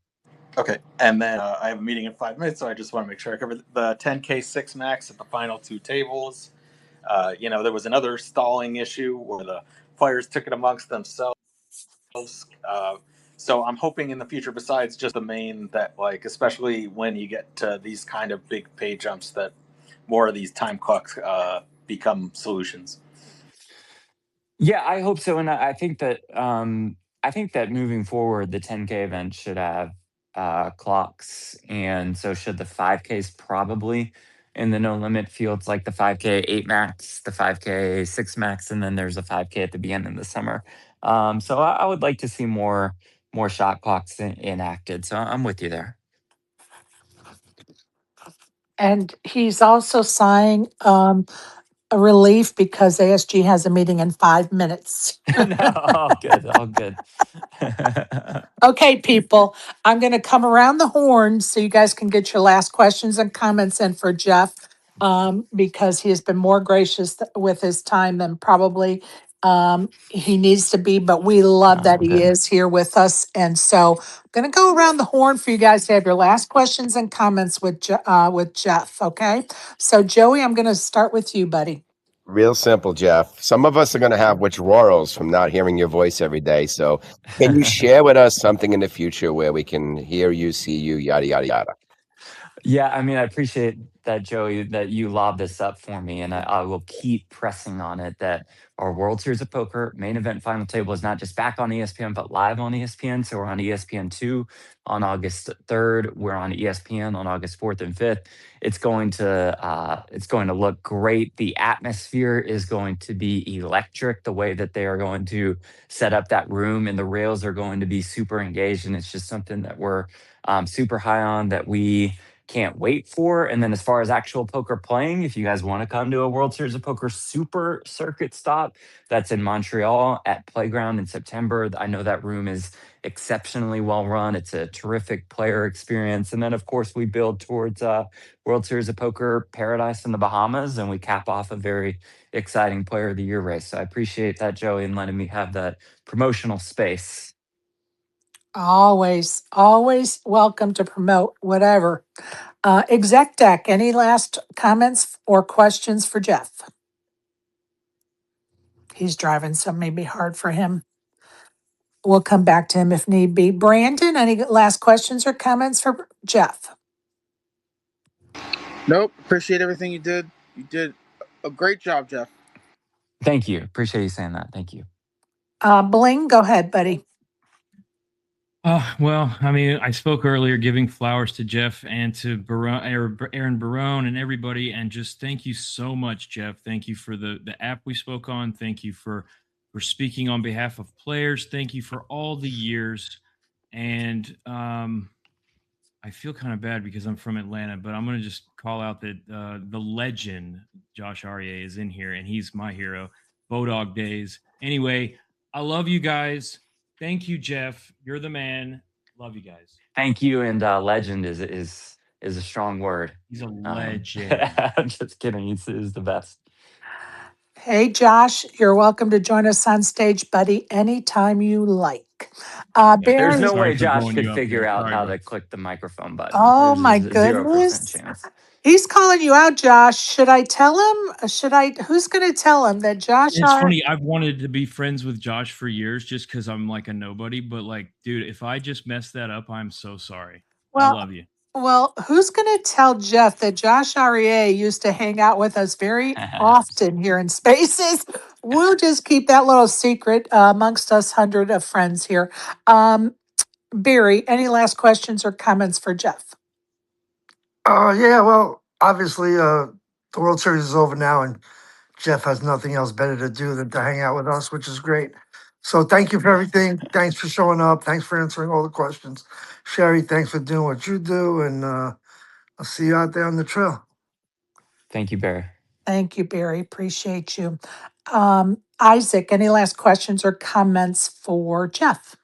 Okay, and then I have a meeting in 5 minutes, so I just want to make sure I cover the 10K 6 max at the final two tables. There was another stalling issue where the players took it amongst themselves. So I'm hoping in the future, besides just the main, that like especially when you get to these kind of big pay jumps, that more of these time clocks become solutions. Yeah, I hope so, and I think that moving forward, the 10K event should have clocks, and so should the 5Ks probably. In the no limit fields, like the 5K 8 max, the 5K 6 max, and then there's a 5K at the beginning of the summer. So I would like to see more shot clocks enacted. So I'm with you there. And he's also sighing a relief because ASG has a meeting in 5 minutes. No, all good, all good. Okay, people, I'm going to come around the horn so you guys can get your last questions and comments in for Jeff, because he has been more gracious with his time than probably he needs to be. But we love that All he good. is here with us. And so I'm going to go around the horn for you guys to have your last questions and comments with Jeff. Okay. So, Joey, I'm going to start with you, buddy. Real simple, Jeff. Some of us are going to have withdrawals from not hearing your voice every day. So, can you share with us something in the future where we can hear you, see you, yada, yada, yada? Yeah, I mean, I appreciate that, Joey, that you lobbed this up for me, and I will keep pressing on it that our World Series of Poker main event final table is not just back on ESPN, but live on ESPN. So we're on ESPN2 on August 3rd. We're on ESPN on August 4th and 5th. It's going to look great. The atmosphere is going to be electric. The way that they are going to set up that room and the rails are going to be super engaged, and it's just something that we're super high on, that we can't wait for. And then as far as actual poker playing, if you guys want to come to a World Series of Poker Super Circuit stop, that's in Montreal at Playground in September. I know that room is exceptionally well run. It's a terrific player experience. And then, of course, we build towards World Series of Poker Paradise in the Bahamas, and we cap off a very exciting Player of the Year race. So I appreciate that, Joey, and letting me have that promotional space. Always, always welcome to promote whatever. Exec Deck, any last comments or questions for Jeff? He's driving, so it may be hard for him. We'll come back to him if need be. Brandon, any last questions or comments for Jeff? Nope. Appreciate everything you did. You did a great job, Jeff. Thank you. Appreciate you saying that. Thank you. Bling, go ahead, buddy. Well, I mean, I spoke earlier giving flowers to Jeff and to Aaron Barone and everybody, and just thank you so much, Jeff. Thank you for the app we spoke on. Thank you for speaking on behalf of players. Thank you for all the years. And I feel kind of bad because I'm from Atlanta, but I'm going to just call out that the legend Josh Aryeh is in here, and he's my hero. Bodog days. Anyway, I love you guys. Thank you, Jeff. You're the man. Love you guys. Thank you. And legend is a strong word. He's a legend. I'm just kidding. He's the best. Hey, Josh, you're welcome to join us on stage, buddy, anytime you like. There's Baron. no Sorry way for Josh blowing could you up figure there. out Sorry, how bro. to click the microphone button. Oh, There's my a 0% goodness. chance. He's calling you out, Josh. Should I tell him? Who's going to tell him that Josh? It's funny. I've wanted to be friends with Josh for years just because I'm like a nobody. But like, dude, if I just messed that up, I'm so sorry. I love you. Well, who's going to tell Jeff that Josh Aryeh used to hang out with us very often here in Spaces? We'll just keep that little secret amongst us 100 of friends here. Barry, any last questions or comments for Jeff? Yeah, well, obviously, the World Series is over now, and Jeff has nothing else better to do than to hang out with us, which is great. So thank you for everything. Thanks for showing up. Thanks for answering all the questions. Sherry, thanks for doing what you do, and I'll see you out there on the trail. Thank you, Barry. Thank you, Barry. Appreciate you. Isaac, any last questions or comments for Jeff?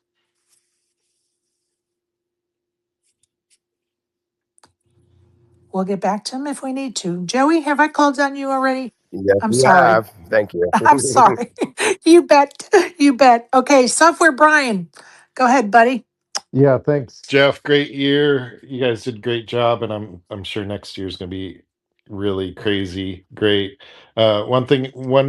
We'll get back to him if we need to. Joey, have I called on you already? Yes, I'm you sorry. have. Thank you. I'm sorry. You bet. You bet. Okay, Software Brian, go ahead, buddy. Yeah, thanks, Jeff. Great year. You guys did a great job, and I'm sure next year's going to be really crazy great. One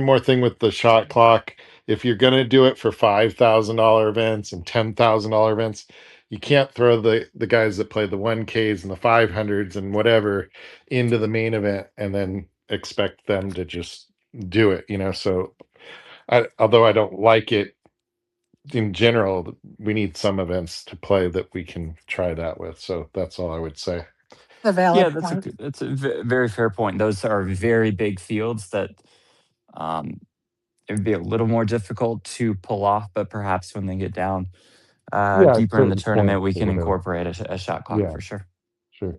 more thing with the shot clock. If you're going to do it for $5,000 events and $10,000 events, you can't throw the guys that play the 1Ks and the 500s and whatever into the main event and then expect them to just do it. So although I don't like it in general, we need some events to play that we can try that with. So that's all I would say. The Yeah, valid point. that's a very fair point. Those are very big fields that um, it would be a little more difficult to pull off, but perhaps when they get down Yeah, at deeper in the certain tournament, points we or can whatever. incorporate a shot clock Yeah, for sure. sure.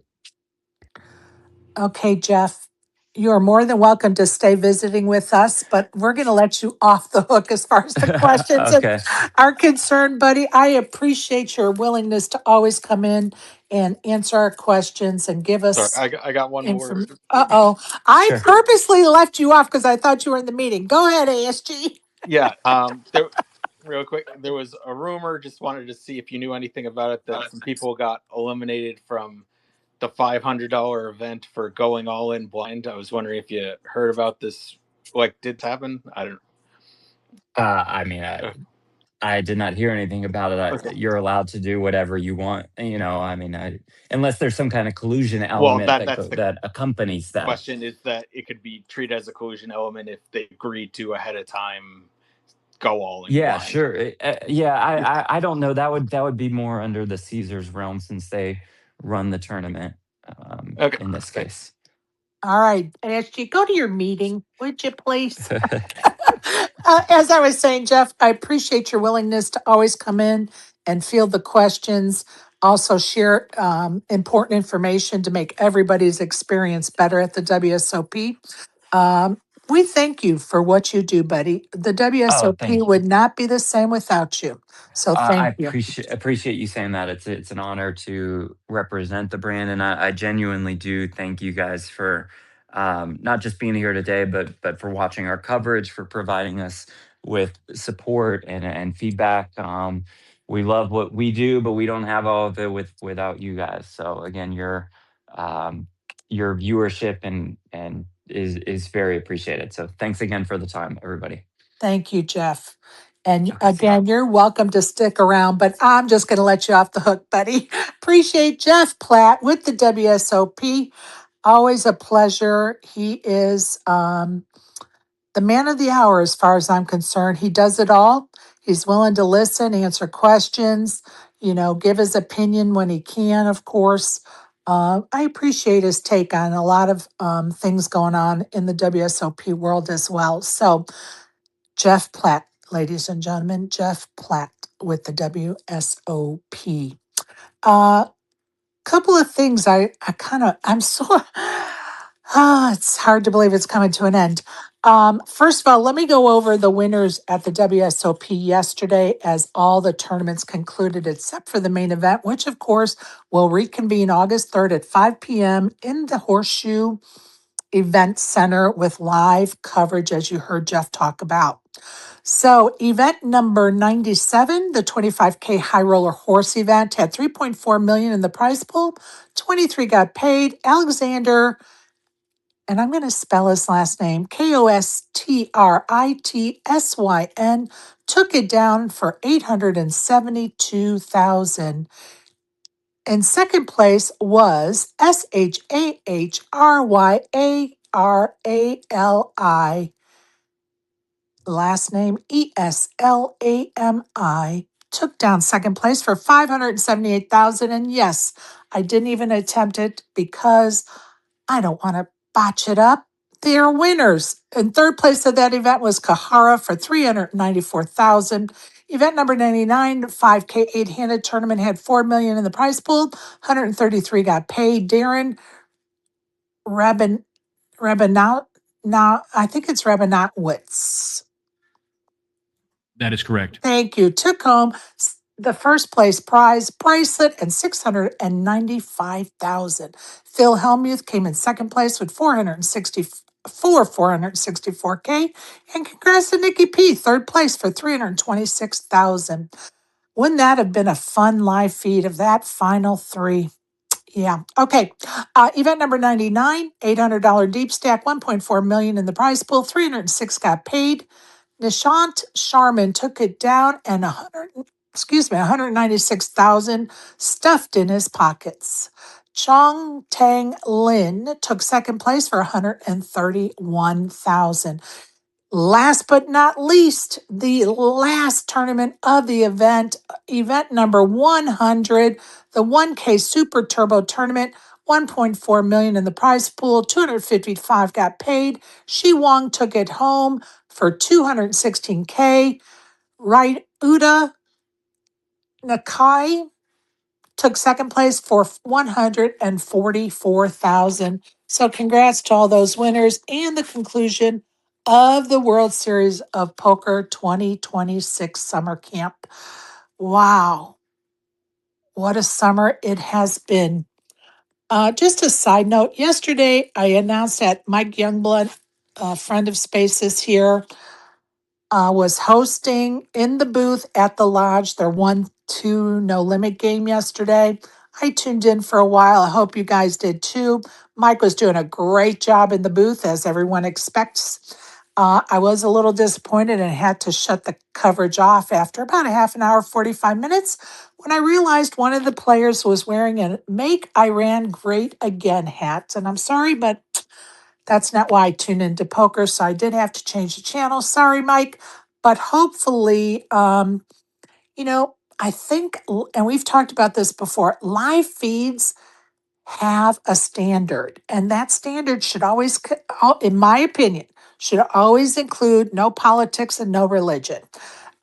Okay, Jeff, you're more than welcome to stay visiting with us, but we're going to let you off the hook as far as the questions Okay, are concerned, buddy. I appreciate your willingness to always come in and answer our questions and give Sorry, us I got one more. information. Uh-oh. I sure. purposely left you off because I thought you were in the meeting. Go ahead, ASG. Yeah. Real quick, there was a rumor. Just wanted to see if you knew anything about it. That some people got eliminated from the $500 event for going all in blind. I was wondering if you heard about this. Like, did it happen? I don't. I mean, I did not hear anything about it. Okay. You're allowed to do whatever you want. I mean, unless there's some kind of collusion Well, element that's the that accompanies that. question. Is that it could be treated as a collusion element if they agreed to ahead of time go all in Yeah, blind. sure. Yeah, I don't know. That would be more under the Caesars realm since they run the tournament Okay. in this Thanks. case. All right, ASG, go to your meeting, would you please? As I was saying, Jeff, I appreciate your willingness to always come in and field the questions. Also, share important information to make everybody's experience better at the WSOP. Um, we thank you for what you do, buddy. The Oh, WSOP thank you. would not be the same without you. So I thank you. appreciate you saying that. It's an honor to represent the brand, and I genuinely do thank you guys for not just being here today, but for watching our coverage, for providing us with support and feedback. We love what we do, but we don't have all of it without you guys. So again, um, your viewership and is very appreciated. So thanks again for the time, everybody. Thank you, Jeff. And Okay, see you. again, you're welcome to stick around, but I'm just going to let you off the hook, buddy. Appreciate Jeff Platt with the WSOP. Always a pleasure. He is the man of the hour, as far as I'm concerned. He does it all. He's willing to listen, answer questions, give his opinion when he can, of course. I appreciate his take on a lot of things going on in the WSOP world as well. So, Jeff Platt, ladies and gentlemen, Jeff Platt with the WSOP. Couple of things I'm so it's hard to believe it's coming to an end. First of all, let me go over the winners at the WSOP yesterday as all the tournaments concluded except for the main event, which of course will reconvene August 3rd at 5 p.m. in the Horseshoe Event Center with live coverage, as you heard Jeff talk about. So, event number 97, the 25K High Roller Horse event, had 3.4 million in the prize pool. 23 got paid. Alexander, and I'm going to spell his last name, Kostrittsyn, took it down for 872,000. And second place was Shahrayarali, last name Eslami, took down second place for 578,000. And yes, I didn't even attempt it because I don't want to botch it up. They're winners. In third place of that event was Kahara for 394,000. Event number 99, 5K 8-handed tournament, had 4 million in the prize pool. 133 got paid. Darren Rabin Now, I think it's Rabinowitz. That is correct. Thank you. Took home the first place prize bracelet and 695,000. Phil Hellmuth came in second place with 464K. And congrats to Nikki P, third place for 326,000. Wouldn't that have been a fun live feed of that final three? Yeah. Okay. Event number 99, $800 deep stack, 1.4 million in the prize pool, 306 got paid. Nishant Sharman took it down and 196,000 stuffed in his pockets. Chong Tang Lin took second place for 131,000. Last but not least, the last tournament of the event number 100, the 1K Super Turbo Tournament, 1.4 million in the prize pool, 255 got paid. Shi Wong took it home for 216K. Right Uda Nakai took second place for 144,000. So congrats to all those winners and the conclusion of the World Series of Poker 2026 Summer Camp. Wow, what a summer it has been. Just a side note, yesterday I announced that Mike Youngblood, a friend of Spaces here, was hosting in the booth at the lodge their 1-2 no limit game yesterday. I tuned in for a while. I hope you guys did too. Mike was doing a great job in the booth, as everyone expects. I was a little disappointed and had to shut the coverage off after about a half an hour, 45 minutes, when I realized one of the players was wearing a Make Iran Great Again hat. And I'm sorry, but that's not why I tune into poker. So I did have to change the channel. Sorry, Mike. But hopefully, I think, and we've talked about this before, live feeds have a standard. And that standard should always, in my opinion, should always include no politics and no religion.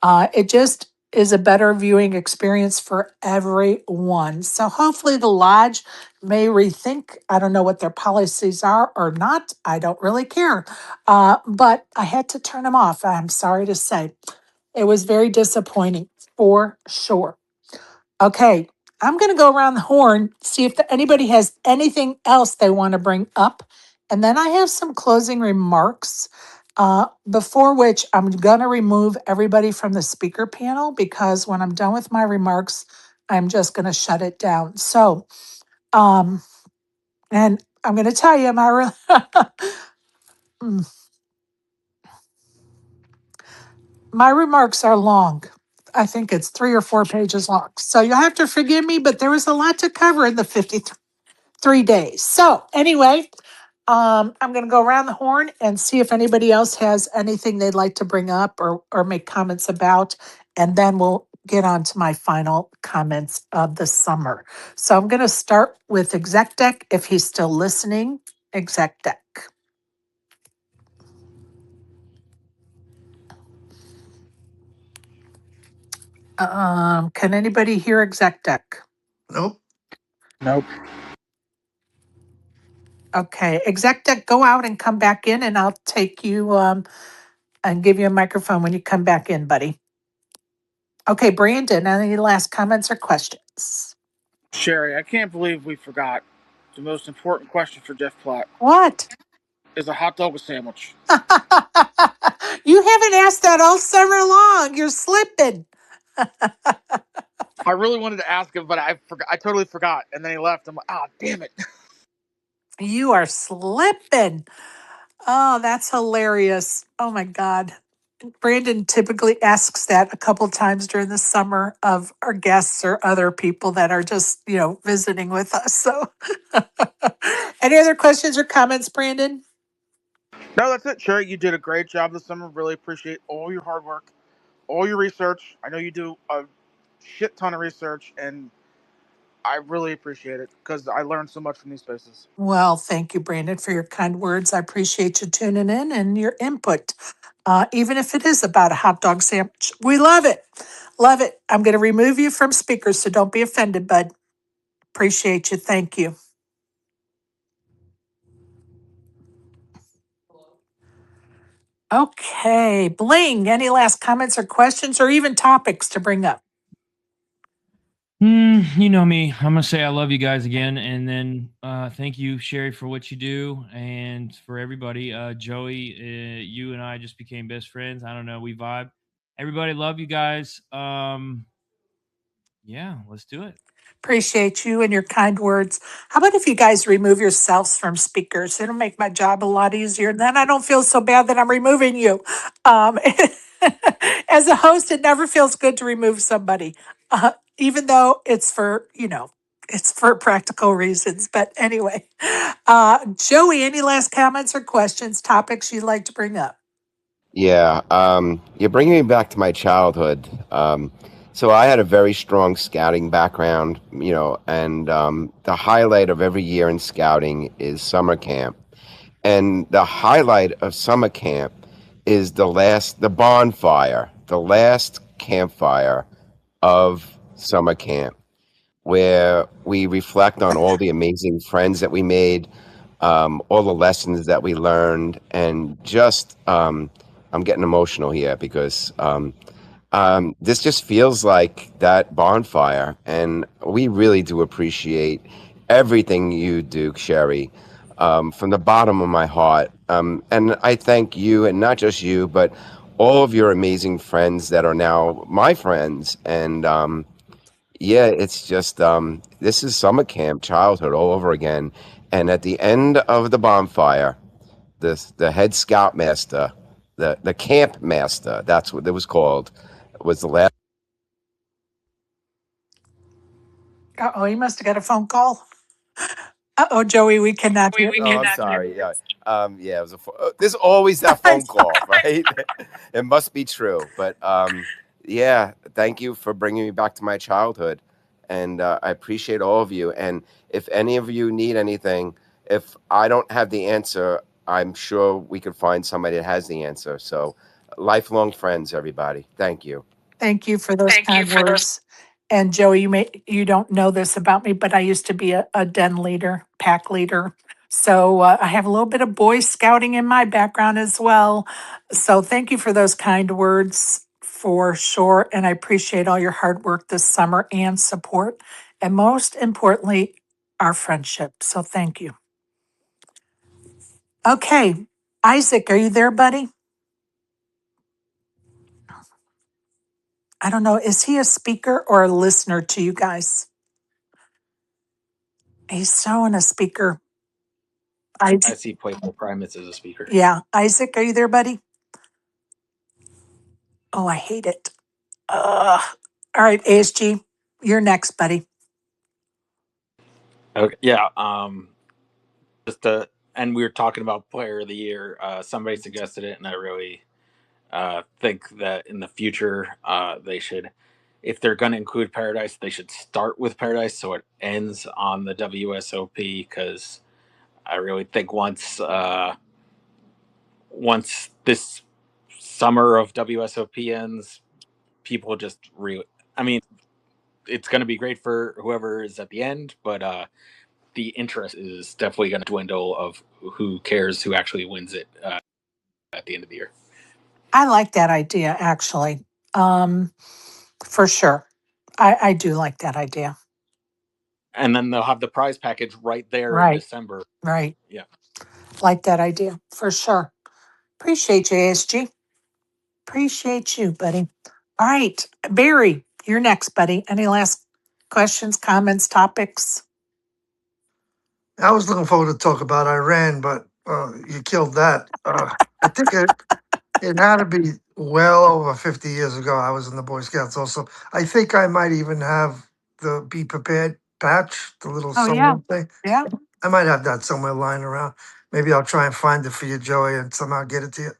It just is a better viewing experience for everyone. So hopefully the lodge may rethink. I don't know what their policies are or not. I don't really care. But I had to turn them off. I'm sorry to say. It was very disappointing for sure. Okay, I'm going to go around the horn, see if anybody has anything else they want to bring up. And then I have some closing remarks, before which I'm going to remove everybody from the speaker panel because when I'm done with my remarks, I'm just going to shut it down. So, and I'm going to tell you, my remarks are long. I think it's 3 or 4 pages long. So you'll have to forgive me, but there was a lot to cover in the 53 days. So anyway, I'm going to go around the horn and see if anybody else has anything they'd like to bring up or make comments about, and then we'll get on to my final comments of the summer. So I'm going to start with Exec Deck if he's still listening. Exec Deck. Can anybody hear Exec Deck? Nope. Nope. Okay, Exec Deck, go out and come back in, and I'll take you and give you a microphone when you come back in, buddy. Okay, Brandon, any last comments or questions? Sherry, I can't believe we forgot the most important question for Jeff Platt. What? Is a hot dog a sandwich? You haven't asked that all summer long. You're slipping. I really wanted to ask him, but I forgot. I totally forgot, and then he left. I'm like, oh, damn it. You are slipping. Oh, that's hilarious. Oh my God. Brandon typically asks that a couple times during the summer of our guests or other people that are just, visiting with us. So, any other questions or comments, Brandon? No, that's it, Sherry. You did a great job this summer. Really appreciate all your hard work, all your research. I know you do a shit ton of research, and I really appreciate it because I learned so much from these spaces. Well, thank you, Brandon, for your kind words. I appreciate you tuning in and your input, even if it is about a hot dog sandwich. We love it. Love it. I'm going to remove you from speakers, so don't be offended, bud. Appreciate you. Thank you. Okay, Bling, any last comments or questions or even topics to bring up? You know me. I'm gonna say I love you guys again, and then thank you, Sherry, for what you do, and for everybody. Joey, you and I just became best friends. I don't know, we vibe. Everybody, love you guys. Yeah, let's do it. Appreciate you and your kind words. How about if you guys remove yourselves from speakers? It'll make my job a lot easier. And then I don't feel so bad that I'm removing you. Um, as a host, it never feels good to remove somebody, even though it's for, it's for practical reasons. But anyway, Joey, any last comments or questions, topics you'd like to bring up? Yeah, you're bringing me back to my childhood. So I had a very strong scouting background, and the highlight of every year in scouting is summer camp. And the highlight of summer camp is the bonfire, the last campfire of summer camp, where we reflect on all the amazing friends that we made, all the lessons that we learned, and just I'm getting emotional here because this just feels like that bonfire, and we really do appreciate everything you do, Sherry, from the bottom of my heart. And I thank you, and not just you, but all of your amazing friends that are now my friends, and yeah, it's just this is summer camp childhood all over again. And at the end of the bonfire, the head scout master, the camp master, that's what it was called, was the last. Uh-oh, he must have got a phone call. Uh-oh, Joey, we cannot hear Oh, you. I'm sorry. Yeah, yeah, it was there's always that I'm phone call, right? It must be true. But yeah, thank you for bringing me back to my childhood, and I appreciate all of you. And if any of you need anything, if I don't have the answer, I'm sure we could find somebody that has the answer. So, lifelong friends, everybody. Thank you. Thank you for those kind words. And Joey, you don't know this about me, but I used to be a den leader, pack leader. So I have a little bit of Boy Scouting in my background as well. So thank you for those kind words for sure. And I appreciate all your hard work this summer and support. And most importantly, our friendship. So thank you. Okay. Isaac, are you there, buddy? I don't know. Is he a speaker or a listener to you guys? He's showing a speaker. I I see Playful Primates as a speaker. Yeah. Isaac, are you there, buddy? Oh, I hate it. Ugh. All right, ASG, you're next, buddy. Okay, yeah. Just and we were talking about Player of the Year. Somebody suggested it, and I really think that in the future they should, if they're going to include Paradise, they should start with Paradise so it ends on the WSOP, because I really think once this summer of WSOP ends, people just really, I mean, it's going to be great for whoever is at the end, but the interest is definitely going to dwindle of who cares who actually wins it at the end of the year. I like that idea, actually. Um, for sure. I do like that idea. And then they'll have the prize package right there in Right, December. right. Yeah. Like that idea, for sure. Appreciate you, ASG. Appreciate you, buddy. All right, Barry, you're next, buddy. Any last questions, comments, topics? I was looking forward to talk about Iran, but you killed that. I think it had to be well over 50 years ago. I was in the Boy Scouts also. I think I might even have the Be Prepared patch, the little Oh, yeah. sewing thing. Yeah. I might have that somewhere lying around. Maybe I'll try and find it for you, Joey, and somehow get it to you.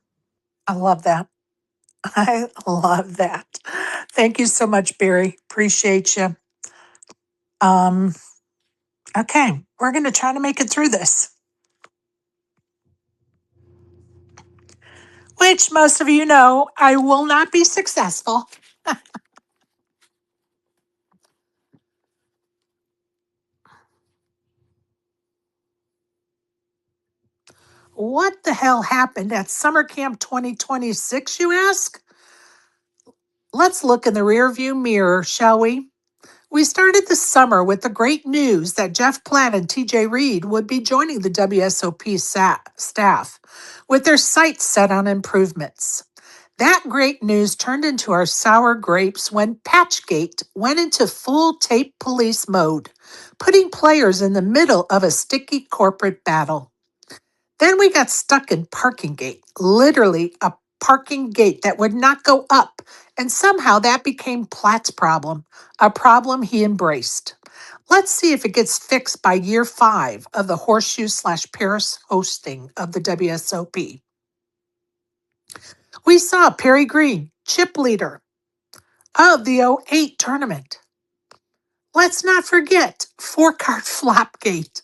I love that. I love that. Thank you so much, Barry. Appreciate you. Um, okay, we're going to try to make it through this, which most of you know I will not be successful. What the hell happened at Summer Camp 2026, you ask? Let's look in the rearview mirror, shall we? We started the summer with the great news that Jeff Platt and TJ Reed would be joining the WSOP staff, with their sights set on improvements. That great news turned into our sour grapes when Patchgate went into full tape police mode, putting players in the middle of a sticky corporate battle. Then we got stuck in parking gate, literally a parking gate that would not go up, and somehow that became Platt's problem, a problem he embraced. Let's see if it gets fixed by year 5 of the Horseshoe/Paris hosting of the WSOP. We saw Perry Green, chip leader of the '08 tournament. Let's not forget 4-card flopgate.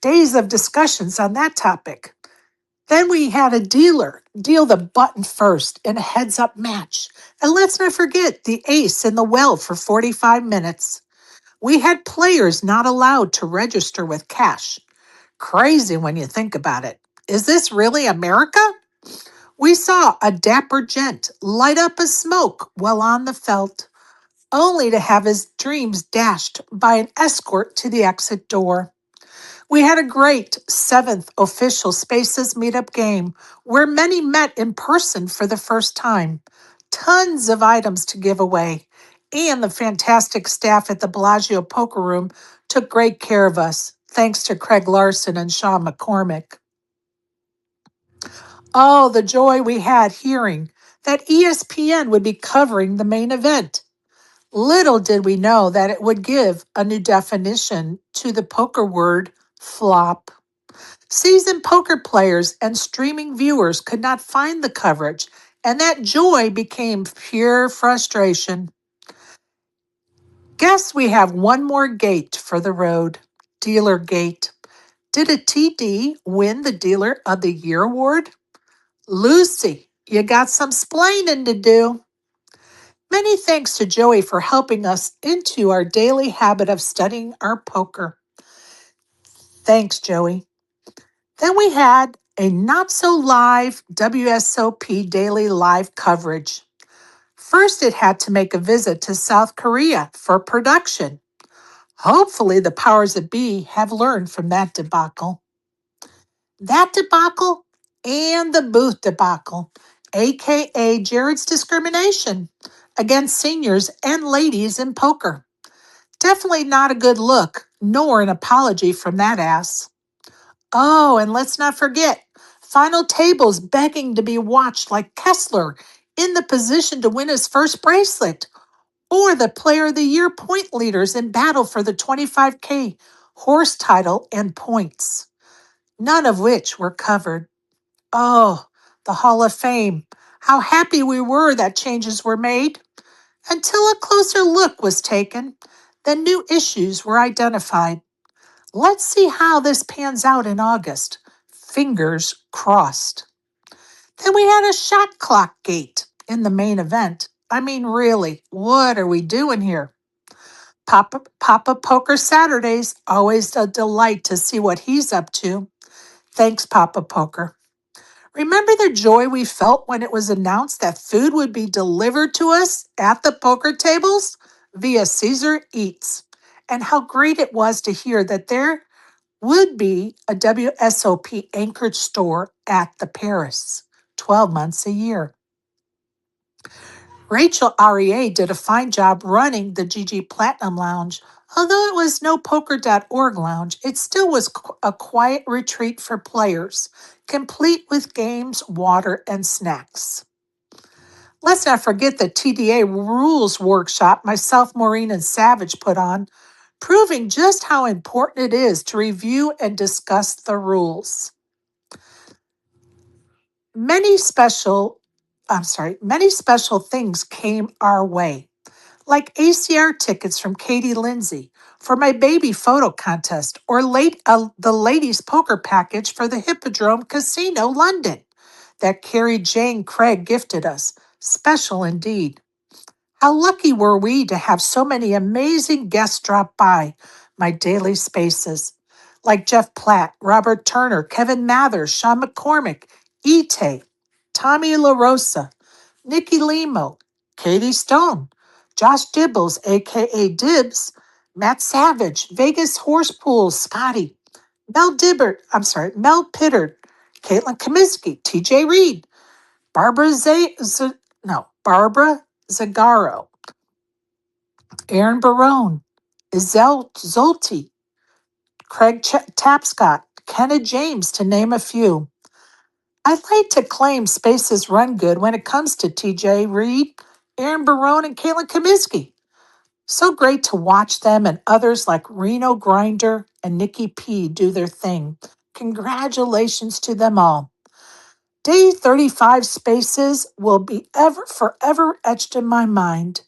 Days of discussions on that topic. Then we had a dealer deal the button first in a heads-up match. And let's not forget the ace in the well for 45 minutes. We had players not allowed to register with cash. Crazy when you think about it. Is this really America? We saw a dapper gent light up a smoke while on the felt, only to have his dreams dashed by an escort to the exit door. We had a great 7th official Spaces meetup game where many met in person for the first time. Tons of items to give away. And the fantastic staff at the Bellagio Poker Room took great care of us, thanks to Craig Larson and Sean McCormick. Oh, the joy we had hearing that ESPN would be covering the main event. Little did we know that it would give a new definition to the poker word flop. Seasoned poker players and streaming viewers could not find the coverage, and that joy became pure frustration. Guess we have one more gate for the road. Dealer Gate. Did a TD win the Dealer of the Year award? Lucy, you got some splaining to do. Many thanks to Joey for helping us into our daily habit of studying our poker. Thanks, Joey. Then we had a not so live WSOP daily live coverage. First, it had to make a visit to South Korea for production. Hopefully, the powers that be have learned from that debacle. That debacle and the booth debacle, aka Jared's discrimination against seniors and ladies in poker. Definitely not a good look, nor an apology from that ass. Oh, and let's not forget, final tables begging to be watched like Kessler in the position to win his first bracelet, or the Player of the Year point leaders in battle for the 25K horse title and points, none of which were covered. Oh, the Hall of Fame. How happy we were that changes were made. Until a closer look was taken, then new issues were identified. Let's see how this pans out in August. Fingers crossed. Then we had a shot clock gate in the main event. I mean, really, what are we doing here? Papa Poker Saturdays, always a delight to see what he's up to. Thanks, Papa Poker. Remember the joy we felt when it was announced that food would be delivered to us at the poker tables via Caesar Eats, and how great it was to hear that there would be a WSOP anchored store at the Paris, 12 months a year. Rachel REA did a fine job running the GG Platinum Lounge. Although it was no poker.org lounge, it still was a quiet retreat for players, complete with games, water, and snacks. Let's not forget the TDA rules workshop myself, Maureen, and Savage put on, proving just how important it is to review and discuss the rules. Many special things came our way, like ACR tickets from Katie Lindsay for my baby photo contest, or the ladies poker package for the Hippodrome Casino London that Carrie Jane Craig gifted us. Special indeed. How lucky were we to have so many amazing guests drop by my daily spaces. like Jeff Platt, Robert Turner, Kevin Mather, Sean McCormick, Ite, Tommy LaRosa, Nikki Limo, Katie Stone, Josh Dibbles, aka Dibs, Matt Savage, Vegas Horsepool, Scotty, Mel Pittard, Caitlin Comiskey, TJ Reed, Barbara Zagaro, Aaron Barone, Izel Zolti, Tapscott, Kenna James, to name a few. I'd like to claim spaces run good when it comes to TJ Reed, Aaron Barone, and Caitlin Comiskey. So great to watch them and others like Reno Grinder and Nikki P do their thing. Congratulations to them all. Day 35 spaces will be forever etched in my mind.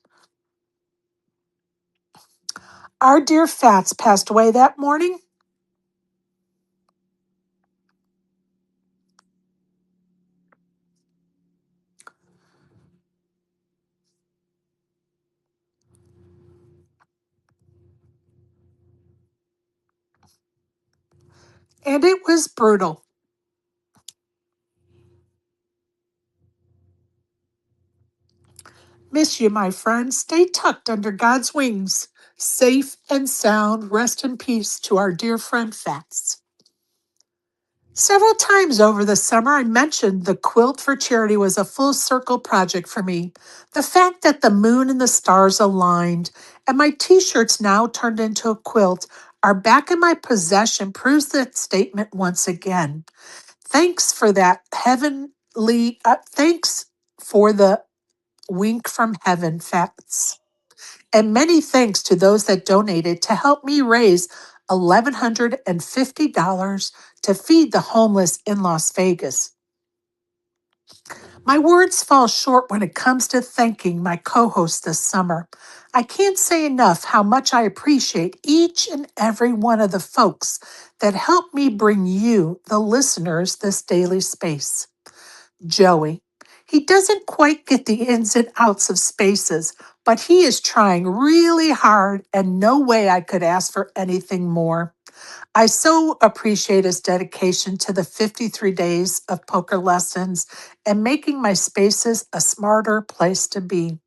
Our dear Fats passed away that morning, and it was brutal. Miss you, my friend. Stay tucked under God's wings. Safe and sound. Rest in peace to our dear friend Fats. Several times over the summer, I mentioned the Quilt for Charity was a full circle project for me. The fact that the moon and the stars aligned and my t shirts now turned into a quilt are back in my possession proves that statement once again. Thanks for that thanks for the wink from heaven, Fats. And many thanks to those that donated to help me raise $1,150 to feed the homeless in Las Vegas. My words fall short when it comes to thanking my co hosts this summer. I can't say enough how much I appreciate each and every one of the folks that helped me bring you, the listeners, this daily space. Joey. He doesn't quite get the ins and outs of spaces, but he is trying really hard, and no way I could ask for anything more. I so appreciate his dedication to the 53 days of poker lessons and making my spaces a smarter place to be.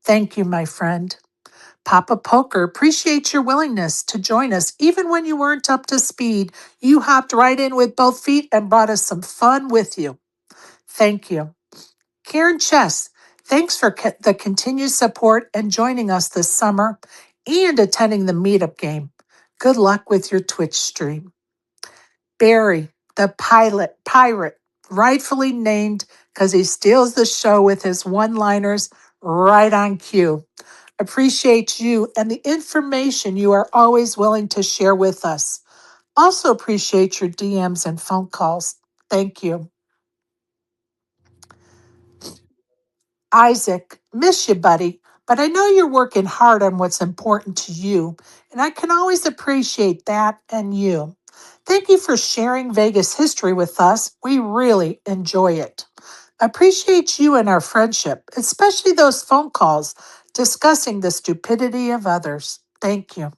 Thank you, my friend. Papa Poker, appreciate your willingness to join us even when you weren't up to speed. You hopped right in with both feet and brought us some fun with you. Thank you. Karen Chess, thanks for the continued support and joining us this summer and attending the meetup game. Good luck with your Twitch stream. Barry, the pirate, rightfully named because he steals the show with his one-liners right on cue. Appreciate you and the information you are always willing to share with us. Also appreciate your DMs and phone calls. Thank you. Isaac, miss you, buddy, but I know you're working hard on what's important to you, and I can always appreciate that and you. Thank you for sharing Vegas history with us. We really enjoy it. Appreciate you and our friendship, especially those phone calls discussing the stupidity of others. Thank you.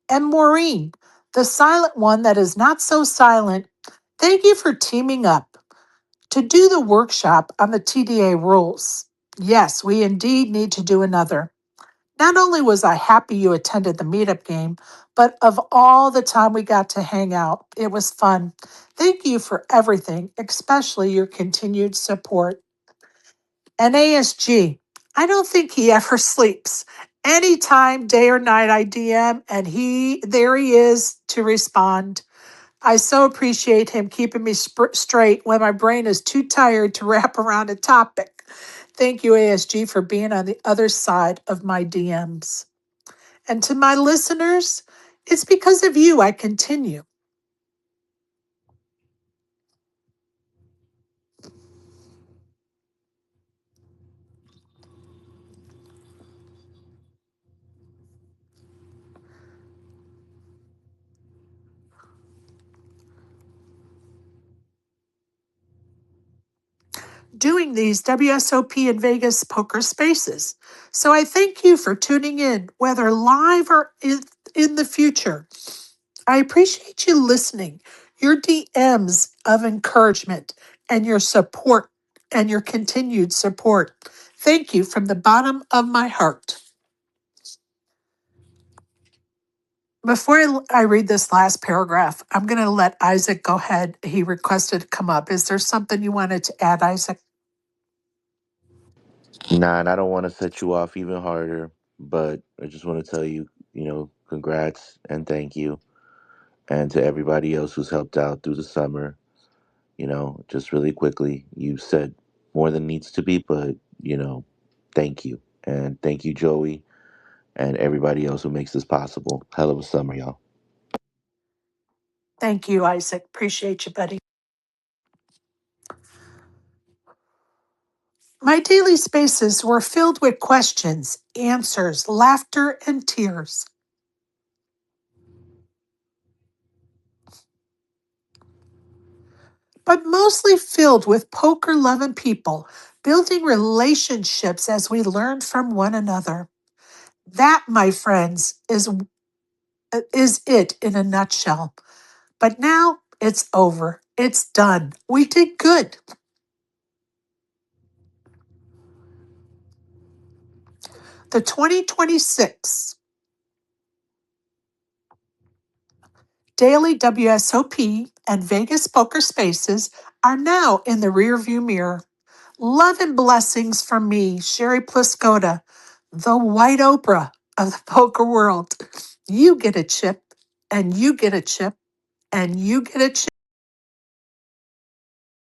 And Maureen, the silent one that is not so silent, thank you for teaming up to do the workshop on the TDA rules. Yes, we indeed need to do another. Not only was I happy you attended the meetup game, but of all the time we got to hang out, it was fun. Thank you for everything, especially your continued support. And ASG, I don't think he ever sleeps. Anytime, day or night, I DM, and there he is to respond. I so appreciate him keeping me straight when my brain is too tired to wrap around a topic. Thank you, ASG, for being on the other side of my DMs. And to my listeners, it's because of you I continue. Doing these WSOP and Vegas poker spaces. So I thank you for tuning in, whether live or in the future. I appreciate you listening, your DMs of encouragement, and your support and your continued support. Thank you from the bottom of my heart. Before I read this last paragraph, I'm going to let Isaac go ahead. He requested to come up. Is there something you wanted to add, Isaac? Nah, and I don't want to set you off even harder, but I just want to tell you, congrats and thank you. And to everybody else who's helped out through the summer, just really quickly, you said more than needs to be, but, thank you. And thank you, Joey, and everybody else who makes this possible. Hell of a summer, y'all. Thank you, Isaac. Appreciate you, buddy. My daily spaces were filled with questions, answers, laughter, and tears. But mostly filled with poker loving people, building relationships as we learn from one another. That, my friends, is it in a nutshell. But now it's over. It's done. We did good. The 2026 Daily WSOP and Vegas Poker Spaces are now in the rearview mirror. Love and blessings from me, Sherry Pliscotta, the white Oprah of the poker world. You get a chip, and you get a chip, and you get a chip.